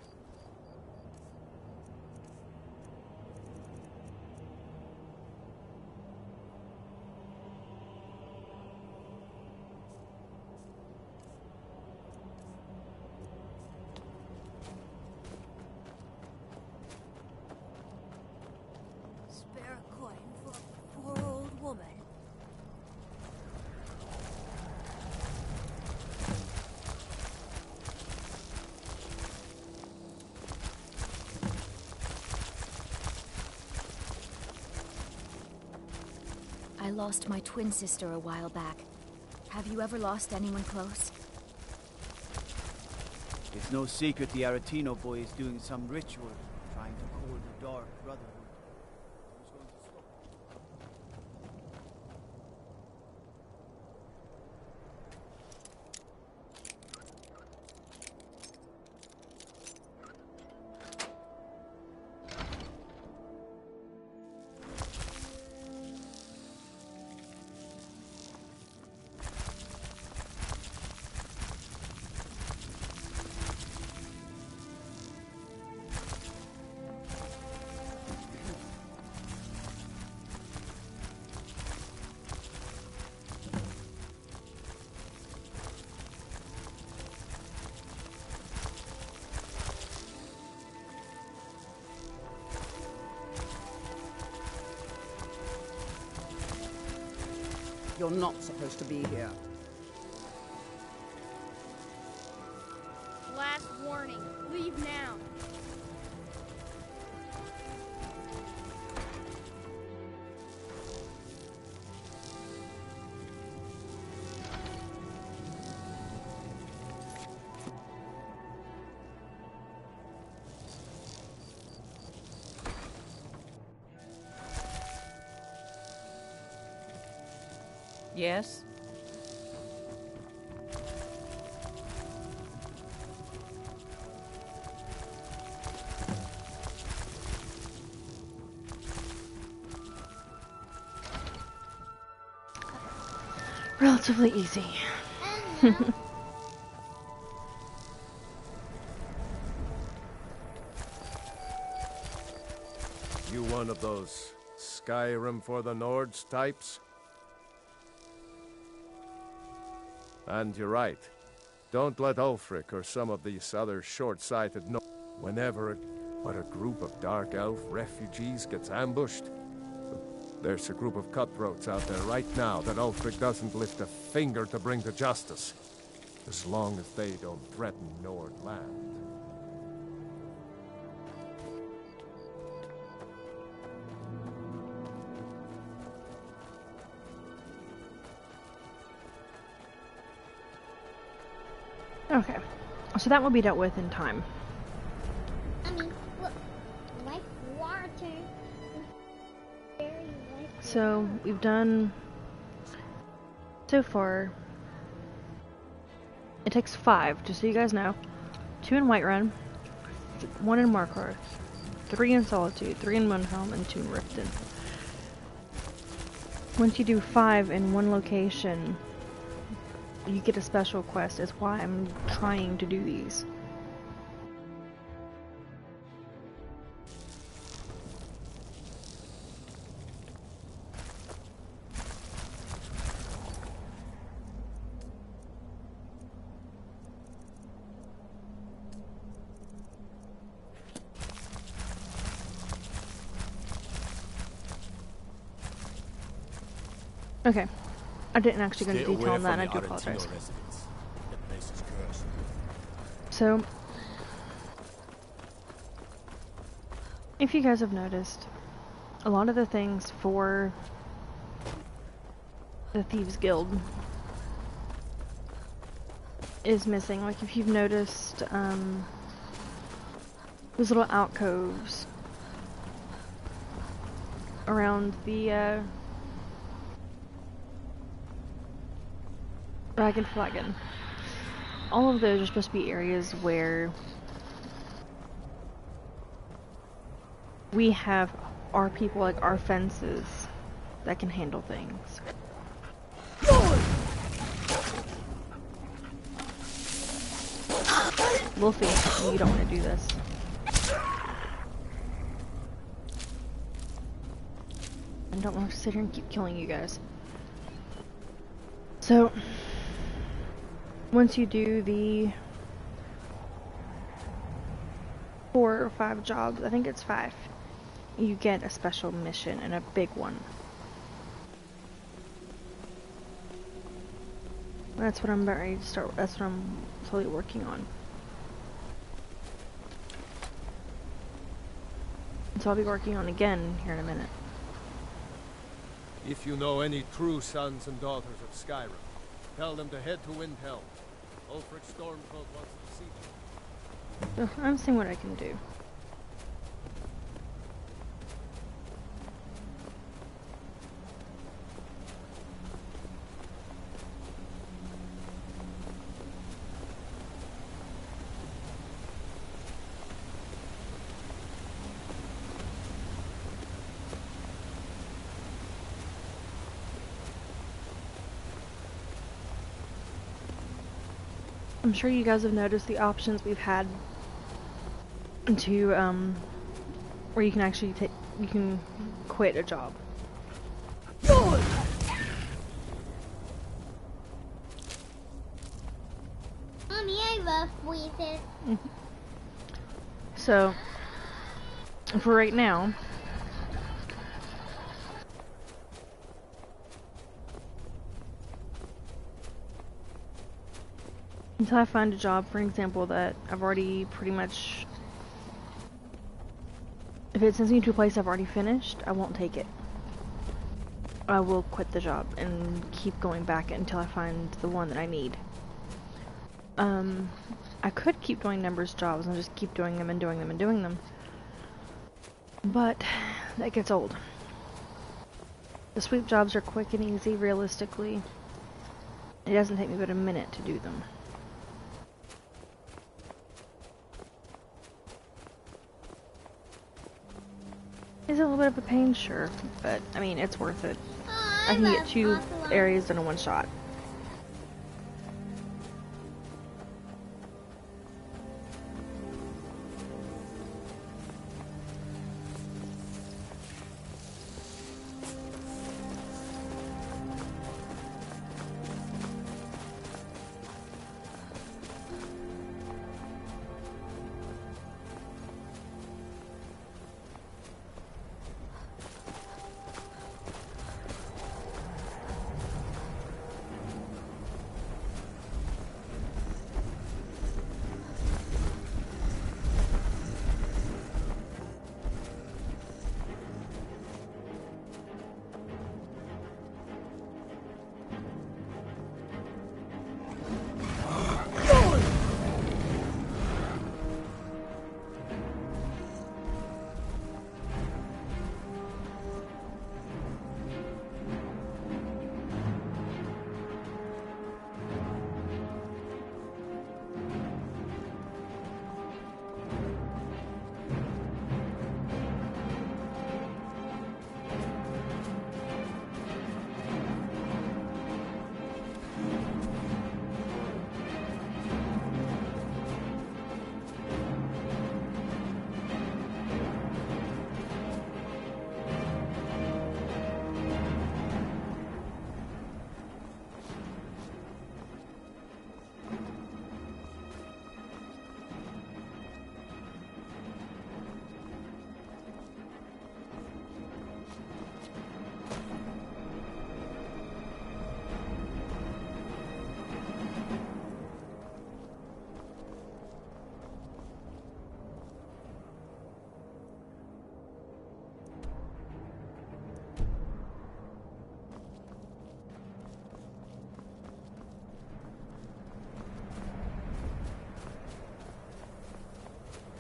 [SPEAKER 21] Spare a coin for a poor old woman.
[SPEAKER 22] I lost my twin sister a while back. Have you ever lost anyone close?
[SPEAKER 13] It's no secret the Aretino boy is doing some ritual, trying to call the Dark Brotherhood. Who's going to stop him?
[SPEAKER 23] You're not supposed to be here.
[SPEAKER 5] Last warning. Leave now.
[SPEAKER 11] Yes?
[SPEAKER 1] Relatively easy.
[SPEAKER 16] You one of those Skyrim for the Nords types? And you're right. Don't let Ulfric or some of these other short-sighted whenever a group of Dark Elf refugees gets ambushed, there's a group of cutthroats out there right now that Ulfric doesn't lift a finger to bring to justice, as long as they don't threaten Nord land.
[SPEAKER 1] Okay, so that will be dealt with in time.
[SPEAKER 5] Mommy, look, like water.
[SPEAKER 1] So we've done so far. It takes 5, just so you guys know. 2 in Whiterun, 1 in Markarth, 3 in Solitude, 3 in Munhelm, and 2 in Riften. Once you do 5 in one location, you get a special quest. That's why I'm trying to do these. Okay. I didn't actually go into detail on that, and I do apologize. So, if you guys have noticed, a lot of the things for the Thieves Guild is missing. Like, if you've noticed, those little alcoves around the, Dragon Flagon. All of those are supposed to be areas where we have our people, like our fences, that can handle things. Wolfie, you don't want to do this. I don't want to sit here and keep killing you guys. So, once you do the 4 or 5 jobs, I think it's 5, you get a special mission, and a big one. That's what I'm about ready to start. That's what I'm slowly working on. So I'll be working on again here in a minute.
[SPEAKER 16] If you know any true sons and daughters of Skyrim, tell them to head to Windhelm. Ulfric Stormcloak wants to see them.
[SPEAKER 1] So I'm seeing what I can do. I'm sure you guys have noticed the options we've had to, where you can actually you can quit a job.
[SPEAKER 5] Mommy, I love voices.
[SPEAKER 1] So, for right now, until I find a job, for example, that I've already pretty much, if it sends me to a place I've already finished, I won't take it. I will quit the job and keep going back until I find the one that I need. I could keep doing numbers jobs and just keep doing them and doing them and doing them, but that gets old. The sweep jobs are quick and easy, realistically. It doesn't take me but a minute to do them. It's a little bit of a pain, sure, but I mean, it's worth it. I can get 2 areas in a one shot.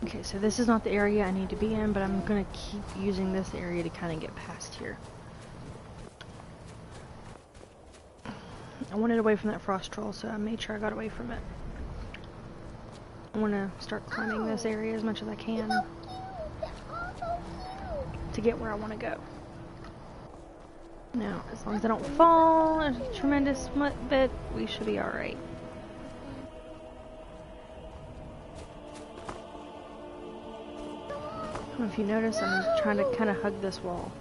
[SPEAKER 1] Okay, so this is not the area I need to be in, but I'm gonna keep using this area to kind of get past here. I wanted away from that frost troll, so I made sure I got away from it. I want to start climbing this area as much as I can to get where I want to go. Now, as long as I don't fall a tremendous bit, we should be alright. don't know if you notice, I'm trying to kind of hug this wall.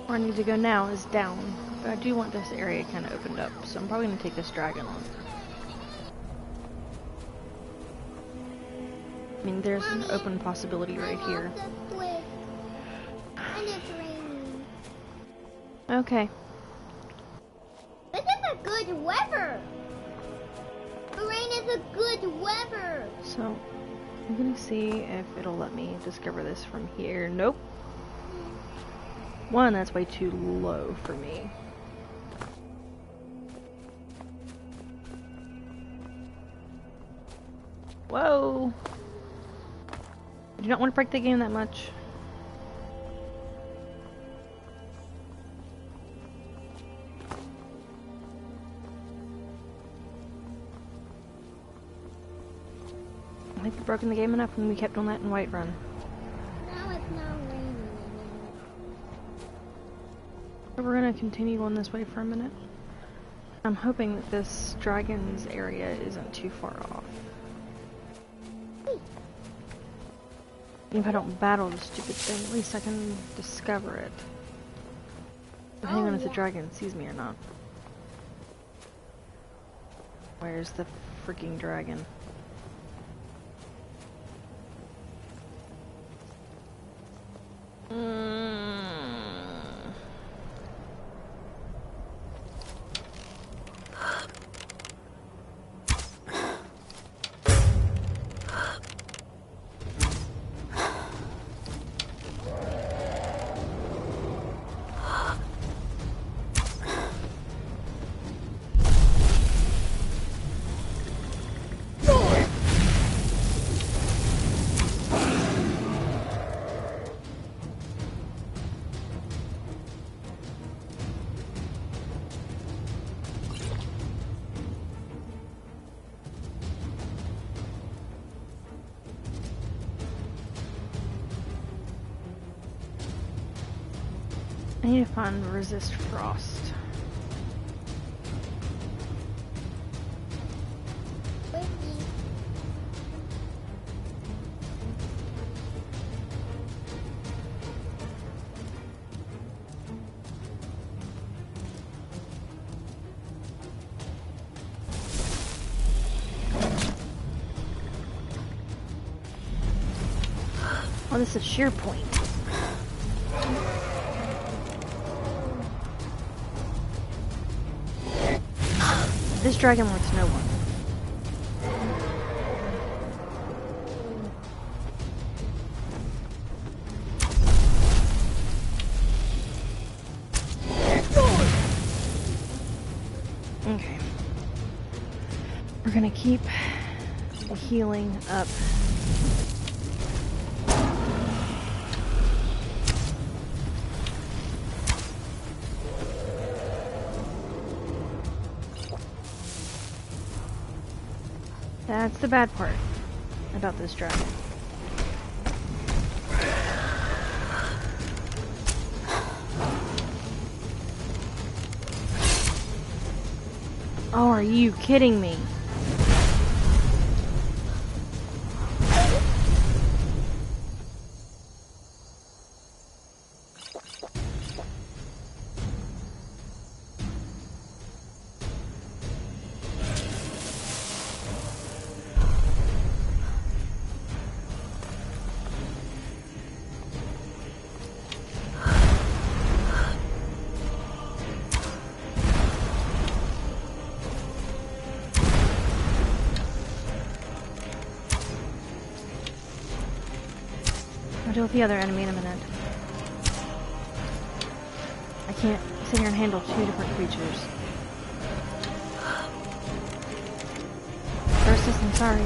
[SPEAKER 1] Where I need to go now is down, but I do want this area kind of opened up, so I'm probably going to take this dragon on. I mean, there's an open possibility right here.
[SPEAKER 5] And it's raining.
[SPEAKER 1] Okay.
[SPEAKER 5] This is a good weather. The rain is a good weather.
[SPEAKER 1] So, I'm gonna see if it'll let me discover this from here. Nope. One, that's way too low for me. Whoa! I do not want to break the game that much. I think we've broken the game enough when we kept on that in Whiterun.
[SPEAKER 5] Now it's not raining anymore.
[SPEAKER 1] So we're gonna continue on this way for a minute. I'm hoping that this dragon's area isn't too far off. Even if I don't battle the stupid thing, at least I can discover it. Depending on if the dragon sees me or not. Where's the freaking dragon? I need to find resist frost. Oh, this is sheer point. This dragon likes no one. Okay. We're gonna keep the healing up. That's the bad part about this dragon. Oh, are you kidding me? I'll deal with the other enemy in a minute. I can't sit here and handle two different creatures. Versus, I'm sorry.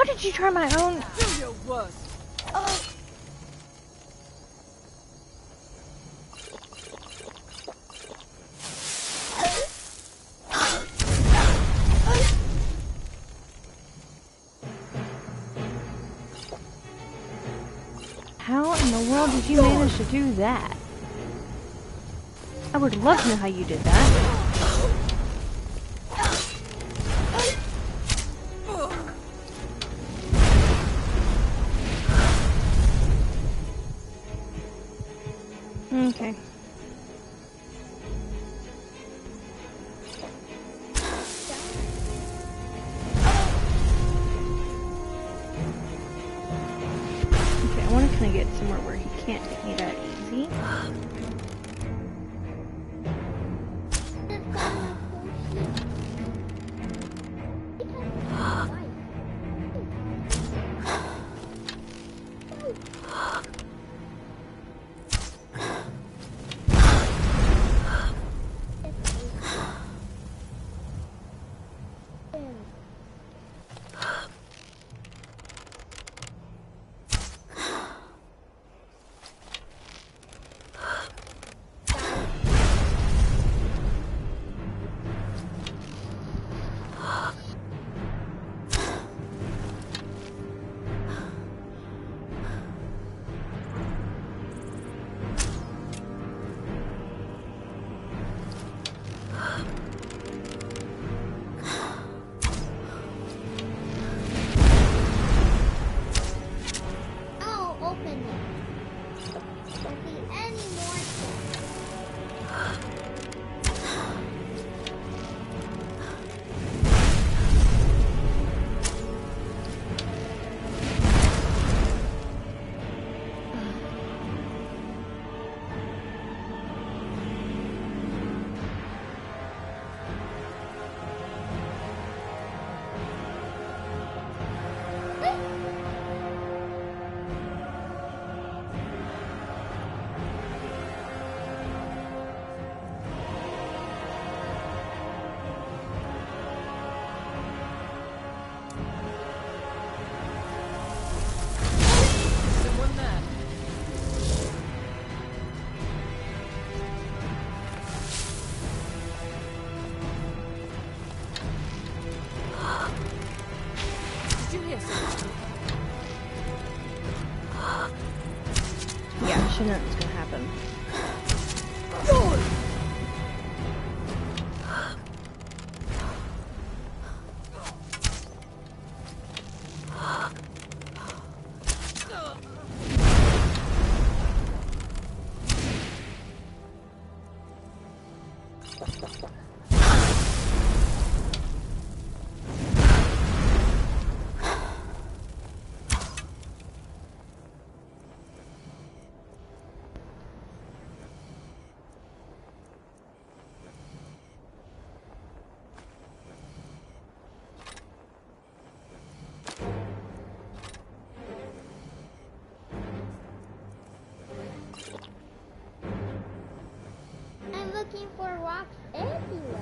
[SPEAKER 1] did you try my own?
[SPEAKER 4] Do your worst.
[SPEAKER 1] How in the world did you manage to do that? I would love to know how you did that. Okay. Okay, I want to kind of get somewhere where he can't hit me that easy. Yeah, I should know it was gonna happen.
[SPEAKER 5] I'm looking for rocks everywhere.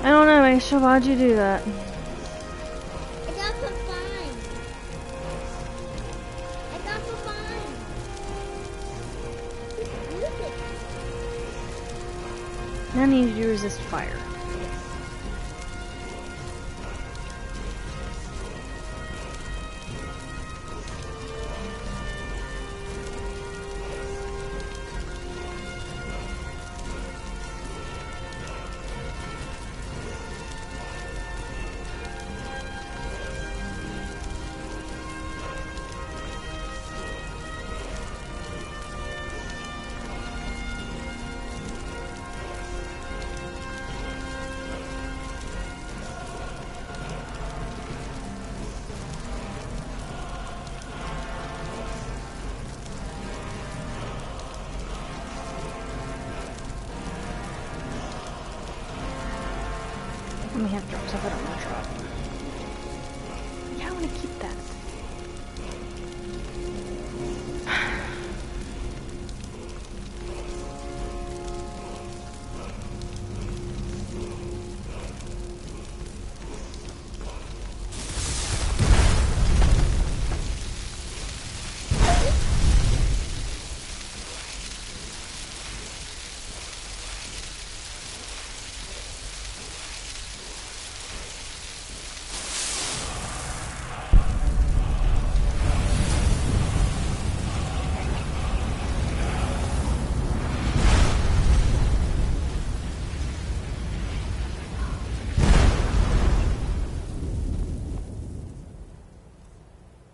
[SPEAKER 1] I don't know, Aisha, why'd you do that?
[SPEAKER 5] I got some fine. I got some fine.
[SPEAKER 1] I need you to resist fire. Let me have drop stuff I don't want to drop. Yeah, I want to keep that.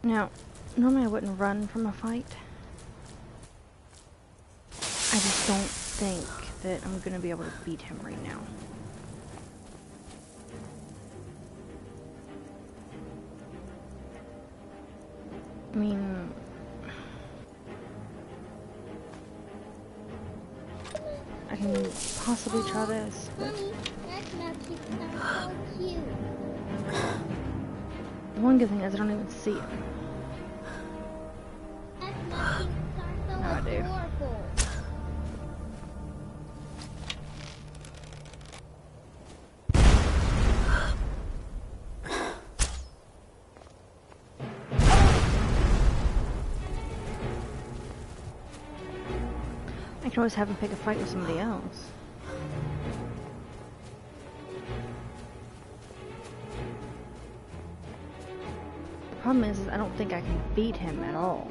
[SPEAKER 1] Now, normally I wouldn't run from a fight. I just don't think that I'm gonna be able to beat him right now. I mean, I can possibly try this, but the one good thing is I don't even see him. Now I do. I can always have him pick a fight with somebody else. The problem is I don't think I can beat him at all.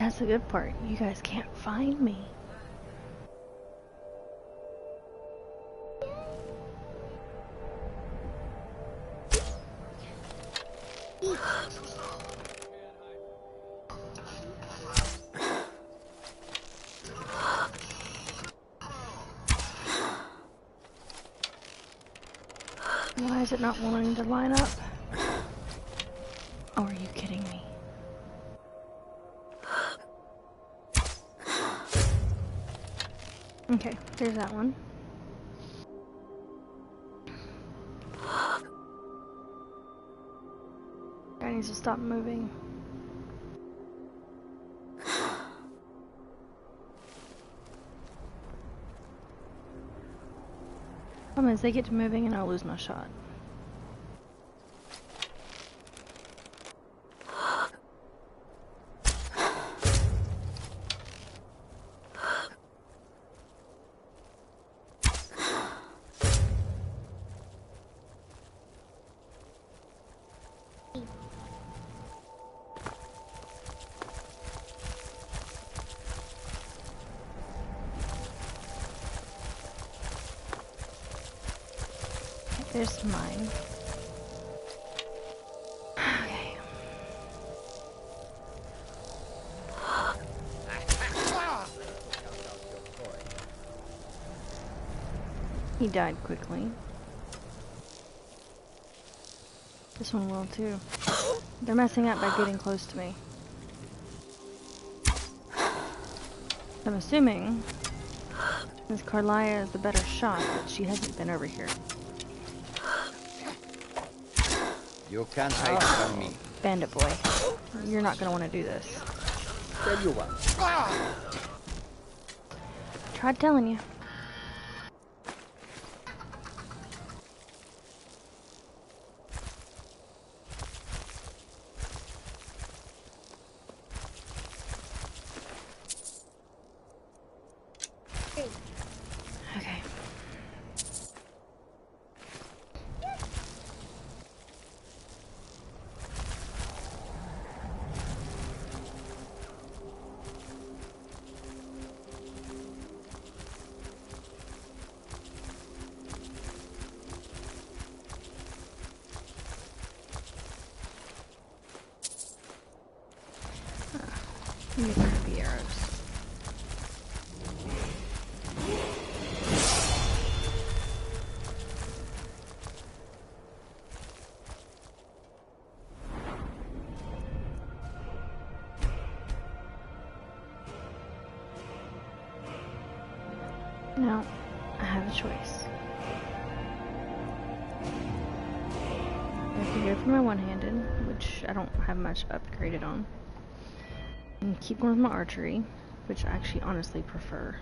[SPEAKER 1] That's the good part. You guys can't find me. Why is it not wanting to line up? Oh, are you kidding me? Okay, there's that one. Guy needs to stop moving. Problem is, they get to moving and I'll lose my shot. There's mine. Okay. He died quickly. This one will too. They're messing up by getting close to me. I'm assuming Miss Carlia is the better shot, but she hasn't been over here.
[SPEAKER 10] You can't hide from me.
[SPEAKER 1] Bandit boy, you're not gonna want to do this.
[SPEAKER 10] Tell you what.
[SPEAKER 1] Tried telling you. Okay. Let me grab the arrows. Now, I have a choice. I can go for my one-handed, which I don't have much upgraded on. And keep going with my archery, which I actually honestly prefer.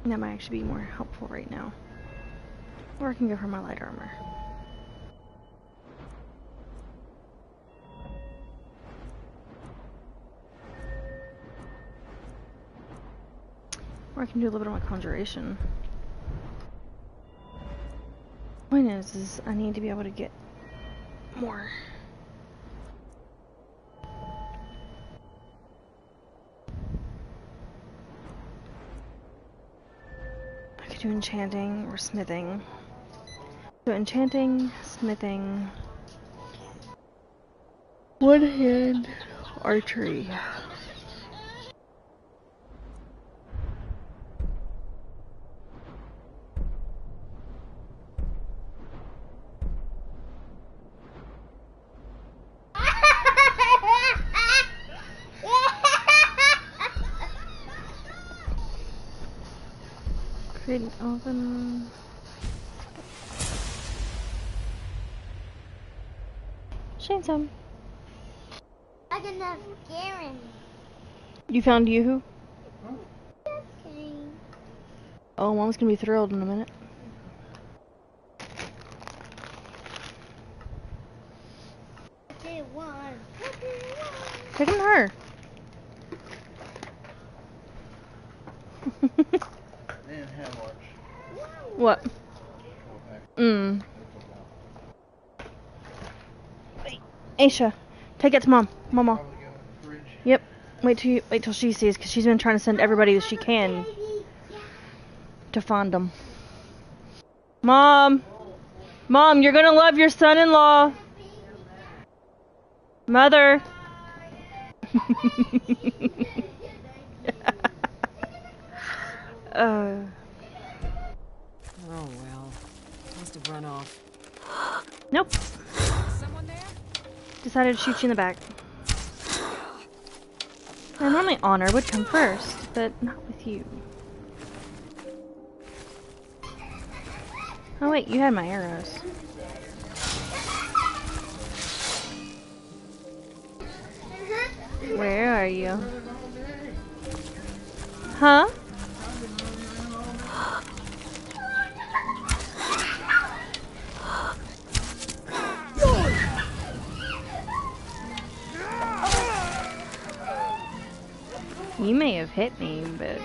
[SPEAKER 1] And that might actually be more helpful right now. Or I can go for my light armor. Or I can do a little bit of my conjuration. Point is I need to be able to get more. I could do enchanting or smithing. So enchanting, smithing, one hand, archery. Create an oven. Chainsaw.
[SPEAKER 5] I can have Garen.
[SPEAKER 1] You found Yoo-hoo?
[SPEAKER 5] Okay.
[SPEAKER 1] Oh, Mom's gonna be thrilled in a minute. Pick on her. What? Aisha, take it to Mom. Mama. Yep. Wait till she sees, because she's been trying to send everybody that she can to find them. Mom! Mom, you're gonna love your son-in-law. Mother.
[SPEAKER 4] Oh well. Must have run off.
[SPEAKER 1] Nope.
[SPEAKER 4] Someone there?
[SPEAKER 1] Decided to shoot you in the back. Now, normally honor would come first, but not with you. Oh wait, you had my arrows. Where are you? Huh? You may have hit me, but...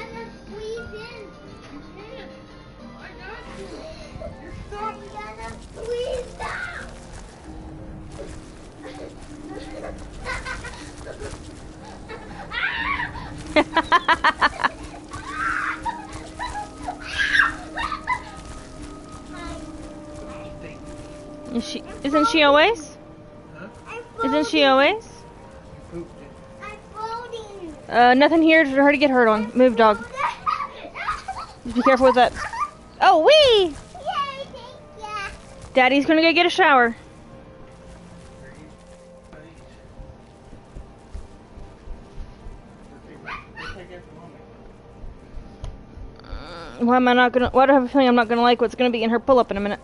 [SPEAKER 1] Isn't she always? Isn't she always? Nothing here for her to get hurt on. Move, dog. Just be careful with that. Oh, wee! Daddy's gonna go get a shower. Why am I not gonna? Why do I have a feeling I'm not gonna like what's gonna be in her pull-up in a minute?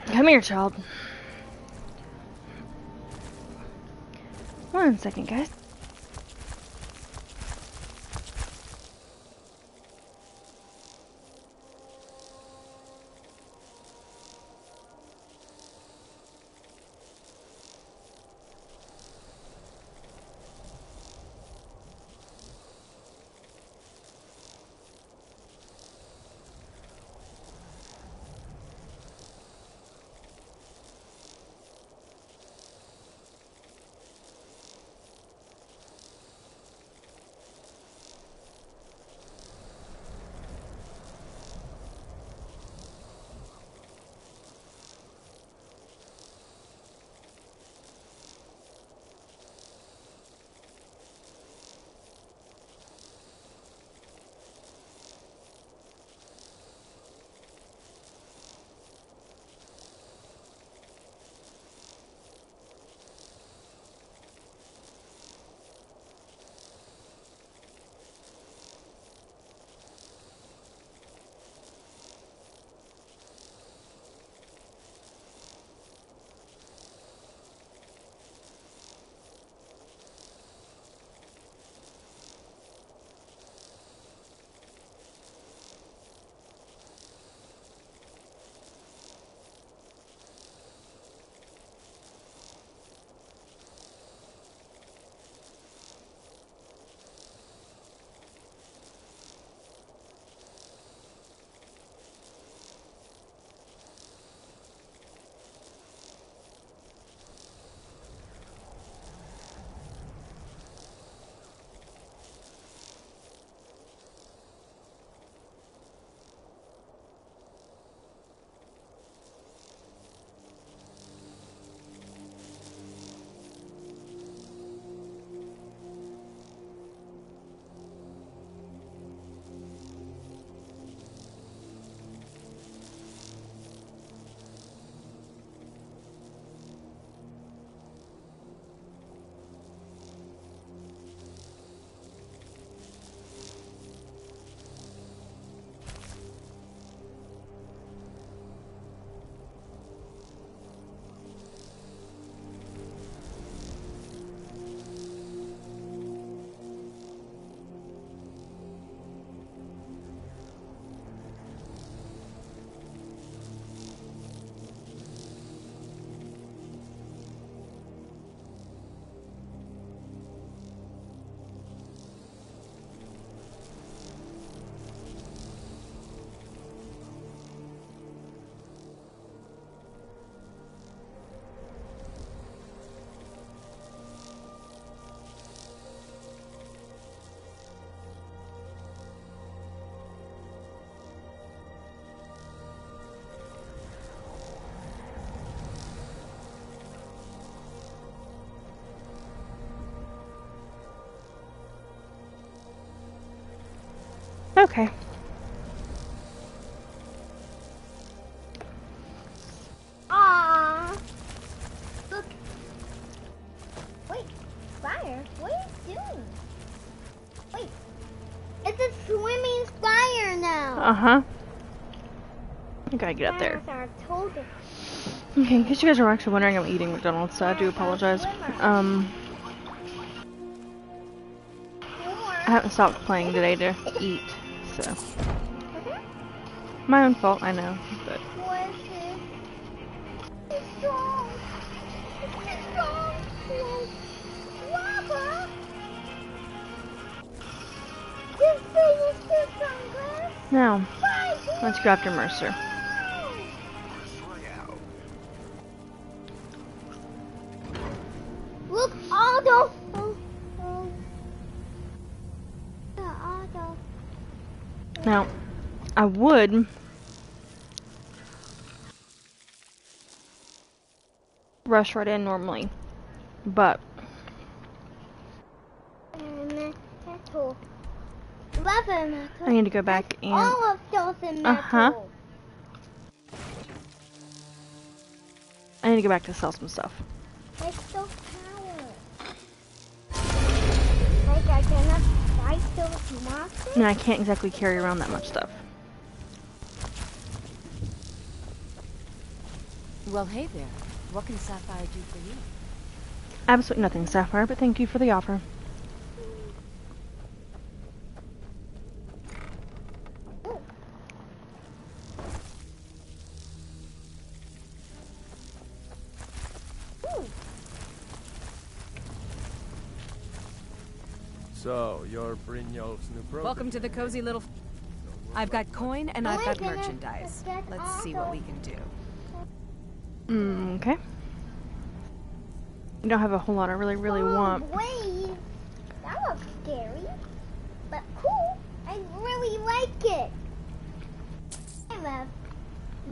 [SPEAKER 1] Come here, child. 1 second, guys. Okay.
[SPEAKER 5] Ah. Look. Wait, Fire, what are you doing? Wait, it's a swimming fire now.
[SPEAKER 1] Uh-huh. I gotta get up there.
[SPEAKER 5] Fires are total.
[SPEAKER 1] Okay, in case you guys are actually wondering, I'm eating McDonald's, so I do apologize. I haven't stopped playing today to eat, so. My own fault, I know, but.
[SPEAKER 5] What is it? It's strong. It's strong. Lava. This thing is too strong, Glass.
[SPEAKER 1] Now, let's go after Mercer.
[SPEAKER 5] Look, Aldo. Aldo.
[SPEAKER 1] Now, I would rush right in normally, but I need to go back and
[SPEAKER 5] all of those in metal.
[SPEAKER 1] I need to go back to sell some stuff.
[SPEAKER 5] It's so power. Like I cannot fight those monsters.
[SPEAKER 1] And I can't exactly carry around that much stuff.
[SPEAKER 3] Well, hey there. What can Sapphire do for you?
[SPEAKER 1] Absolutely nothing, Sapphire, but thank you for the offer.
[SPEAKER 16] So, you're Brynjolf's new program.
[SPEAKER 20] Welcome to the cozy little... I've got coin and I've got merchandise. Let's see what we can do.
[SPEAKER 1] Okay. You don't have a whole lot I really want.
[SPEAKER 5] Wait, that looks scary, but cool. I really like it. I love.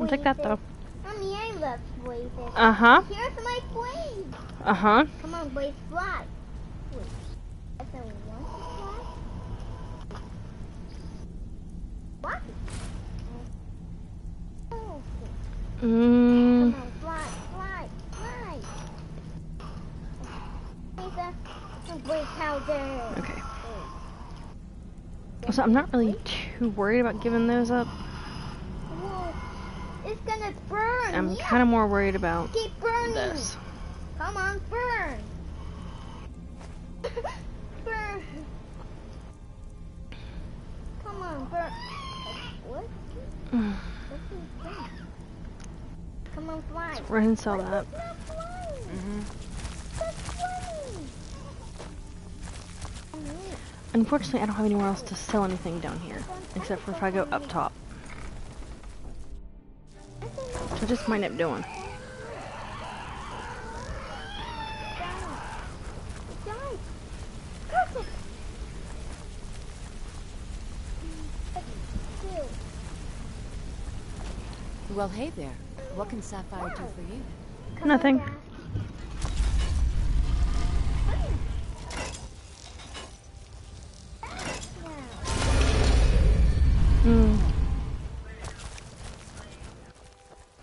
[SPEAKER 1] I'll take that though.
[SPEAKER 5] Mommy, I love blazes.
[SPEAKER 1] Uh-huh.
[SPEAKER 5] Here's my blaze.
[SPEAKER 1] Uh-huh.
[SPEAKER 5] Come on, blaze, fly. Wait, I don't want to fly. Fly. Oh. Come on, fly, fly, fly. Blaze powder.
[SPEAKER 1] Okay. So I'm not really too worried about giving those up.
[SPEAKER 5] Whoa. It's gonna burn.
[SPEAKER 1] I'm kind of more worried about
[SPEAKER 5] Keep burning.
[SPEAKER 1] this.
[SPEAKER 5] Come on, burn. Burn. Come on, burn. What? What's that? Come on, fly.
[SPEAKER 1] Go ahead and sell that. Unfortunately, I don't have anywhere else to sell anything down here, except for if I go up top. Which I just might end up doing.
[SPEAKER 3] Well, hey there. What can Sapphire do for you?
[SPEAKER 1] Nothing.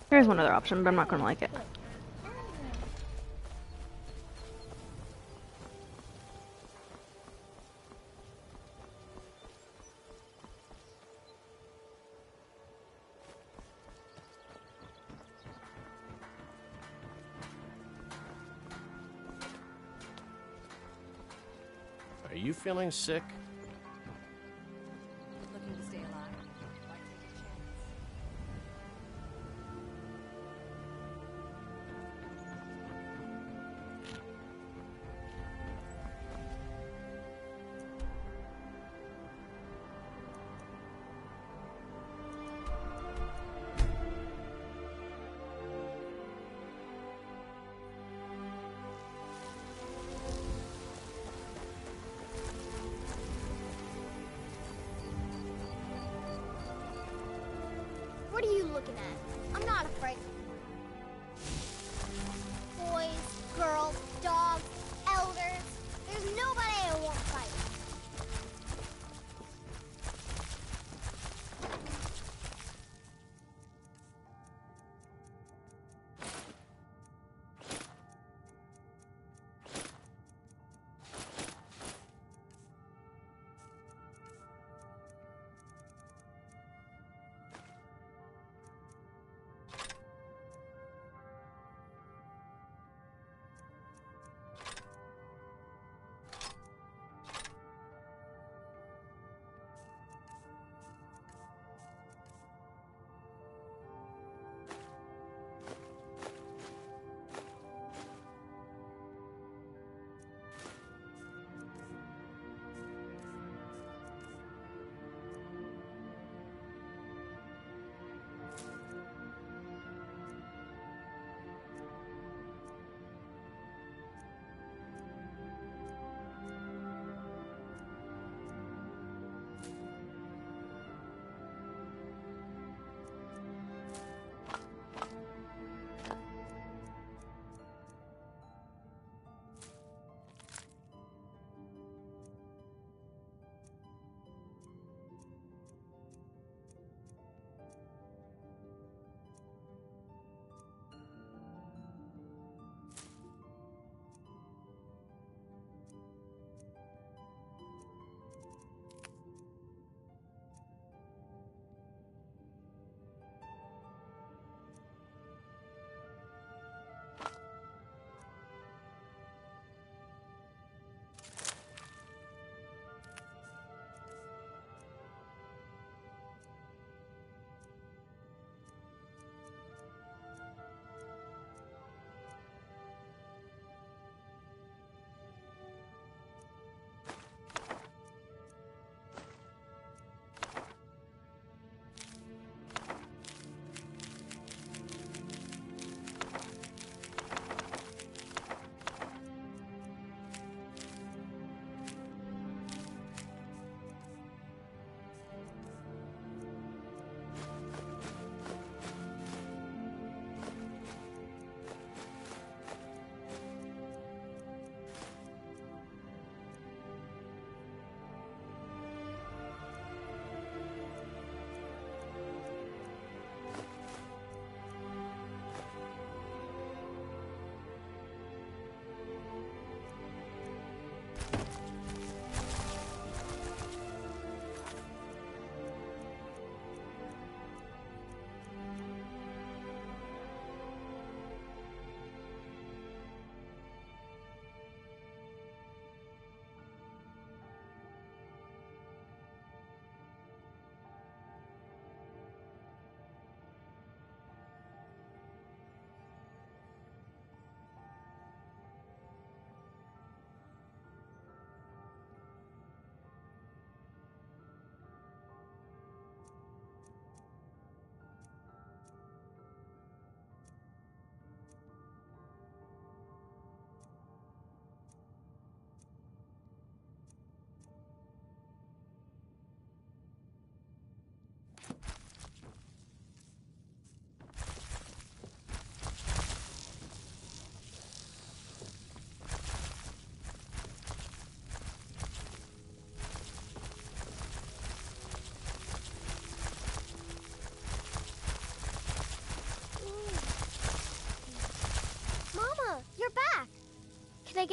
[SPEAKER 1] There's one other option, but I'm not going to like it.
[SPEAKER 6] Are you feeling sick?
[SPEAKER 20] Looking to stay alive? Why take a chance?
[SPEAKER 5] What are you looking at? I'm not afraid. Boys, girls, dogs, elders. There's nobody I won't fight.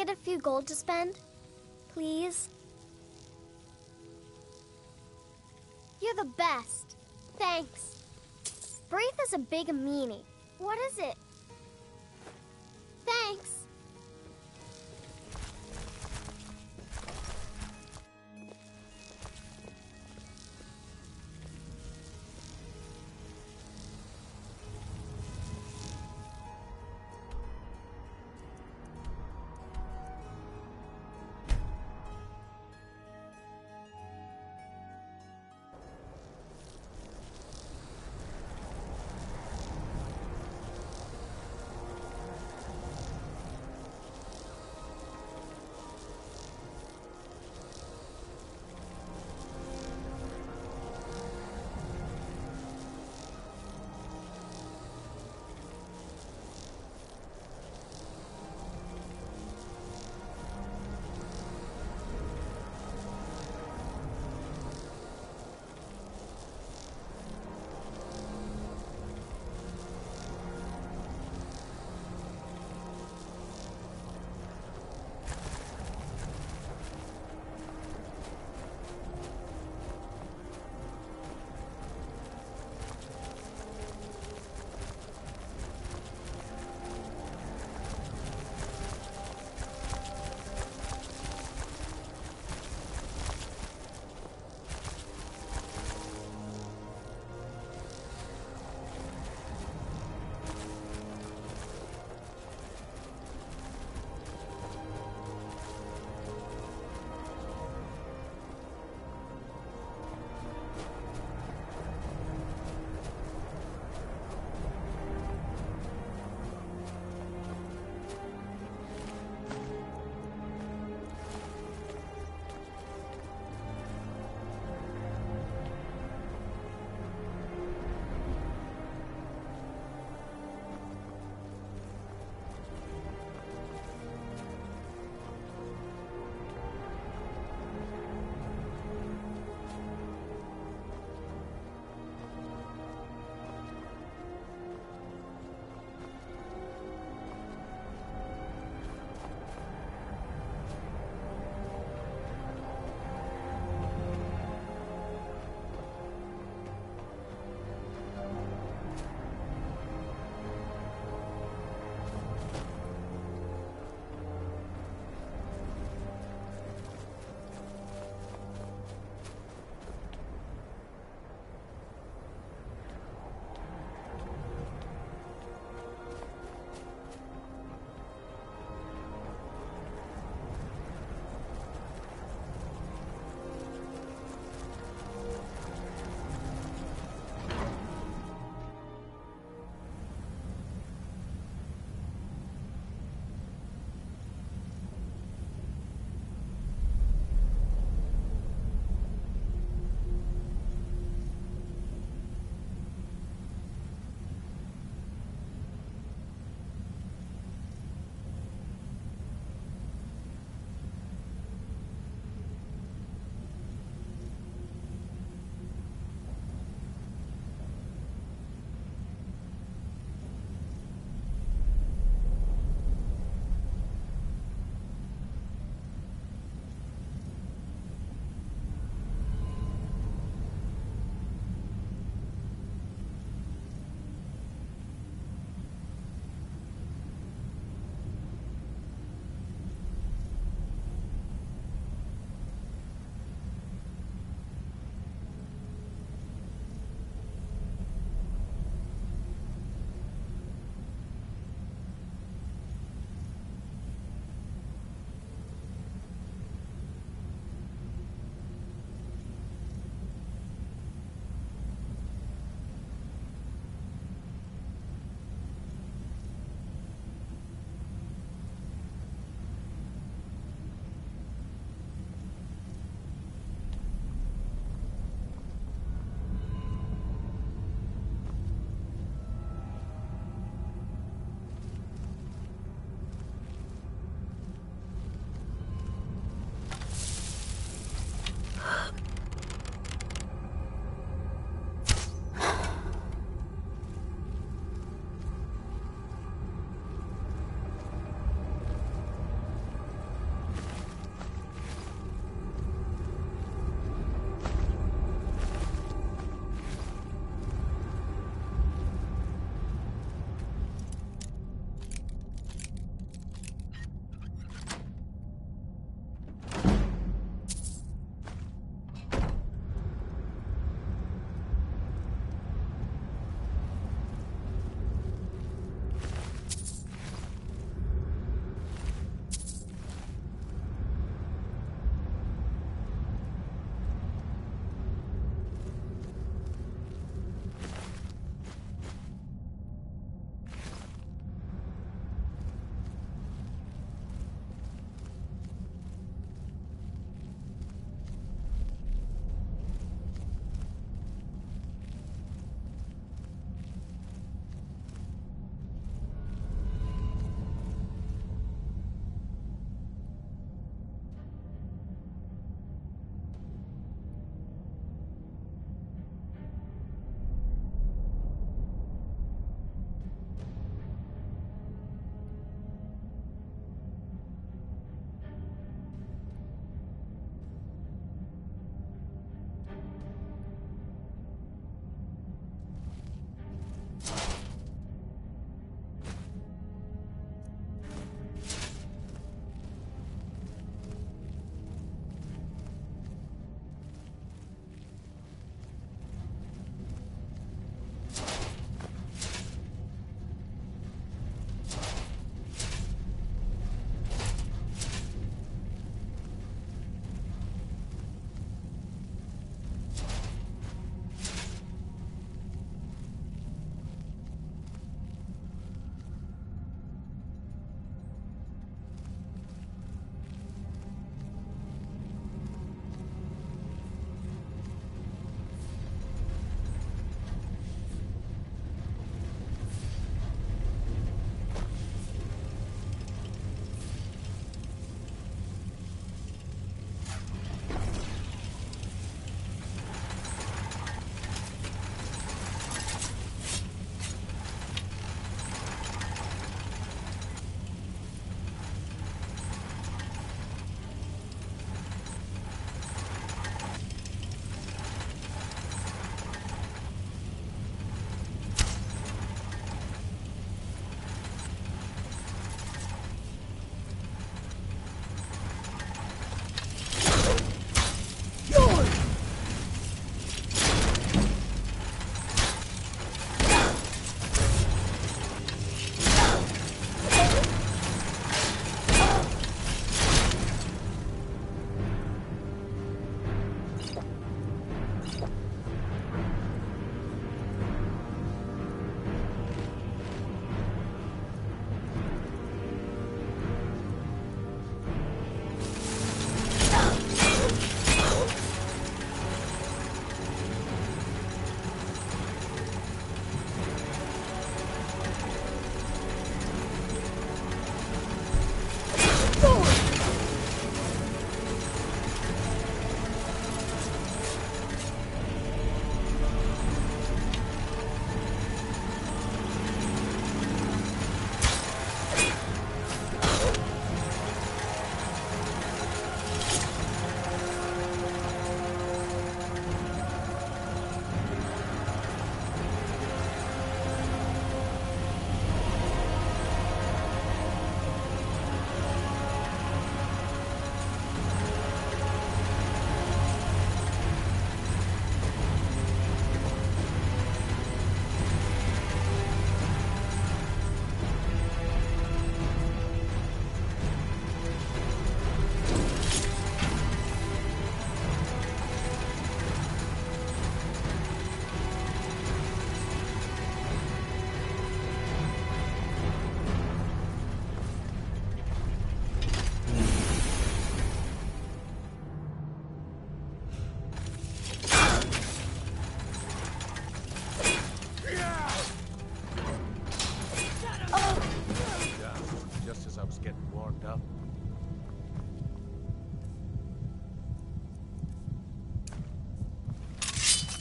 [SPEAKER 7] get a few gold to spend? Please? You're the best. Thanks. Braith is a big meanie. What is it? Thanks.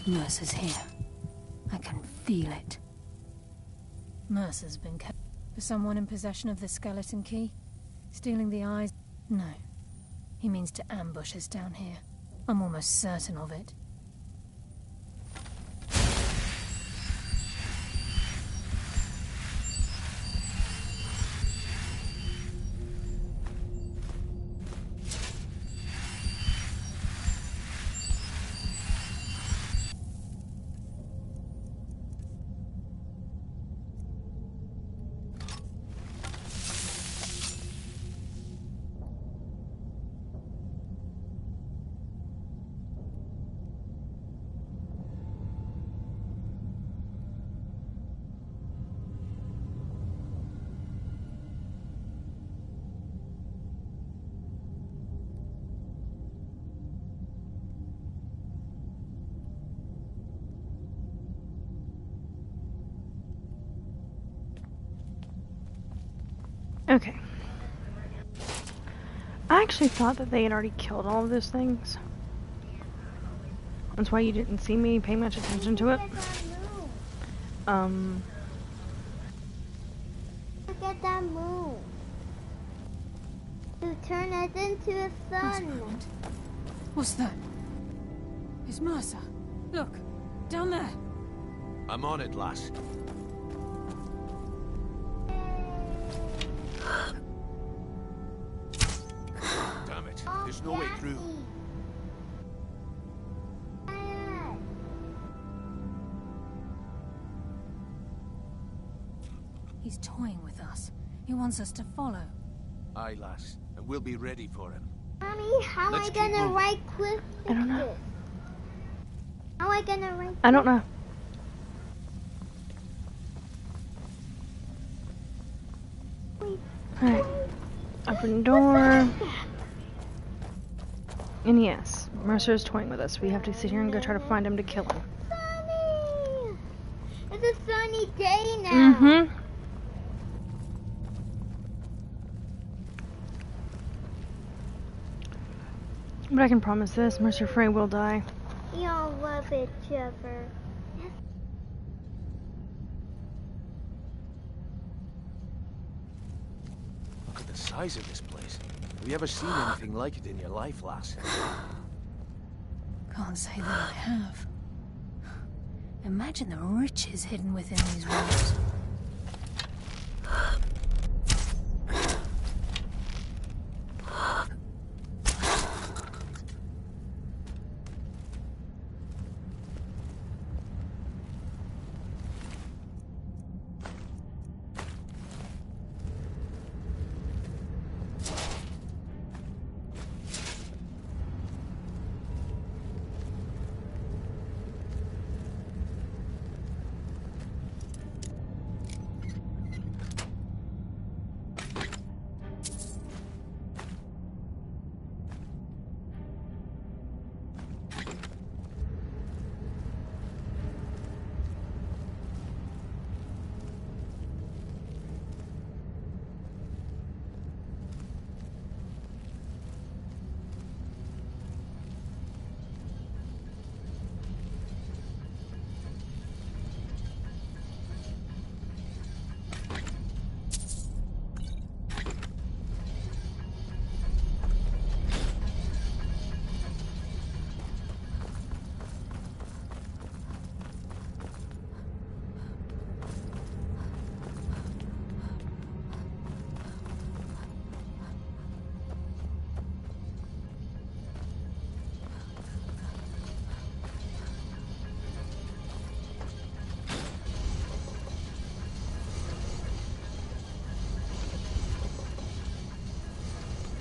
[SPEAKER 8] Mercer's here. I can feel it. Mercer's been kept for someone in possession of the skeleton key. Stealing the eyes? No. He means to ambush us down here. I'm almost certain of it.
[SPEAKER 1] Okay. I actually thought that they had already killed all of those things. That's why you didn't see me pay much attention to it.
[SPEAKER 5] Look at that moon. To turn us into a sun.
[SPEAKER 8] What's that? It's Mercer. Look, down there.
[SPEAKER 15] I'm on it, lass. Damn it. There's no way through.
[SPEAKER 8] He's toying with us. He wants us to follow.
[SPEAKER 15] Aye, lass. And we'll be ready for him.
[SPEAKER 5] Mommy, how am I gonna right click this?
[SPEAKER 1] I don't know.
[SPEAKER 5] How am I gonna right click?
[SPEAKER 1] I don't know. Alright. Open the door. And yes, Mercer's toying with us. We have to sit here and go try to find him to kill him.
[SPEAKER 5] Sunny! It's a sunny day now.
[SPEAKER 1] Mm-hmm. But I can promise this, Mercer Frey will die.
[SPEAKER 5] We all love each other.
[SPEAKER 15] Look at the size of this place. Have you ever seen anything like it in your life, lass?
[SPEAKER 8] Can't say that I have. Imagine the riches hidden within these walls.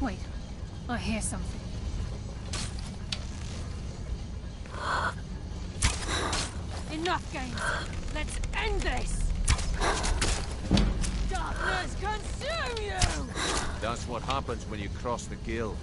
[SPEAKER 8] Wait, I hear something. Enough games! Let's end this! Darkness consume you!
[SPEAKER 15] That's what happens when you cross the guild.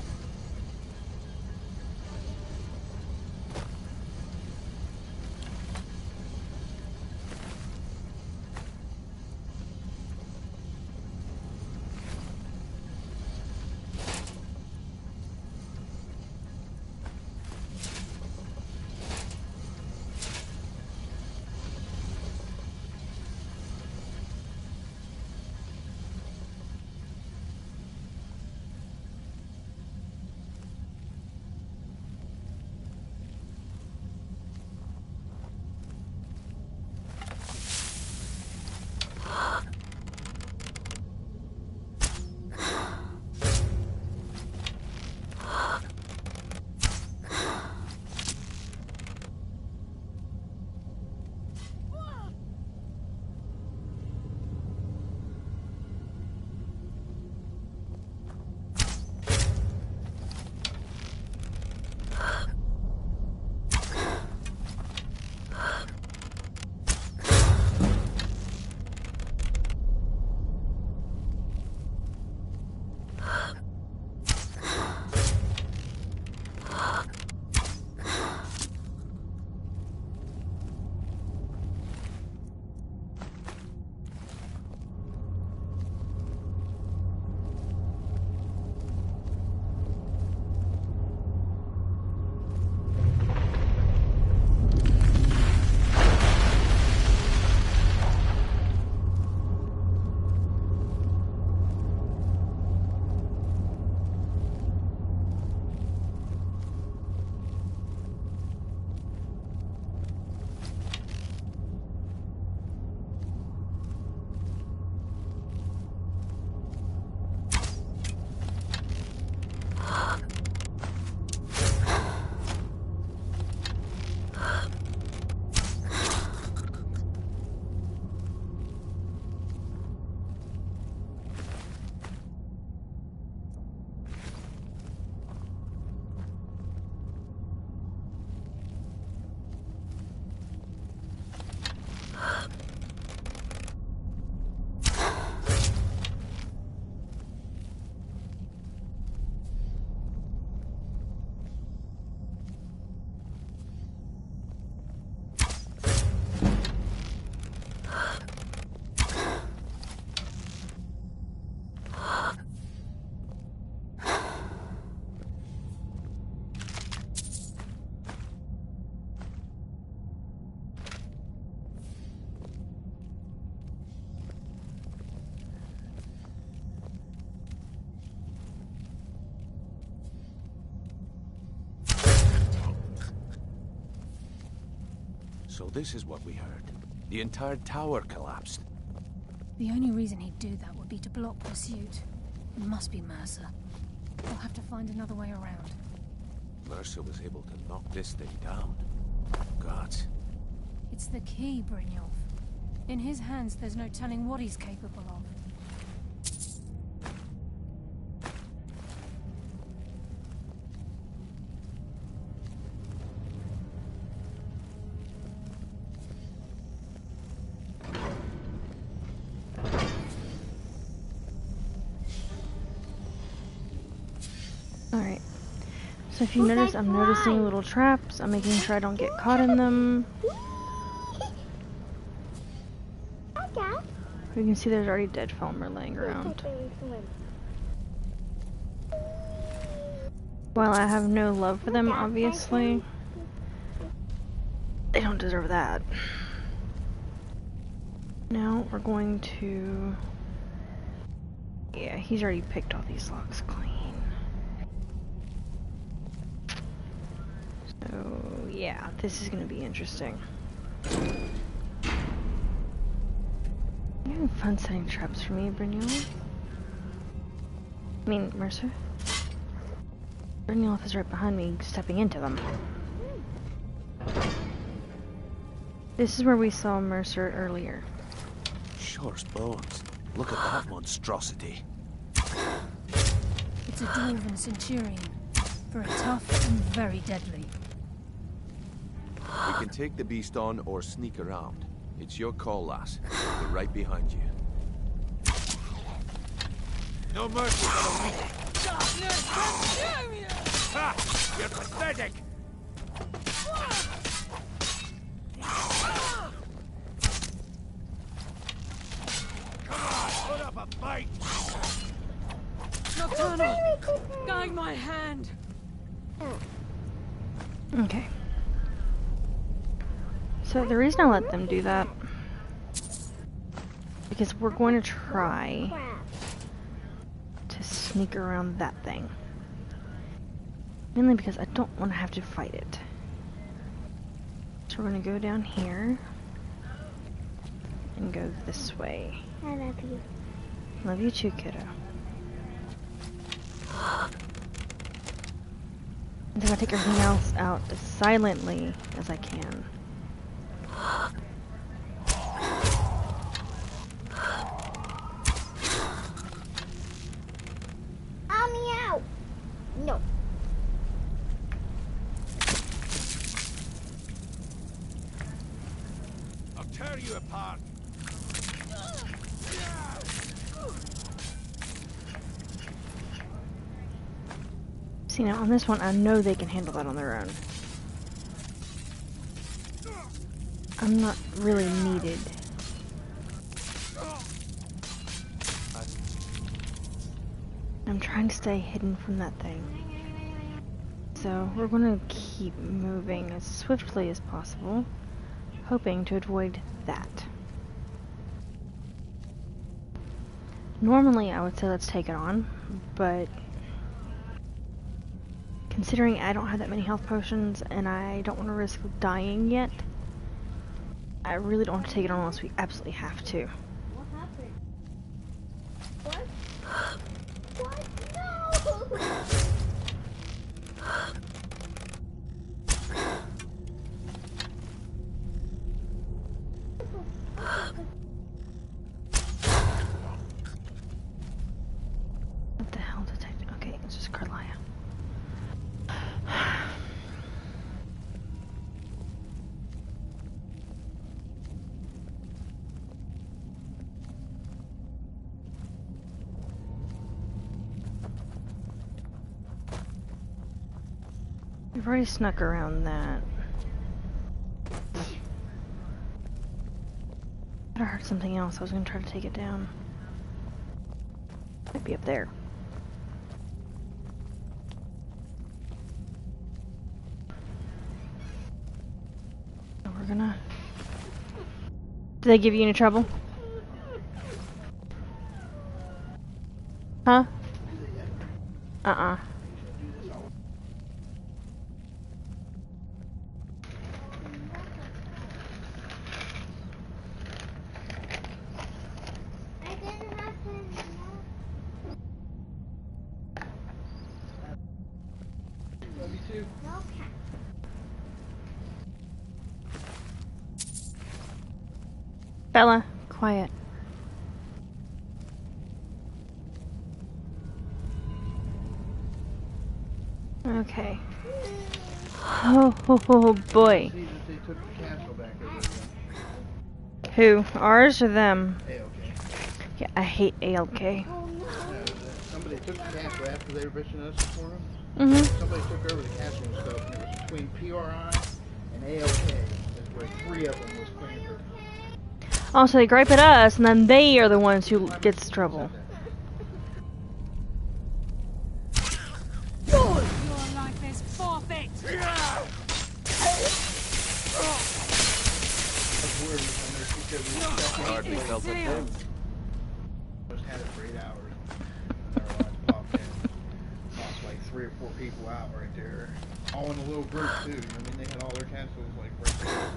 [SPEAKER 15] So this is what we heard. The entire tower collapsed.
[SPEAKER 8] The only reason he'd do that would be to block pursuit. It must be Mercer. We'll have to find another way around.
[SPEAKER 15] Mercer was able to knock this thing down. Gods.
[SPEAKER 8] It's the key, Brynjolf. In his hands, there's no telling what he's capable of.
[SPEAKER 1] Alright. So if you notice, I'm noticing little traps. I'm making sure I don't get caught in them. You can see there's already dead Felmer laying around. While I have no love for them, obviously, they don't deserve that. Now we're going to... Yeah, he's already picked all these locks clean. So, yeah, this is going to be interesting. You having fun setting traps for me, Brynjolf? I mean, Mercer? Brynjolf is right behind me, stepping into them. This is where we saw Mercer earlier.
[SPEAKER 15] Sure as bones. Look at that monstrosity.
[SPEAKER 8] It's a dwarven centurion. Very tough and very deadly.
[SPEAKER 15] We can take the beast on or sneak around. It's your call, lass. We're right behind you. No mercy for the weak. Ha! You're pathetic! Come on, put up a fight!
[SPEAKER 20] Nocturnal! Guide my hand!
[SPEAKER 1] Okay. So the reason I let them do that, because we're going to try to sneak around that thing. Mainly because I don't want to have to fight it. So we're going to go down here and go this way.
[SPEAKER 5] I love you.
[SPEAKER 1] Love you too, kiddo. And so I take everything else out as silently as I can.
[SPEAKER 5] Meow. No.
[SPEAKER 6] I'll tear you apart.
[SPEAKER 1] See, now on this one, I know they can handle that on their own. I'm not really needed. I'm trying to stay hidden from that thing. So we're going to keep moving as swiftly as possible, hoping to avoid that. Normally I would say let's take it on, but considering I don't have that many health potions and I don't want to risk dying yet, I really don't want to take it on unless we absolutely have to.
[SPEAKER 5] What happened? What? What? No!
[SPEAKER 1] What the hell detected? Okay, it's just Carlia. We've already snuck around that. I heard something else. I was gonna try to take it down. Might be up there. So we're gonna... Did they give you any trouble? Huh? Uh-uh. Bella, quiet. Okay. Oh boy. Who? Ours or them? Yeah, I hate ALK.
[SPEAKER 2] Somebody took the castle after they were bitching us for them.
[SPEAKER 1] Mm-hmm.
[SPEAKER 2] Somebody took over the castle and stuff, and it was between PRI and ALK. That's where 3 of them was planted.
[SPEAKER 1] Also, they gripe at us, and then they are the ones who gets trouble.
[SPEAKER 4] Your life is forfeit!
[SPEAKER 15] Hardly felt it then.
[SPEAKER 2] Just had it for 8 hours. Our lights popped in. Lost like 3 or 4 people out right there. All in a little group too. I mean, they had all their castles like right there.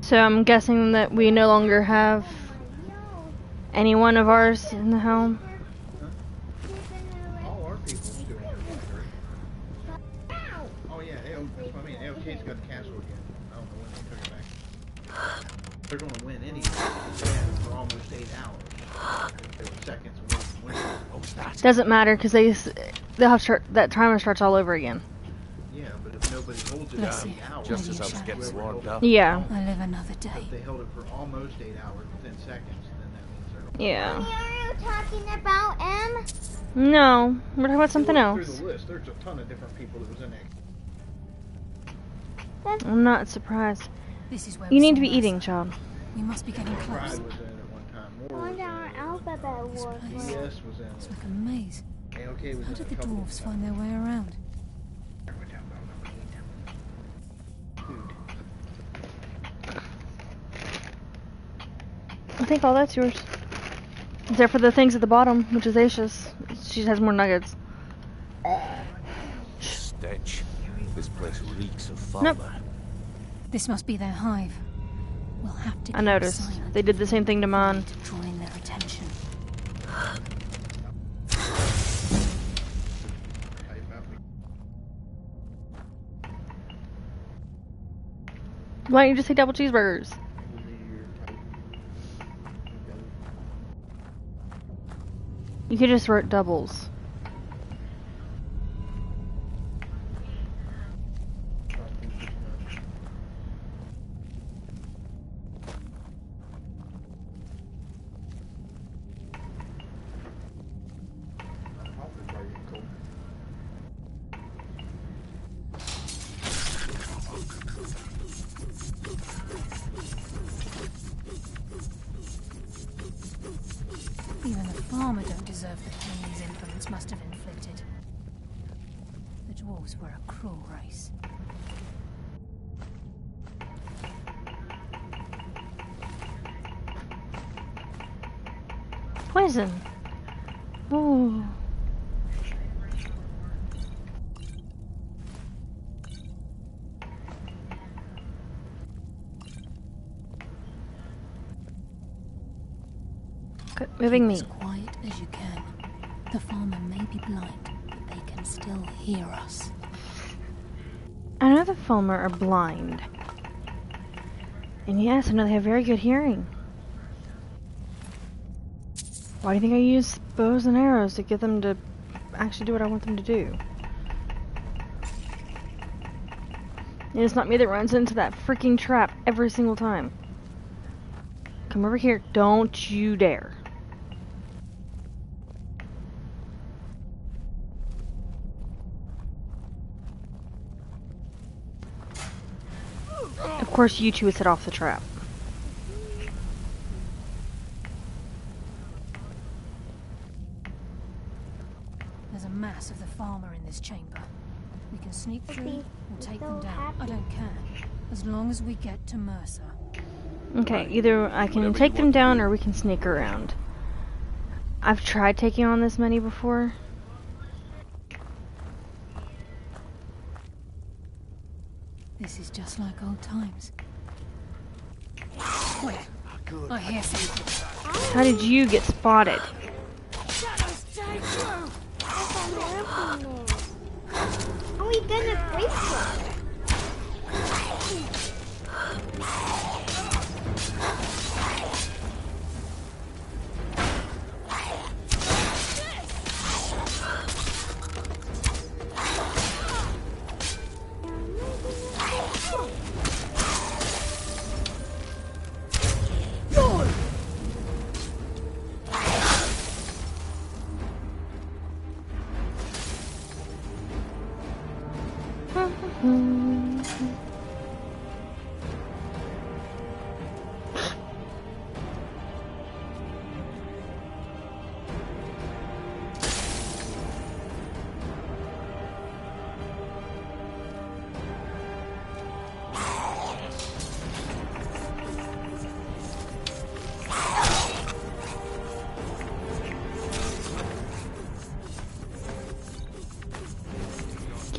[SPEAKER 1] So I'm guessing that we no longer have any one of ours in the helm.
[SPEAKER 2] All our people still have it. Oh yeah, that's what I mean. AOK's got the castle again. I don't know when they took it back. They're going to win anyway. They had it for almost 8 hours. They were seconds away from winning. What was that?
[SPEAKER 1] Doesn't matter because they'll have that timer starts all over again.
[SPEAKER 2] Yeah, but if nobody holds it for 8 hours,
[SPEAKER 15] just as I was getting swarmed up.
[SPEAKER 1] Yeah.
[SPEAKER 8] I live another day.
[SPEAKER 2] If they held it for almost 8 hours within seconds, then that means they're.
[SPEAKER 1] Yeah.
[SPEAKER 5] Are you talking about M?
[SPEAKER 1] No, we're talking about something else.
[SPEAKER 2] Through the list, there's a ton of different people that was in there.
[SPEAKER 1] I'm not surprised.
[SPEAKER 8] This is where
[SPEAKER 1] You
[SPEAKER 8] we
[SPEAKER 1] need
[SPEAKER 8] saw
[SPEAKER 1] to be
[SPEAKER 8] Mercer.
[SPEAKER 1] eating, child.
[SPEAKER 8] You must be getting close.
[SPEAKER 2] Pride was in it at one time. More was
[SPEAKER 5] On
[SPEAKER 2] in
[SPEAKER 5] our
[SPEAKER 2] it.
[SPEAKER 5] alphabet war.
[SPEAKER 2] ES was in
[SPEAKER 8] It's
[SPEAKER 2] it.
[SPEAKER 8] like a maze.
[SPEAKER 2] AOK was
[SPEAKER 8] How
[SPEAKER 2] in
[SPEAKER 8] did
[SPEAKER 2] a
[SPEAKER 8] the
[SPEAKER 2] couple
[SPEAKER 8] dwarves
[SPEAKER 2] of
[SPEAKER 8] find their way around?
[SPEAKER 1] I think all that's yours. Except for the things at the bottom, which is Aisha's. She has more nuggets.
[SPEAKER 15] Stench. This place reeks of fire.
[SPEAKER 1] Nope.
[SPEAKER 8] This must be their hive. We'll have to
[SPEAKER 1] I noticed.
[SPEAKER 8] silent.
[SPEAKER 1] They did the same thing to mine.
[SPEAKER 8] To draw in their attention.
[SPEAKER 1] Why don't you just take double cheeseburgers? You could just write doubles.
[SPEAKER 8] Even the farmer don't deserve the pain these implements must have inflicted. The dwarves were a cruel race.
[SPEAKER 1] Poison. Oh. Good. Moving me.
[SPEAKER 8] As quiet as you can. The farmer may be blind, but they can still hear us.
[SPEAKER 1] I know the Fulmer are blind. And yes, I know they have very good hearing. Why do you think I use bows and arrows to get them to actually do what I want them to do? And it's not me that runs into that freaking trap every single time. Come over here. Don't you dare. Of course, you two would set off the trap.
[SPEAKER 8] There's a mass of the farmer in this chamber. We can sneak through or take them down. I don't care. As long as we get to Mercer.
[SPEAKER 1] Okay, either I can take them down or we can sneak around. I've tried taking on this many before.
[SPEAKER 8] This is just like old times. Where? I hear something.
[SPEAKER 1] How did you get spotted?
[SPEAKER 5] Are we gonna break it?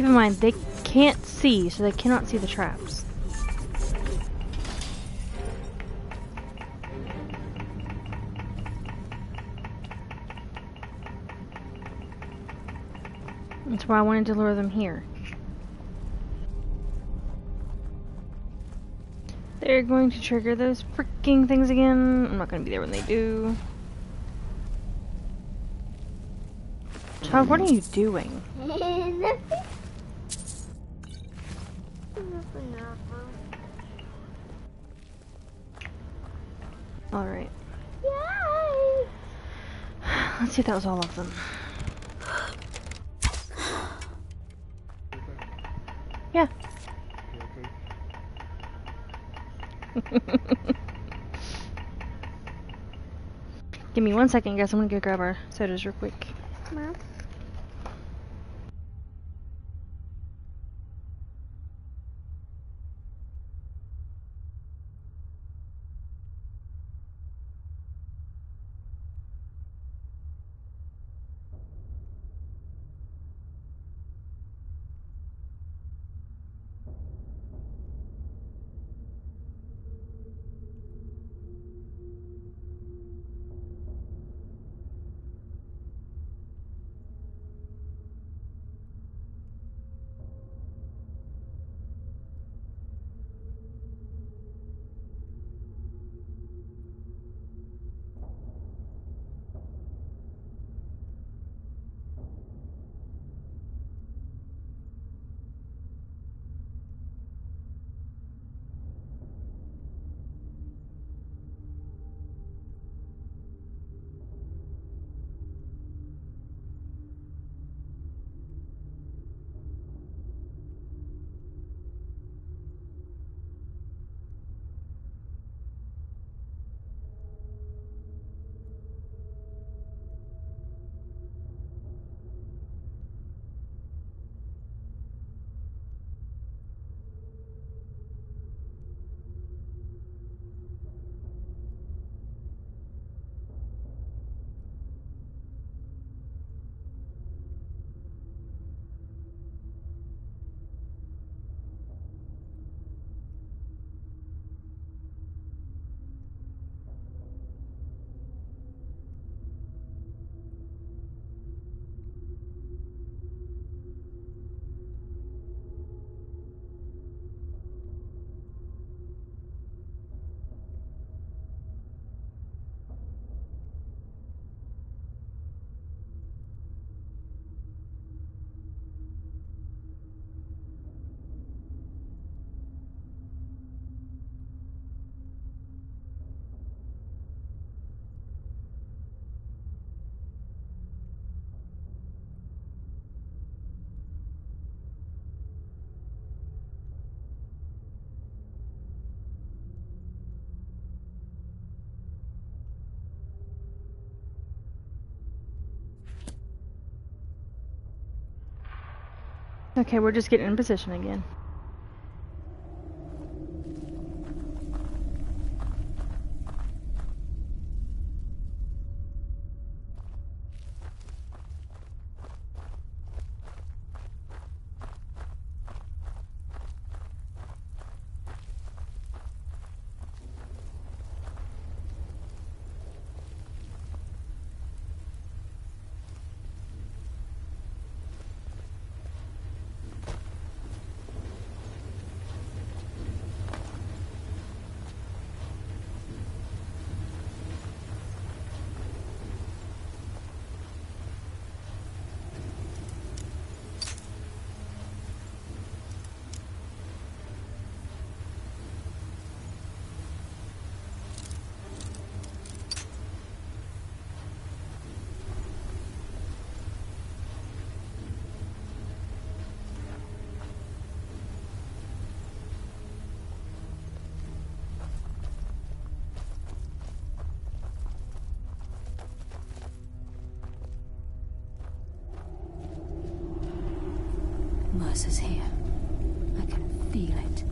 [SPEAKER 1] in mind, they can't see, so they cannot see the traps. That's why I wanted to lure them here. They're going to trigger those freaking things again. I'm not going to be there when they do. Child, what are you doing? Alright. Let's see if that was all of them. Yeah. Give me 1 second, guys. I'm gonna go grab our sodas real quick.
[SPEAKER 5] Mom?
[SPEAKER 1] Okay, we're just getting in position again.
[SPEAKER 8] Mercer's here. I can feel it.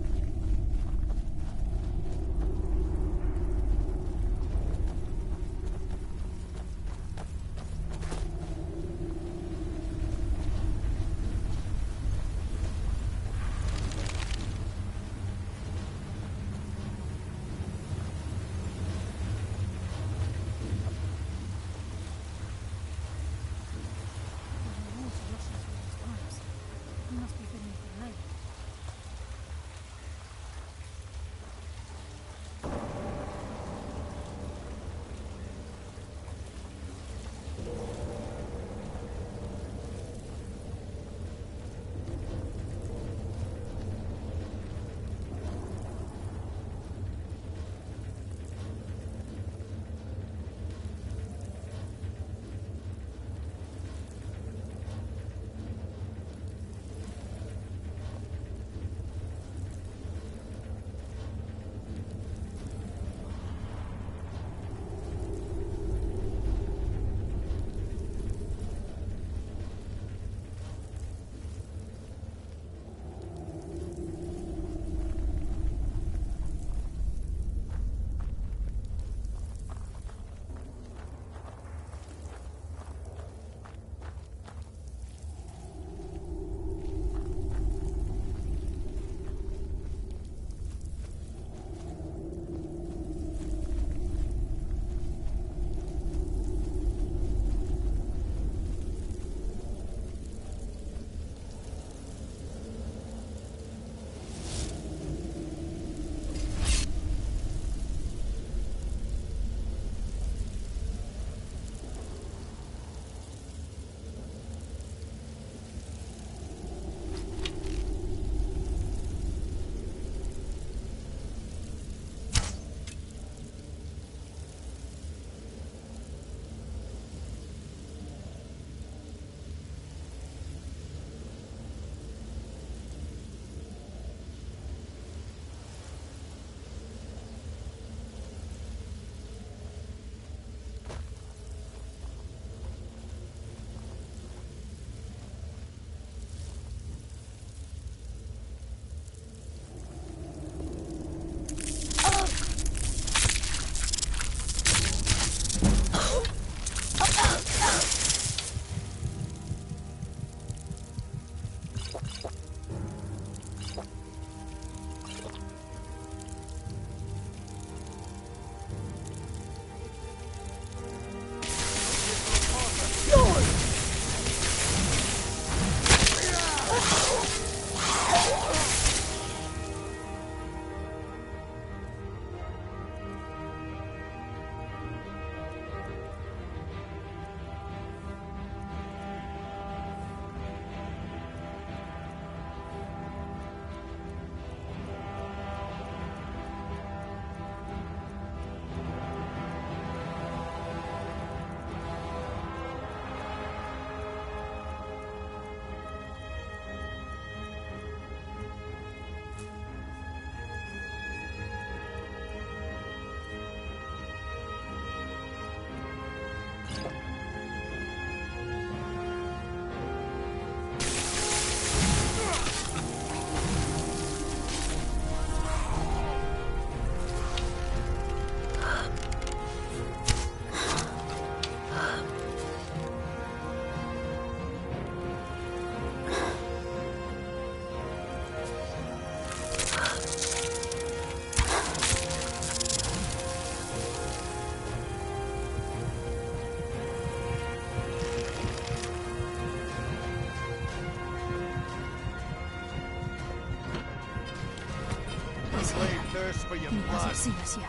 [SPEAKER 6] for your
[SPEAKER 8] He
[SPEAKER 6] blood.
[SPEAKER 8] hasn't seen us yet.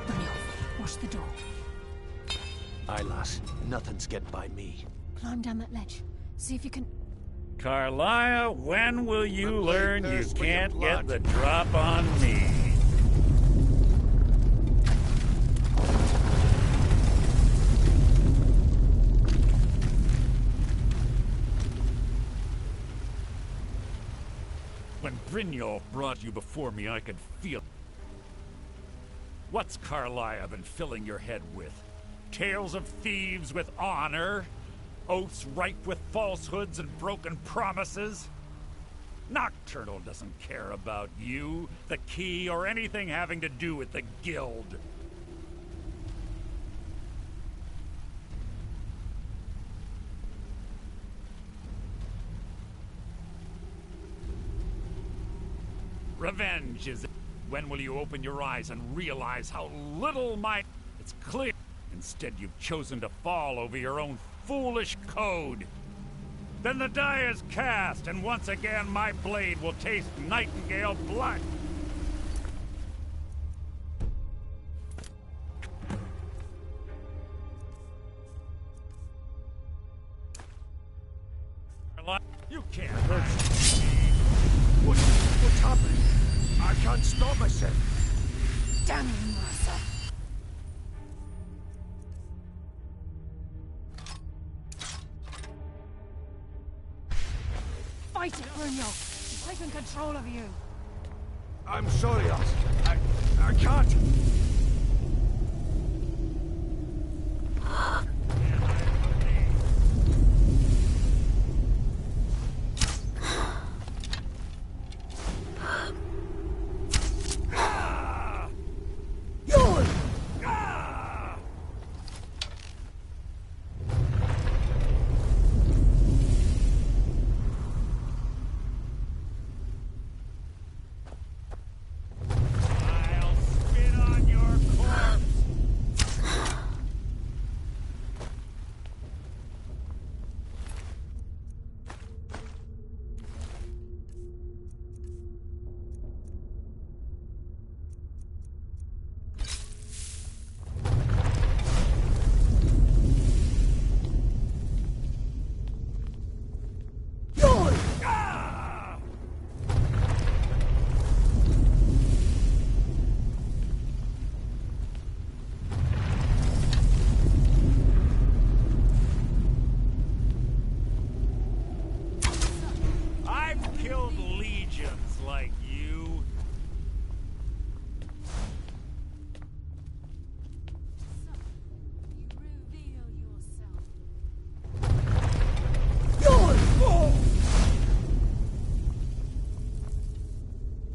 [SPEAKER 8] Brynjolf, watch the door.
[SPEAKER 15] Aye, lass. Nothing's getting by me.
[SPEAKER 8] Climb down that ledge. See if you can...
[SPEAKER 12] Carlia, when will you learn you
[SPEAKER 6] thirst for your
[SPEAKER 12] can't
[SPEAKER 6] blood.
[SPEAKER 12] get the drop on me? When Brynjolf brought you before me, I could feel... What's Carlia been filling your head with? Tales of thieves with honor? Oaths ripe with falsehoods and broken promises? Nocturnal doesn't care about you, the key, or anything having to do with the guild. Revenge is... When will you open your eyes and realize how little my... It's clear. Instead, you've chosen to fall over your own foolish code. Then the die is cast, and once again my blade will taste Nightingale blood. You can't hurt me.
[SPEAKER 15] What's happening? I can't stop myself.
[SPEAKER 8] Damn you, Mercer. Fight it, Brynjolf. She's taken control of you.
[SPEAKER 15] I'm sorry, lass. I can't.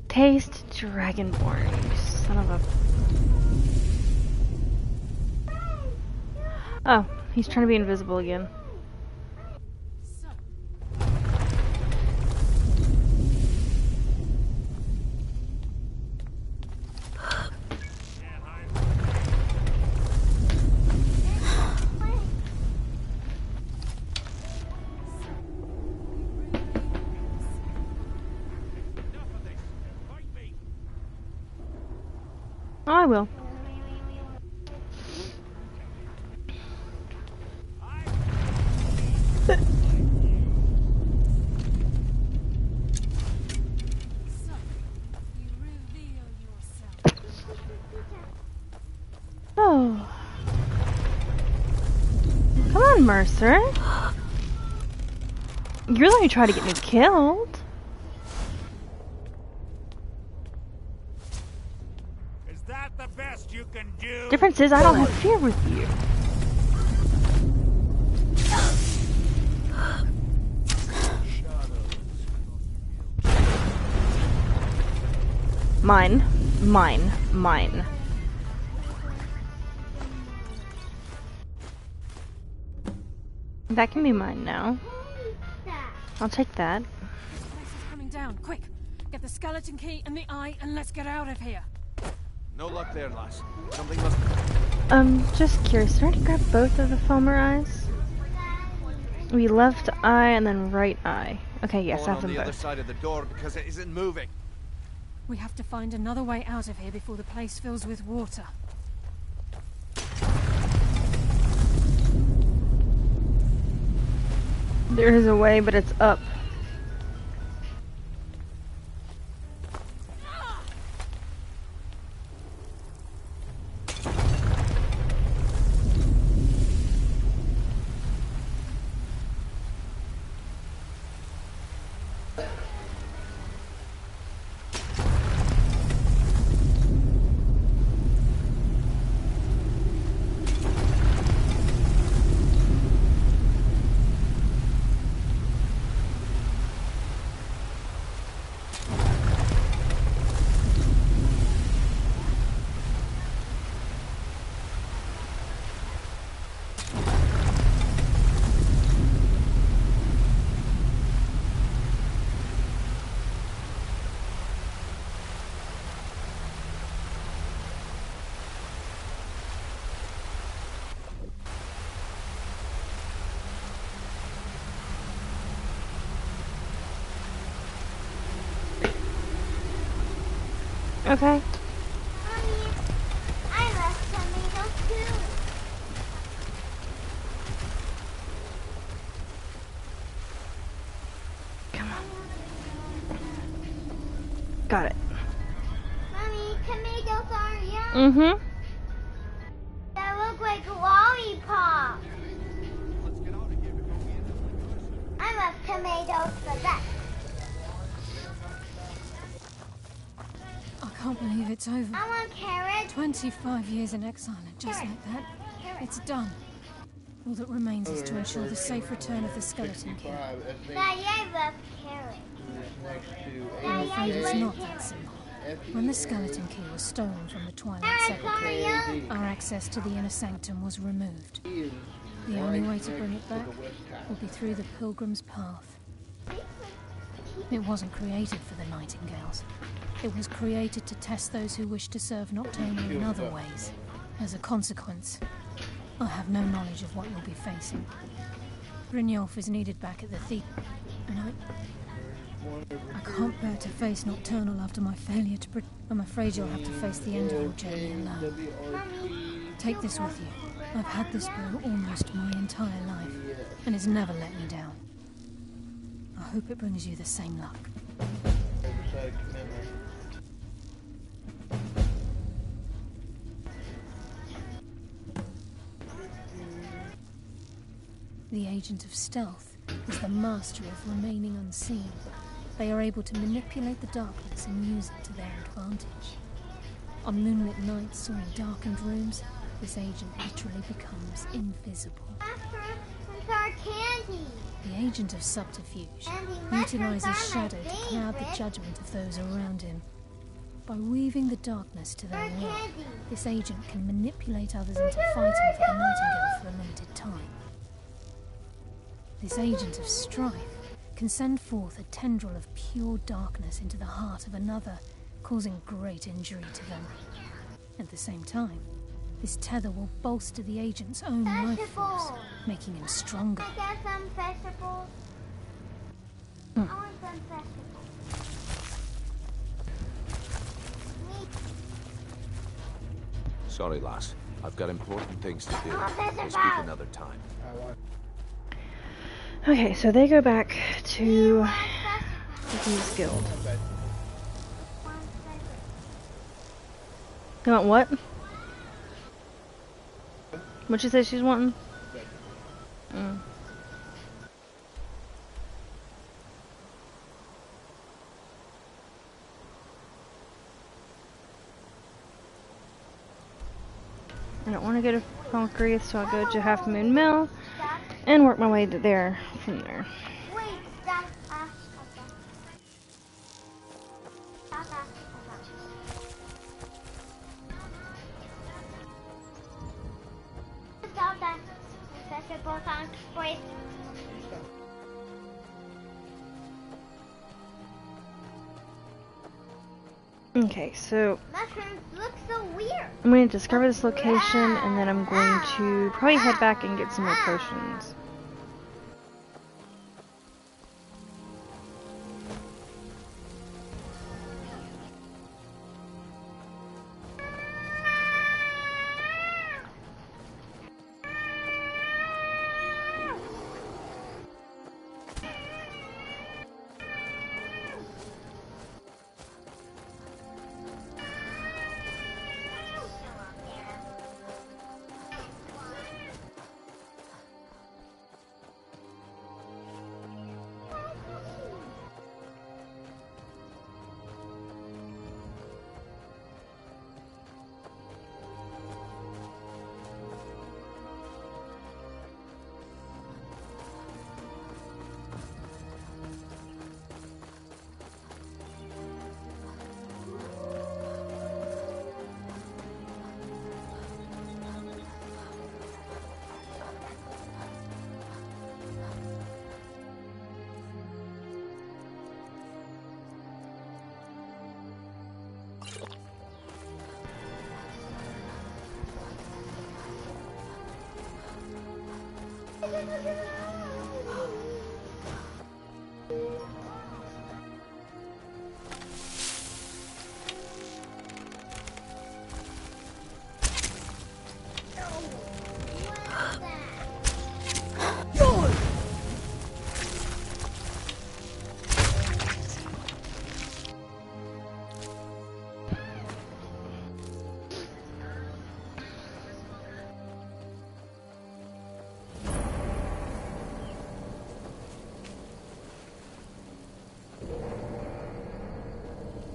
[SPEAKER 1] Taste Dragonborn, you son of a... Oh, he's trying to be invisible again. I will. Oh. Come on, Mercer. You're the one who tried to get me killed.
[SPEAKER 12] You can do.
[SPEAKER 1] Difference is I don't have fear with you. Mine. Mine. Mine. That can be mine now. I'll take that.
[SPEAKER 8] This place is coming down. Quick! Get the skeleton key and the eye and let's get out of here.
[SPEAKER 15] No luck there, lass. Something must...
[SPEAKER 1] Just curious. Did I already grab both of the Foamer eyes? We left eye and then right eye. Okay, yes, I have them
[SPEAKER 15] on the
[SPEAKER 1] both.
[SPEAKER 15] other side of the door because it isn't moving.
[SPEAKER 8] We have to find another way out of here before the place fills with water.
[SPEAKER 1] There is a way, but it's up. Okay.
[SPEAKER 5] Mommy, I left tomatoes too.
[SPEAKER 1] Come on. Got it.
[SPEAKER 5] Mommy, tomatoes are yum.
[SPEAKER 1] Mm-hmm.
[SPEAKER 5] That look like lollipops. I love tomatoes the best.
[SPEAKER 8] I can't believe it's over.
[SPEAKER 5] I want carrots.
[SPEAKER 8] 25 years in exile, and just like that, it's done. All that remains is to ensure the safe return of the skeleton key.
[SPEAKER 5] Daddy, I love carrots.
[SPEAKER 8] I'm afraid it's not that simple. When the skeleton key was stolen from the Twilight Sepulchre, our access to the inner sanctum was removed. The only way to bring it back would be through the Pilgrim's Path. It wasn't created for the Nightingales. It was created to test those who wish to serve Nocturnal in other ways. As a consequence, I have no knowledge of what you'll be facing. Brynjolf is needed back at the Thieves, and I can't bear to face Nocturnal after my failure to I'm afraid you'll have to face the end of your journey alone. Take this with you. I've had this bow almost my entire life, and it's never let me down. I hope it brings you the same luck. The Agent of Stealth is the master of remaining unseen. They are able to manipulate the darkness and use it to their advantage. On moonlit nights or in darkened rooms, this agent literally becomes invisible.
[SPEAKER 5] Where's our candy?
[SPEAKER 8] The Agent of Subterfuge utilizes shadow to cloud the judgment of those around him. By weaving the darkness to their will, this agent can manipulate others into fighting for the Nightingale for a limited time. This Agent of Strife can send forth a tendril of pure darkness into the heart of another, causing great injury to them. At the same time, this tether will bolster the agent's own life force, making him stronger.
[SPEAKER 5] Can I get some vegetables? I want some vegetables.
[SPEAKER 15] Sorry, lass. I've got important things to do. We'll speak another time.
[SPEAKER 1] Okay, so they go back to the Thieves Guild. You want what? What'd you say she's wanting? Mm. I don't want to go to Falkreath, so I'll go to Half Moon Mill and work my way to there from there.
[SPEAKER 5] Wait, stop. Stop that. Vegetables on please.
[SPEAKER 1] Okay, so
[SPEAKER 5] Mushrooms look so weird.
[SPEAKER 1] I'm going to discover this location, and then I'm going to probably head back and get some more potions.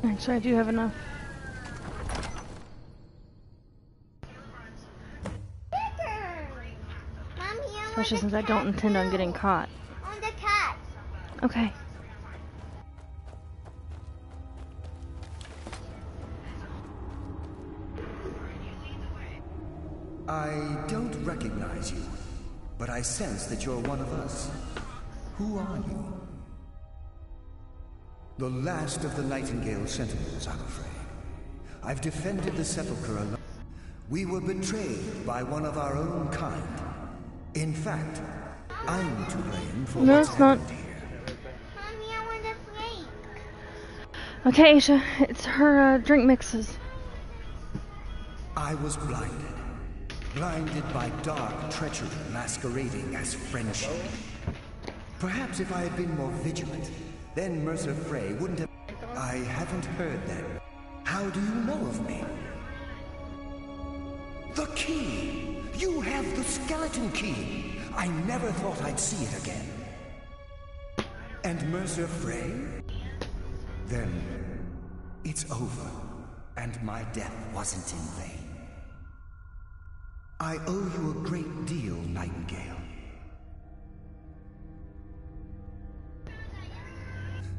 [SPEAKER 1] Actually, I do have enough. Especially since I don't intend on getting caught.
[SPEAKER 5] On the cat.
[SPEAKER 1] Okay.
[SPEAKER 14] I don't recognize you, but I sense that you're one of us. Who are you? The last of the Nightingale Sentinels, I'm afraid. I've defended the Sepulchre alone. We were betrayed by one of our own kind. In fact, I'm to blame for
[SPEAKER 1] No,
[SPEAKER 14] what's
[SPEAKER 1] it's not.
[SPEAKER 14] happened here.
[SPEAKER 5] Mommy, I want a flake.
[SPEAKER 1] Okay, Aisha, it's her drink mixes.
[SPEAKER 14] I was blinded. Blinded by dark treachery masquerading as friendship. Perhaps if I had been more vigilant, then Mercer Frey wouldn't have... I haven't heard that. How do you know of me? The key! You have the skeleton key! I never thought I'd see it again. And Mercer Frey? Then it's over, and my death wasn't in vain. I owe you a great deal, Nightingale.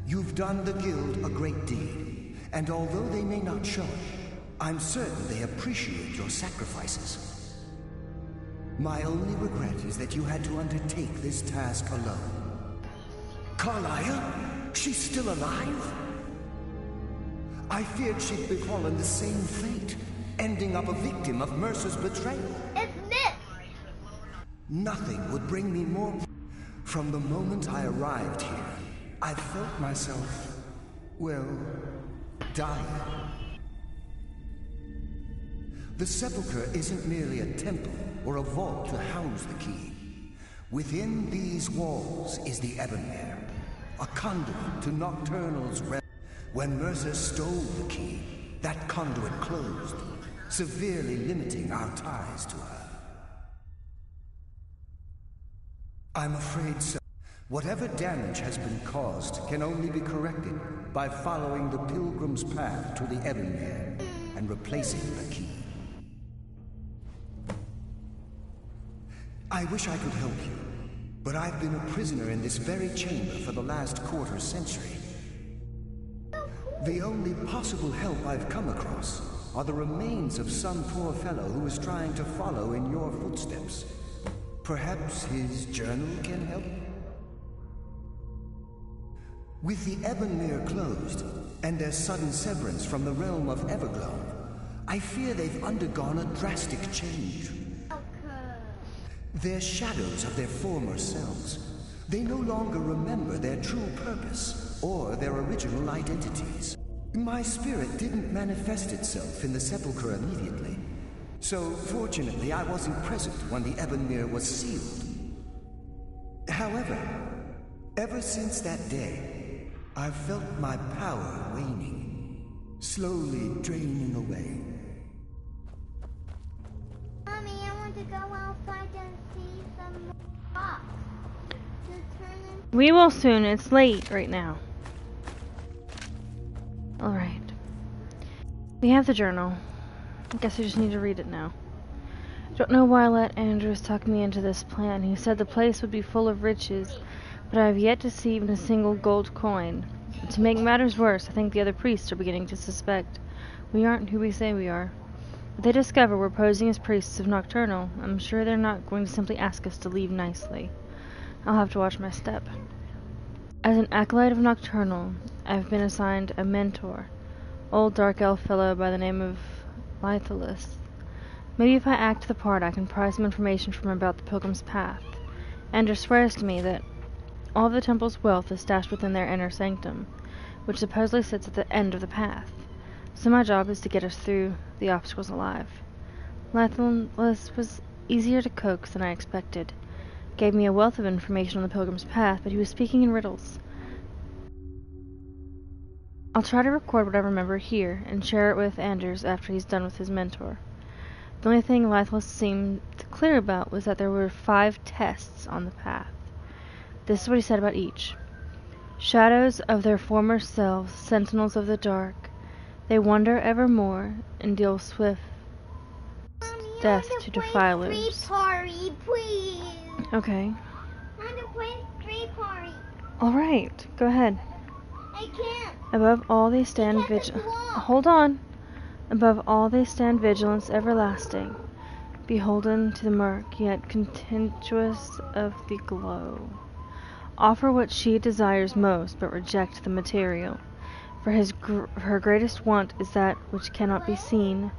[SPEAKER 14] You've done the Guild a great deed, and although they may not show it, I'm certain they appreciate your sacrifices. My only regret is that you had to undertake this task alone. Carlisle? She's still alive? I feared she'd befallen the same fate, ending up a victim of Mercer's betrayal.
[SPEAKER 5] It's Nick!
[SPEAKER 14] Nothing would bring me more... From the moment I arrived here, I felt myself, well, dying. The Sepulchre isn't merely a temple or a vault to house the key. Within these walls is the Ebonmere, a conduit to Nocturnal's realm. When Mercer stole the key, that conduit closed, severely limiting our ties to her. I'm afraid so. Whatever damage has been caused can only be corrected by following the Pilgrim's path to the Ebonmere and replacing the key. I wish I could help you, but I've been a prisoner in this very chamber for the last quarter century. The only possible help I've come across are the remains of some poor fellow who is trying to follow in your footsteps. Perhaps his journal can help? With the Ebonmere closed, and their sudden severance from the realm of Everglow, I fear they've undergone a drastic change. They're shadows of their former selves. They no longer remember their true purpose or their original identities. My spirit didn't manifest itself in the Sepulchre immediately, so fortunately I wasn't present when the Ebonmere was sealed. However, ever since that day, I've felt my power waning, slowly draining away.
[SPEAKER 5] Mommy, I want to go outside and see some rocks.
[SPEAKER 1] We will soon. It's late right now. Alright. We have the journal. I guess I just need to read it now. Don't know why I let Andrews talk me into this plan. He said the place would be full of riches, but I have yet to see even a single gold coin. To make matters worse, I think the other priests are beginning to suspect we aren't who we say we are. If they discover we're posing as priests of Nocturnal, I'm sure they're not going to simply ask us to leave nicely. I'll have to watch my step. As an acolyte of Nocturnal, I've been assigned a mentor, old dark elf fellow by the name of Lythalus. Maybe if I act the part, I can pry some information from him about the Pilgrim's Path, Anders swears to me that all the temple's wealth is stashed within their inner sanctum, which supposedly sits at the end of the path. So my job is to get us through the obstacles alive. Lathalis was easier to coax than I expected. Gave me a wealth of information on the pilgrim's path, but he was speaking in riddles. I'll try to record what I remember here and share it with Anders after he's done with his mentor. The only thing Lathalis seemed clear about was that there were 5 tests on the path. This is what he said about each. Shadows of their former selves, sentinels of the dark, they wander evermore and deal swift death to defilers.
[SPEAKER 5] Party, please.
[SPEAKER 1] Okay.
[SPEAKER 5] I want to play street party.
[SPEAKER 1] Alright, go ahead.
[SPEAKER 5] I can't.
[SPEAKER 1] Above all they stand Hold on. Above all they stand vigilance everlasting, beholden to the murk, yet contemptuous of the glow. Offer what she desires most, but reject the material. For her greatest want is that which cannot be seen,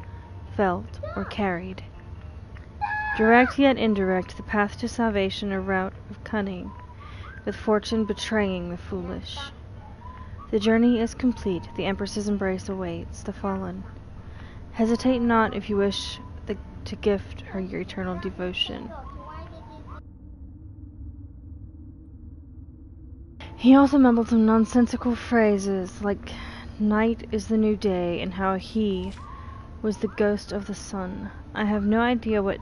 [SPEAKER 1] felt, or carried. Direct yet indirect, the path to salvation, a route of cunning, with fortune betraying the foolish. The journey is complete, the Empress's embrace awaits the fallen. Hesitate not if you wish to gift her your eternal devotion. He also mumbled some nonsensical phrases like night is the new day and how he was the ghost of the sun. I have no idea what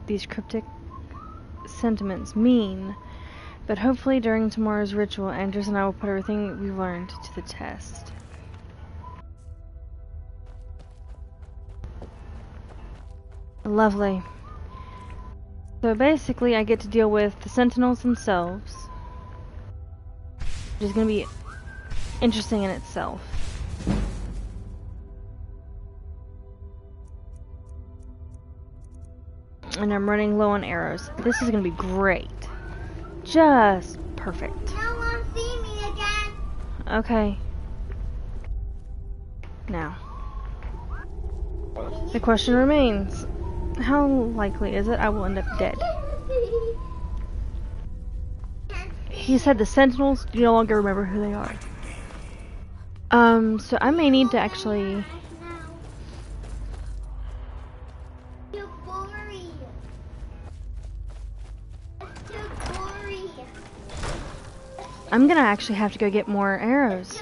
[SPEAKER 1] these cryptic sentiments mean, but hopefully during tomorrow's ritual, Anders and I will put everything we've learned to the test. Lovely. So basically I get to deal with the sentinels themselves, which is going to be interesting in itself. And I'm running low on arrows. This is going to be great. Just perfect.
[SPEAKER 5] No one see me again.
[SPEAKER 1] Okay. Now, the question remains. How likely is it I will end up dead? He said the sentinels do no longer remember who they are. So I may need to actually... I'm gonna actually have to go get more arrows.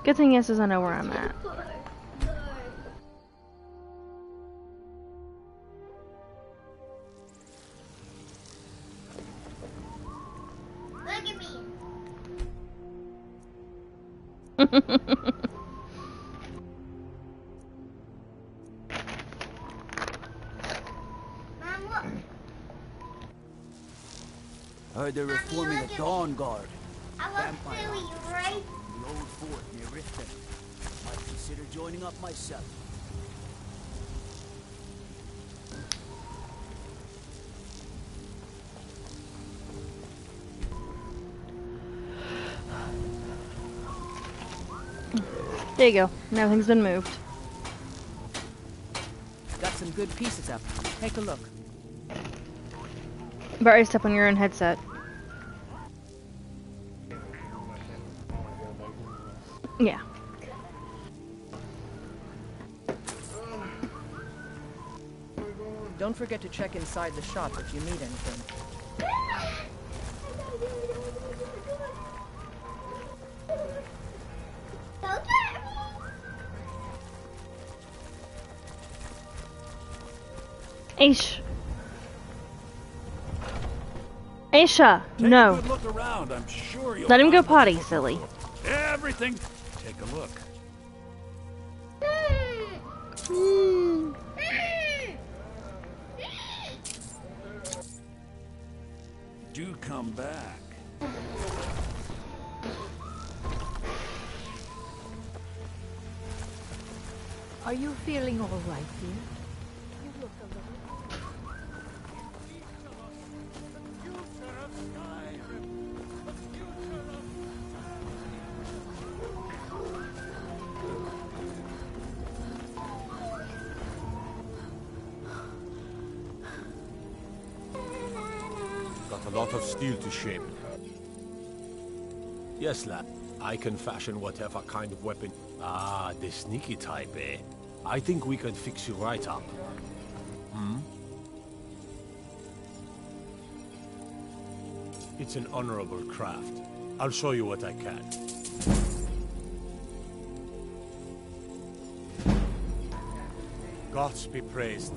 [SPEAKER 1] Good thing is I know where I'm at.
[SPEAKER 5] Look at me. Mom, look.
[SPEAKER 13] Heard they're reforming the Dawn Guard.
[SPEAKER 5] I look silly, right?
[SPEAKER 13] The old fort near Riften. Might consider joining up myself.
[SPEAKER 1] There you go. Now everything's been moved.
[SPEAKER 20] Got some good pieces up. Take a look.
[SPEAKER 1] But already step on your own headset. Yeah.
[SPEAKER 20] Don't forget to check inside the shop if you need anything.
[SPEAKER 1] Aisha, no.
[SPEAKER 12] Take a good look around. I'm sure you'll
[SPEAKER 1] Let him go
[SPEAKER 12] find
[SPEAKER 1] potty, silly.
[SPEAKER 12] everything. Take a look. Do come back.
[SPEAKER 21] Are you feeling all right, dear? You look a little...
[SPEAKER 17] lot of steel to shape. Yes, lad. I can fashion whatever kind of weapon. Ah, the sneaky type, eh? I think we can fix you right up. Hmm? It's an honorable craft. I'll show you what I can. Gods be praised.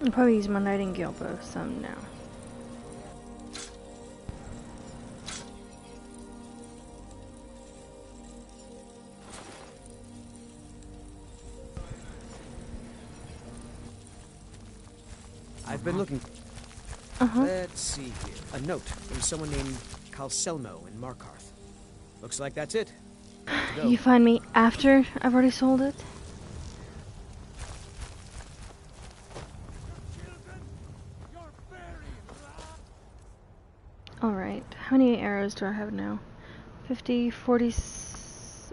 [SPEAKER 1] I'll probably use my nightingale bow some now.
[SPEAKER 9] I've been looking. Let's see here. A note from someone named Calselmo in Markarth. Looks like that's it.
[SPEAKER 1] You find me after I've already sold it? Alright, how many arrows do I have now? 50, 40...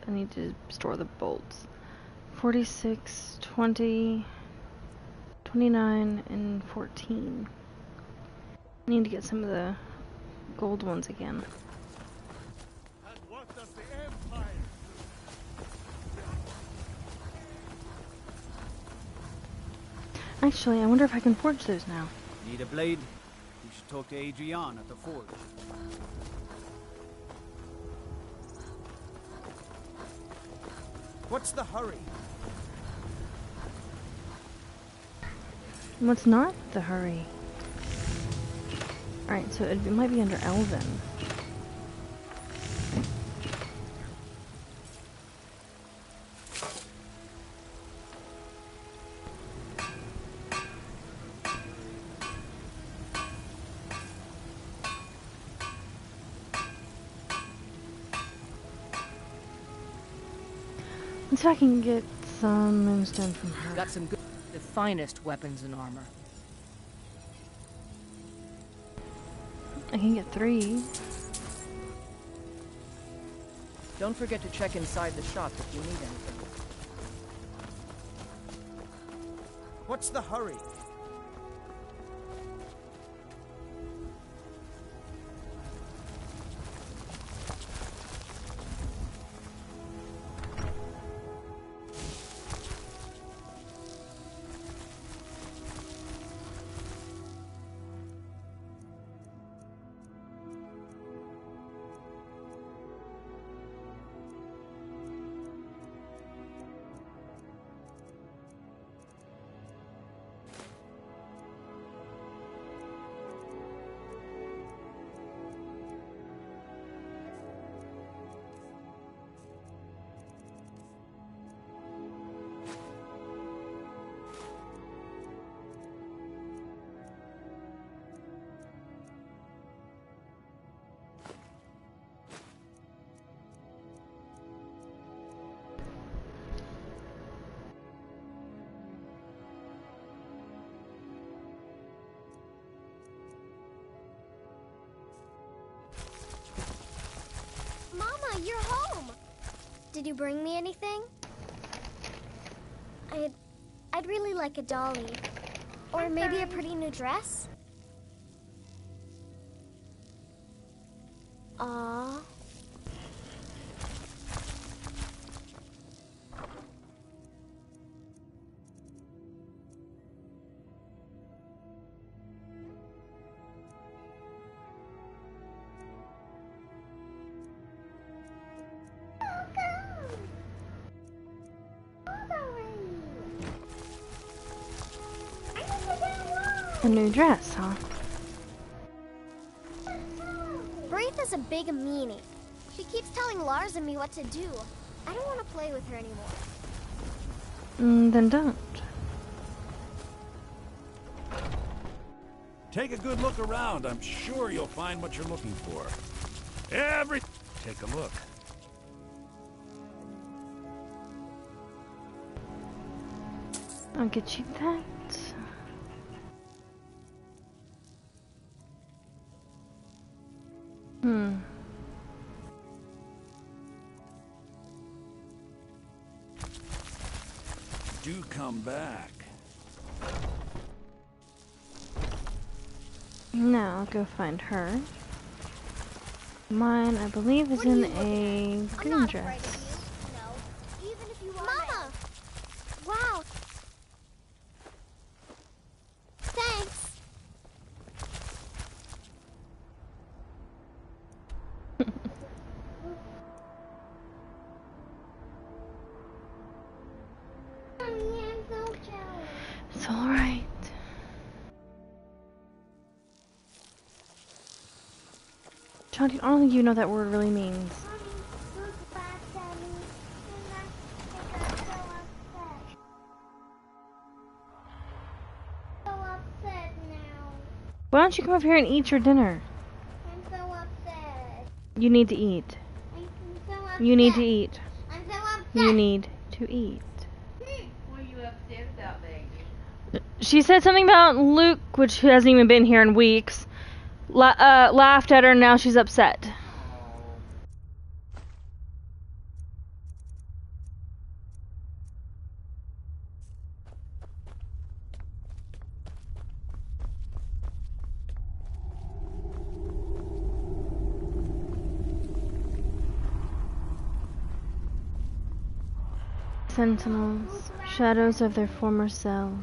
[SPEAKER 1] I need to store the bolts. 46, 20... 29, and 14. I need to get some of the gold ones again.
[SPEAKER 17] And what does the Empire
[SPEAKER 1] Actually, I wonder if I can forge those now.
[SPEAKER 13] Need a blade? You should talk to Adrian at the forge. What's the hurry?
[SPEAKER 1] What's not the hurry? Alright, so it might be under Elven. Let's see if I can get some moonstone from her.
[SPEAKER 4] Got some good, the finest weapons and armor.
[SPEAKER 1] I can get 3.
[SPEAKER 4] Don't forget to check inside the shop if you need anything.
[SPEAKER 13] What's the hurry?
[SPEAKER 7] Mama, you're home! Did you bring me anything? I'd really like a dolly. Or maybe a pretty new dress? Aww.
[SPEAKER 1] A new dress, huh?
[SPEAKER 7] Braitha's a big meanie. She keeps telling Lars and me what to do. I don't want to play with her anymore.
[SPEAKER 1] Then don't.
[SPEAKER 12] Take a good look around. I'm sure you'll find what you're looking for. Take a look.
[SPEAKER 1] I'll get you that.
[SPEAKER 12] Do come back.
[SPEAKER 1] Now I'll go find her. Mine, I believe, is in a green dress.
[SPEAKER 7] Even if you are Mama! Wow. Thanks.
[SPEAKER 1] It's alright. Johnny, I don't think you know what that word really means. Why don't you come up here and eat your dinner?
[SPEAKER 5] I'm so upset.
[SPEAKER 1] You need to eat.
[SPEAKER 5] I'm so upset.
[SPEAKER 1] You need to eat.
[SPEAKER 5] I'm so upset.
[SPEAKER 1] You need to eat.
[SPEAKER 18] What are you upset about, baby?
[SPEAKER 1] She said something about Luke, which hasn't even been here in weeks. Laughed at her, and now she's upset. Sentinels, shadows of their former selves.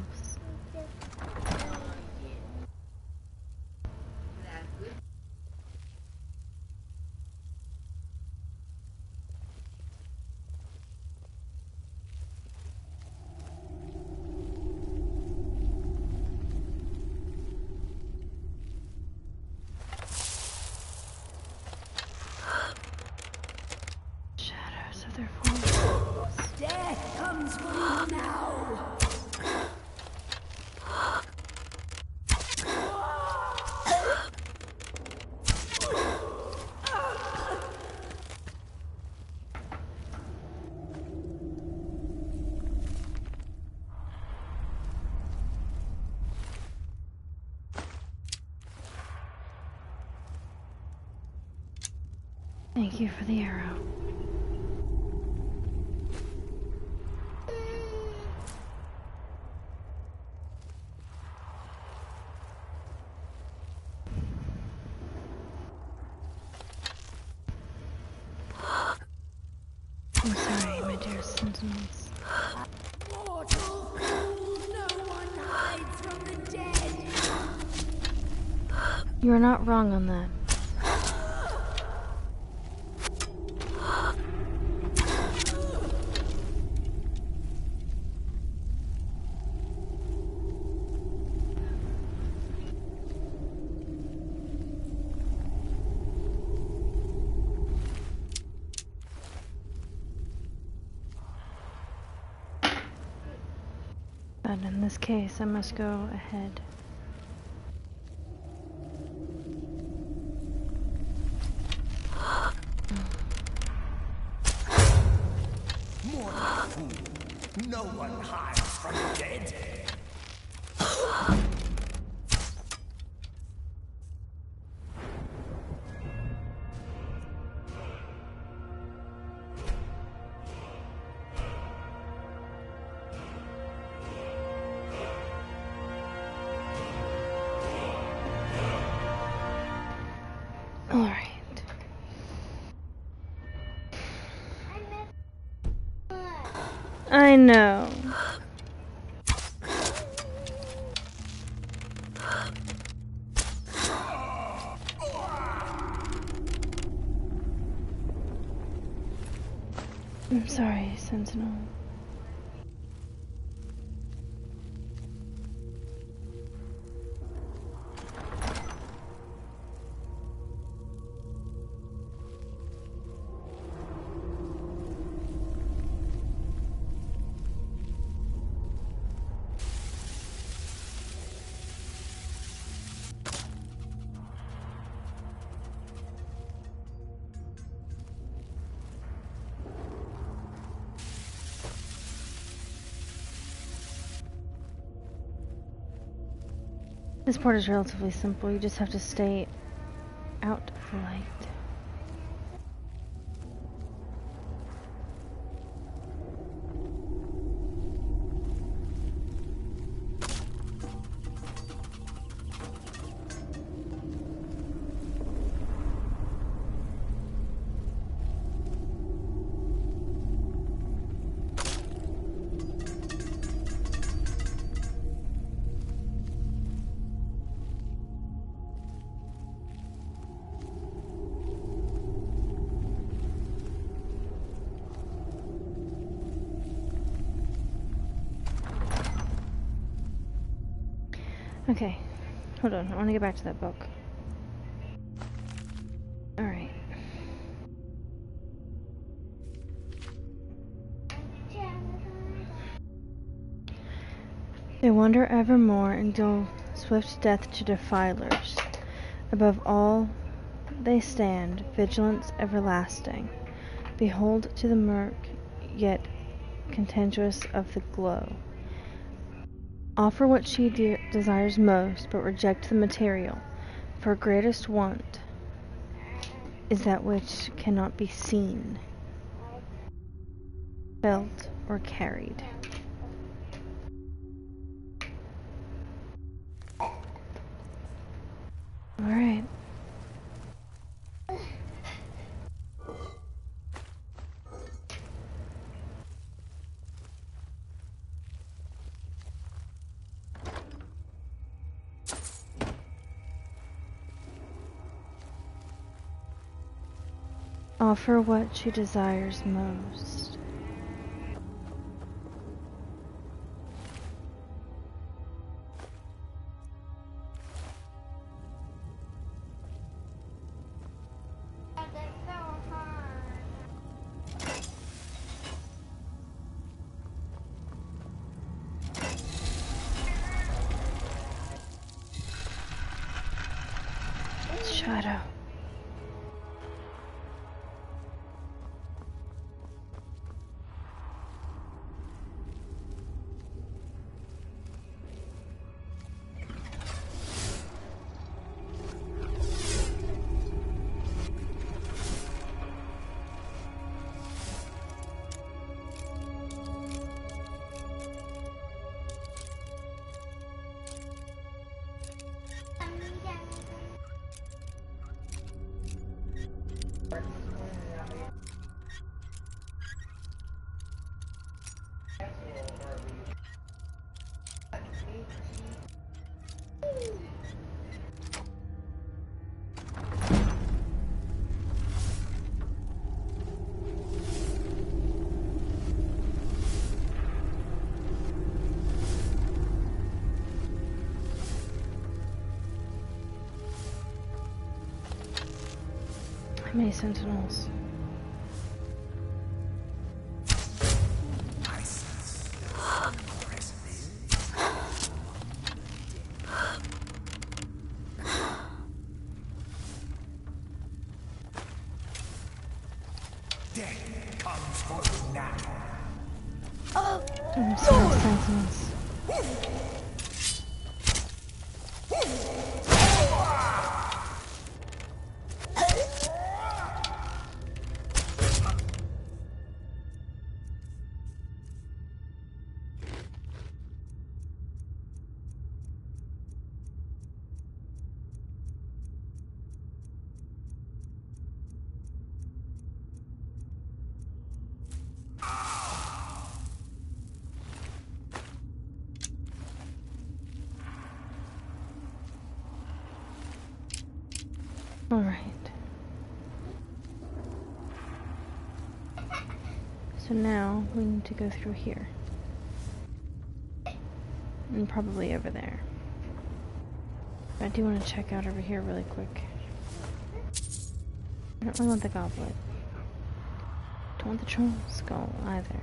[SPEAKER 1] Shadows of their former selves.
[SPEAKER 21] Death comes for you now.
[SPEAKER 1] Thank you for the arrow. I'm sorry, my dear sentinels.
[SPEAKER 21] Mortal fool, no one hides from the dead.
[SPEAKER 1] You're not wrong on that. But in this case, I must go ahead.
[SPEAKER 14] Mortal fool. No one hides from the dead.
[SPEAKER 1] Alright. I know. I'm sorry, Sentinel. This part is relatively simple. You just have to stay out of the light. Okay, hold on. I want to get back to that book. Alright. They wander evermore and deal swift death to defilers. Above all they stand, vigilance everlasting. Behold to the murk, yet contemptuous of the glow. Offer what she desires most, but reject the material. For her greatest want is that which cannot be seen, felt, or carried. Alright. Offer what she desires most. Shadow. How many sentinels?
[SPEAKER 21] Death comes for you now.
[SPEAKER 1] I'm sorry, sentinels. All right. So now we need to go through here. And probably over there. But I do want to check out over here really quick. I don't really want the goblet. Don't want the troll skull either.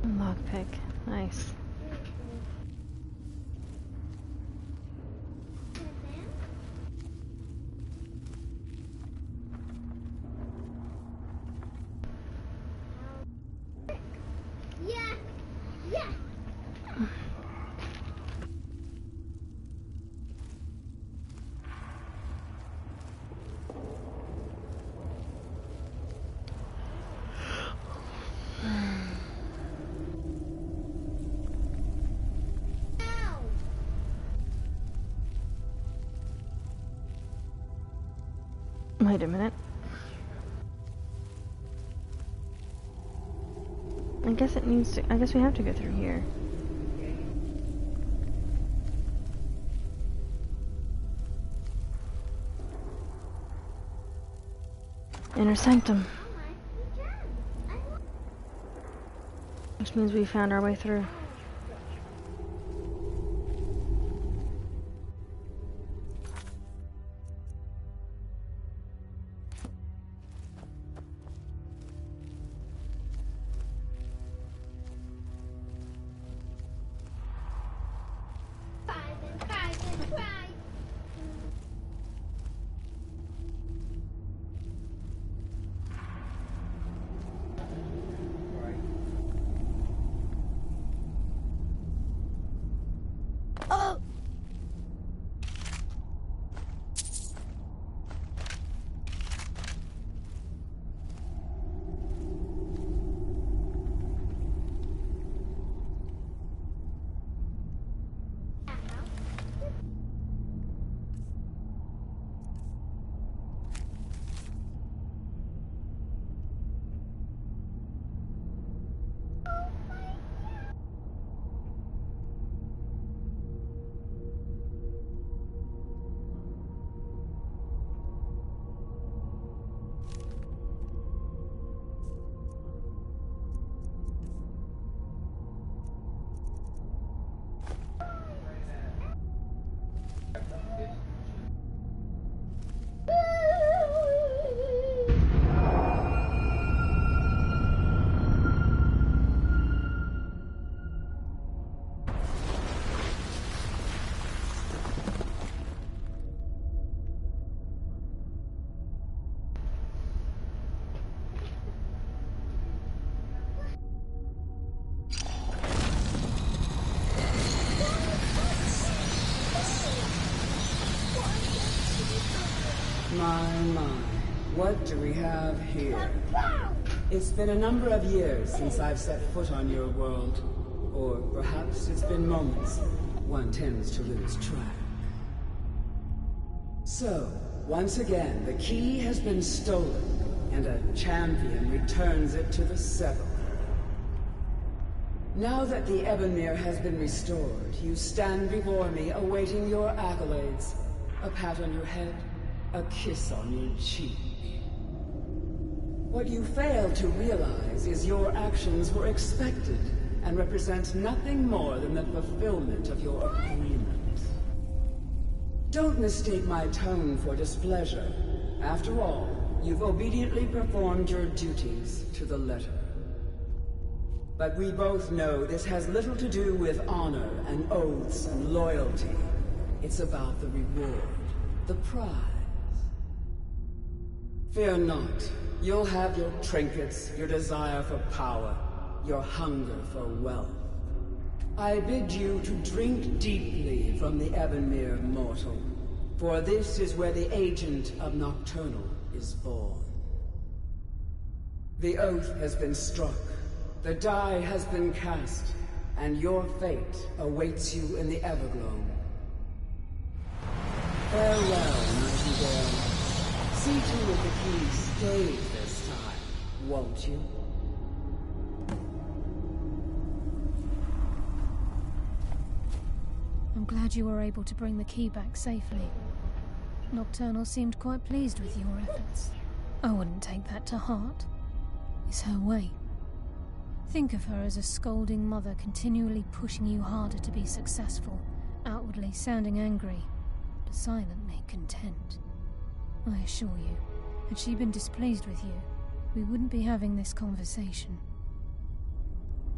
[SPEAKER 1] Lockpick. Nice. Wait a minute. I guess it needs to. I guess we have to go through here. Inner sanctum. Which means we found our way through.
[SPEAKER 19] My, what do we have here? It's been a number of years since I've set foot on your world. Or perhaps it's been moments. One tends to lose track. So, once again, the key has been stolen, and a champion returns it to the Sepulchre. Now that the Ebonmere has been restored, you stand before me awaiting your accolades. A pat on your head, a kiss on your cheek. What you fail to realize is your actions were expected and represent nothing more than the fulfillment of your agreement. Don't mistake my tone for displeasure. After all, you've obediently performed your duties to the letter. But we both know this has little to do with honor and oaths and loyalty. It's about the reward, the prize. Fear not. You'll have your trinkets, your desire for power, your hunger for wealth. I bid you to drink deeply from the Ebonmere mortal, for this is where the agent of Nocturnal is born. The oath has been struck, the die has been cast, and your fate awaits you in the Everglow. Farewell, Nightingale. See to it the key stays this time, won't you?
[SPEAKER 8] I'm glad you were able to bring the key back safely. Nocturnal seemed quite pleased with your efforts. I wouldn't take that to heart. It's her way. Think of her as a scolding mother continually pushing you harder to be successful, outwardly sounding angry, but silently content. I assure you, had she been displeased with you, we wouldn't be having this conversation.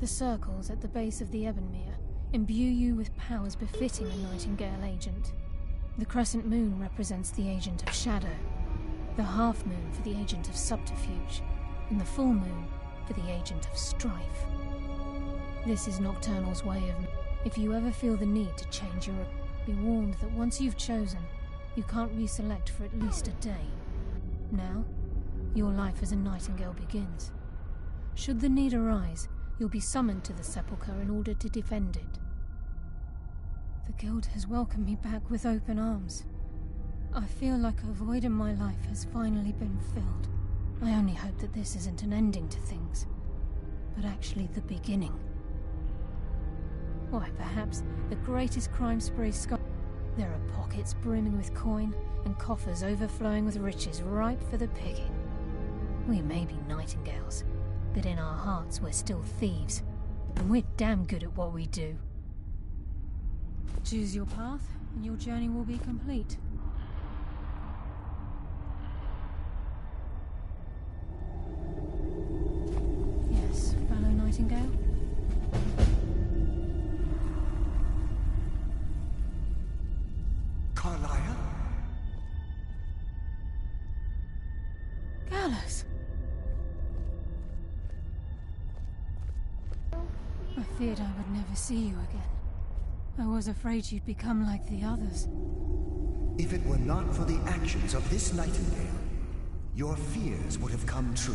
[SPEAKER 8] The circles at the base of the Ebonmere imbue you with powers befitting a Nightingale agent. The crescent moon represents the agent of shadow, the half moon for the agent of subterfuge, and the full moon for the agent of strife. This is Nocturnal's way of... If you ever feel the need to change your... Be warned that once you've chosen, you can't reselect for at least a day. Now, your life as a Nightingale begins. Should the need arise, you'll be summoned to the Sepulchre in order to defend it. The Guild has welcomed me back with open arms. I feel like a void in my life has finally been filled. I only hope that this isn't an ending to things, but actually the beginning. Why, perhaps the greatest crime spree Skyrim. There are pockets brimming with coin and coffers overflowing with riches ripe for the picking. We may be nightingales, but in our hearts we're still thieves, and we're damn good at what we do. Choose your path, and your journey will be complete. Yes, fellow nightingale?
[SPEAKER 14] Carlisle?
[SPEAKER 8] Gallus! I feared I would never see you again. I was afraid you'd become like the others.
[SPEAKER 14] If it were not for the actions of this nightingale, your fears would have come true.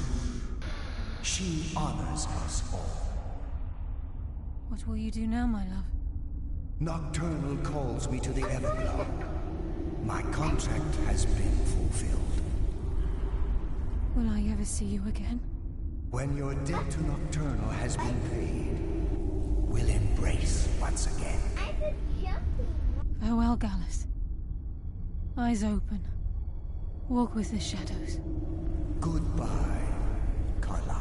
[SPEAKER 14] She honors us all.
[SPEAKER 8] What will you do now, my love?
[SPEAKER 14] Nocturnal calls me to the Everglow. My contract has been fulfilled.
[SPEAKER 8] Will I ever see you again?
[SPEAKER 14] When your debt to Nocturnal has been paid, we'll embrace once again.
[SPEAKER 8] Farewell, Gallus. Eyes open. Walk with the shadows.
[SPEAKER 14] Goodbye, Carlisle.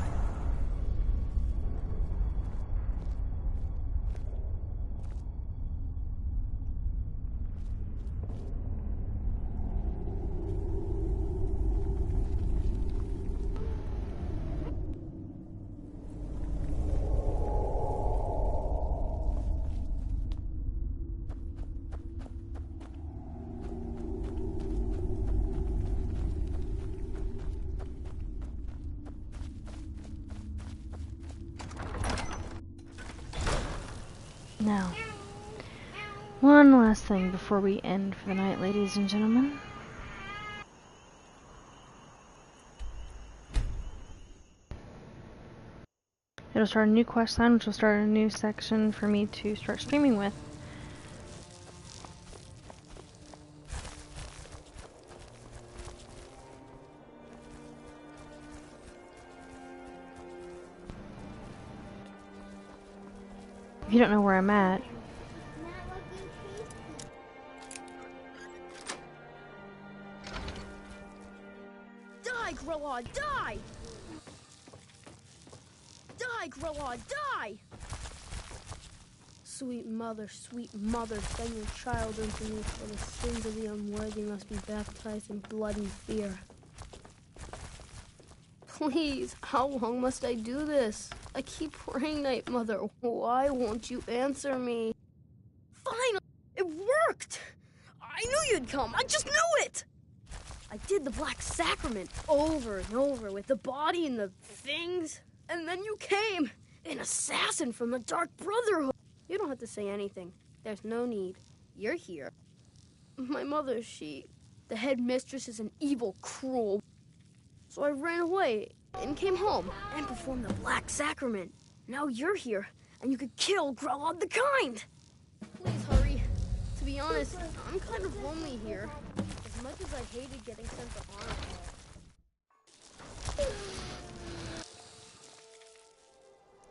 [SPEAKER 1] Now, one last thing before we end for the night, ladies and gentlemen. It'll start a new quest line, which will start a new section for me to start streaming with. If you don't know where I'm at,
[SPEAKER 11] Die, Grillon, die! Die, Grillon, die! Sweet mother, send your child unto me, for the sins of the unworthy must be baptized in blood and fear. Please, how long must I do this? I keep praying, Night Mother. Why won't you answer me? Finally! It worked! I knew you'd come! I just knew it! I did the Black Sacrament over and over with the body and the things. And then you came! An assassin from the Dark Brotherhood! You don't have to say anything. There's no need. You're here. My mother, the headmistress is an evil, cruel. So I ran away and came home and performed the Black Sacrament. Now you're here, and you could kill Grelod the Kind. Please hurry. To be honest, I'm kind of lonely here. As much as I hated getting sent to honor.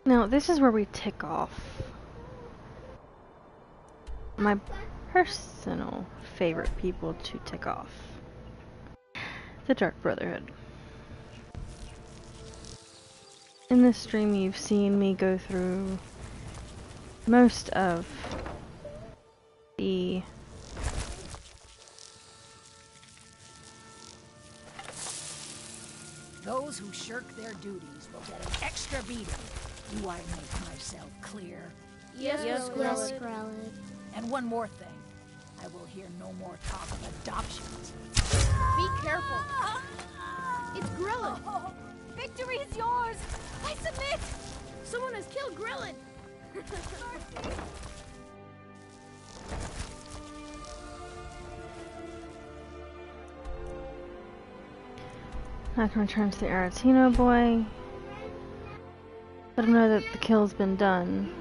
[SPEAKER 1] now this is where we tick off my personal favorite people to tick off. The Dark Brotherhood. In this stream, you've seen me go through most of the
[SPEAKER 21] Those who shirk their duties will get an extra beating. Do I make myself clear?
[SPEAKER 11] Yes,
[SPEAKER 21] Skrellig. And one more thing. I will hear no more talk of adoptions.
[SPEAKER 11] Be careful. It's Grelin.
[SPEAKER 4] Victory is yours! I submit!
[SPEAKER 11] Someone has killed Grelin!
[SPEAKER 1] I can return to the Aratino boy. Let him know that the kill's been done.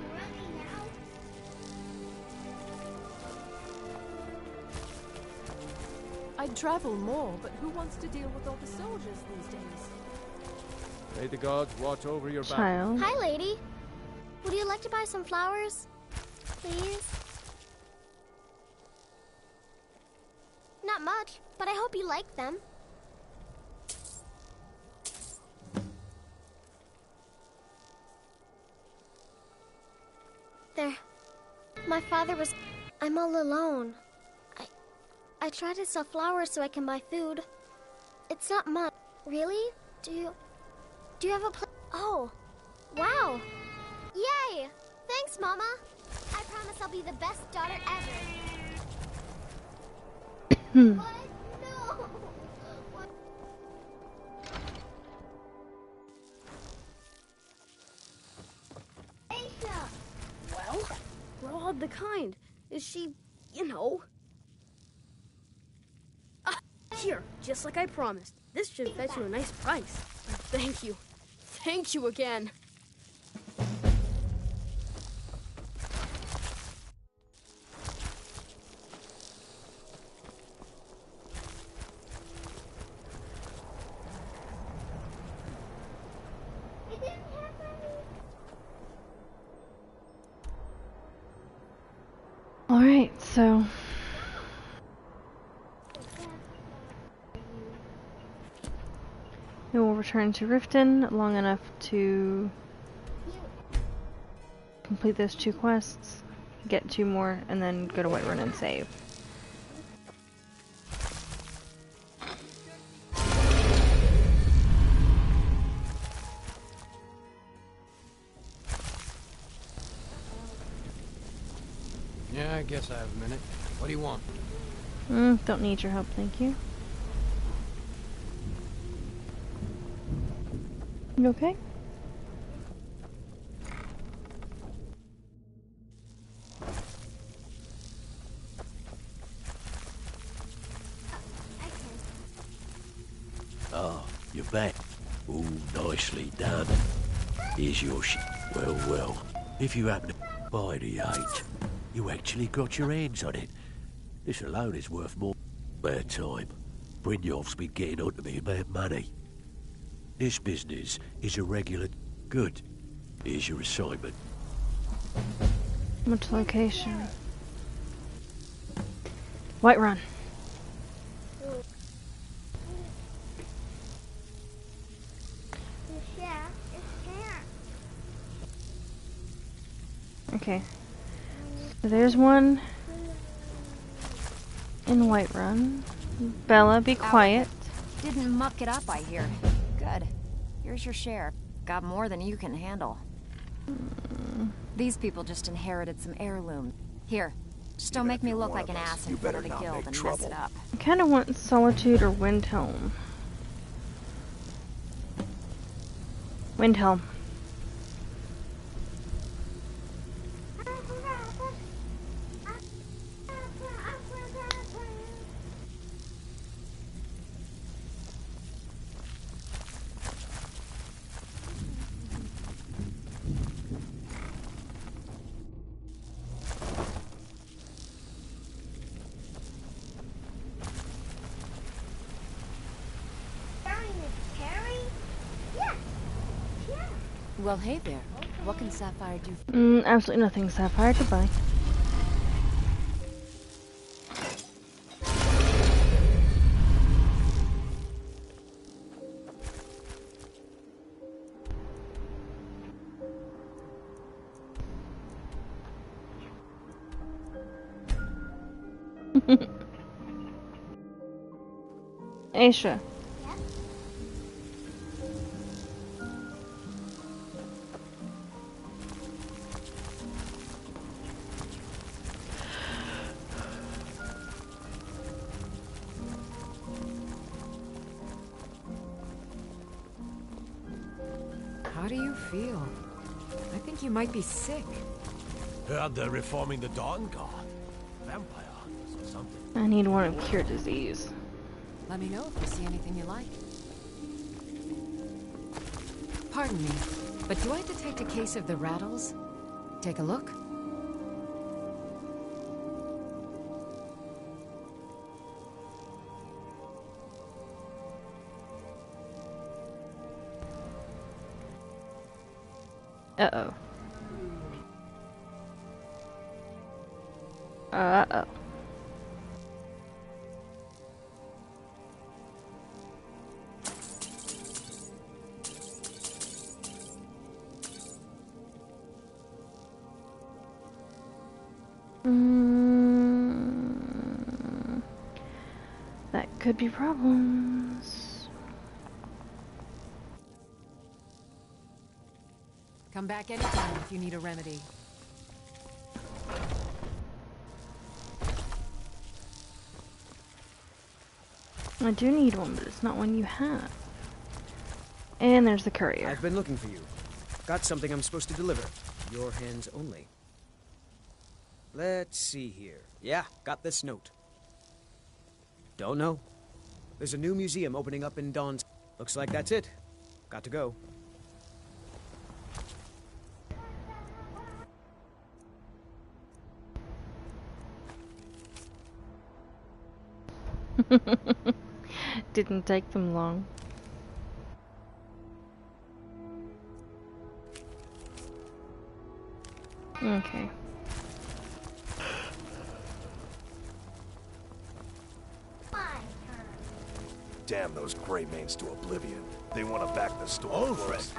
[SPEAKER 11] I
[SPEAKER 4] I'd travel more, but who wants to deal with all the soldiers these days?
[SPEAKER 16] May the gods watch over your back.
[SPEAKER 1] Child.
[SPEAKER 7] Hi, lady. Would you like to buy some flowers? Please? Not much, but I hope you like them. There. My father was... I'm all alone. I try to sell flowers so I can buy food. It's not much. Really? Do you have a Oh. Wow. Yay! Thanks, Mama. I promise I'll be the best daughter ever. What? No. What?
[SPEAKER 11] Aisha! Well, we're all of the kind. Is she, you know... Here, just like I promised. This should fetch you a nice price. Thank you. Thank you again.
[SPEAKER 1] Alright, so... we will return to Riften long enough to complete those 2 quests, get 2 more, and then go to Whiterun and save.
[SPEAKER 6] Yeah, I guess I have a minute. What do you want?
[SPEAKER 1] Don't need your help, thank you. You okay?
[SPEAKER 17] Ah, you're back. Ooh, nicely done. Here's your Well, well. If you happen to buy the 8, you actually got your hands on it. This alone is worth more. Bad time. Brynjolf's been getting on to me about money. This business is a regular... Good. Here's your assignment.
[SPEAKER 1] Which location? Whiterun. Okay. So there's one in Whiterun. Bella, be quiet.
[SPEAKER 3] Didn't muck it up, I hear. Good. Here's your share. Got more than you can handle. These people just inherited some heirloom. Here, just don't make me look like an ass in front of the guild and mess it up.
[SPEAKER 1] I kind of want Solitude or Windhelm. Windhelm.
[SPEAKER 3] Well, hey there. What can Sapphire do?
[SPEAKER 1] Absolutely nothing, Sapphire. Goodbye. Aisha.
[SPEAKER 20] How do you feel? I think you might be sick.
[SPEAKER 17] Heard they're reforming the Dawn Guard. Vampire hunters or something.
[SPEAKER 1] I need one of cure disease.
[SPEAKER 20] Let me know if you see anything you like. Pardon me, but do I detect a case of the rattles? Take a look.
[SPEAKER 1] Uh-oh. Uh-oh. That could be problems.
[SPEAKER 20] Come back anytime if you need a remedy.
[SPEAKER 1] I do need one, but it's not one you have. And there's the courier.
[SPEAKER 9] I've been looking for you. Got something I'm supposed to deliver. Your hands only. Let's see here. Yeah, got this note. Don't know. There's a new museum opening up in Dawn's. Looks like that's it. Got to go.
[SPEAKER 1] Didn't take them long. Okay.
[SPEAKER 10] Damn those gray mains to oblivion. They want to back the store.
[SPEAKER 6] Ulfric,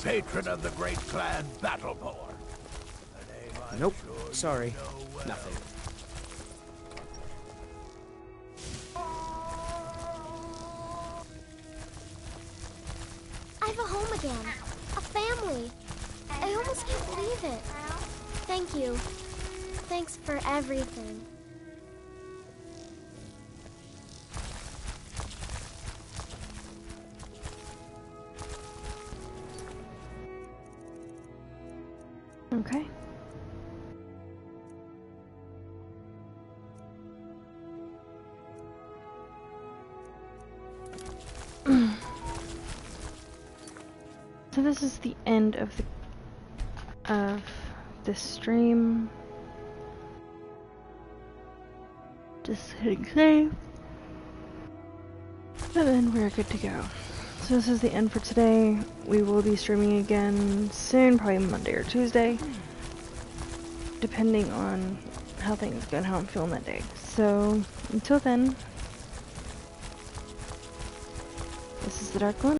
[SPEAKER 6] patron of the great clan Battleborn.
[SPEAKER 9] Nope. Sorry. Nothing.
[SPEAKER 7] I have a home again. A family. I almost can't believe it. Thank you. Thanks for everything.
[SPEAKER 1] Okay. So this is the end of this stream. Just hitting save. And then we're good to go. So this is the end for today. We will be streaming again soon, probably Monday or Tuesday, depending on how things go and how I'm feeling that day. So until then, this is the Dark One.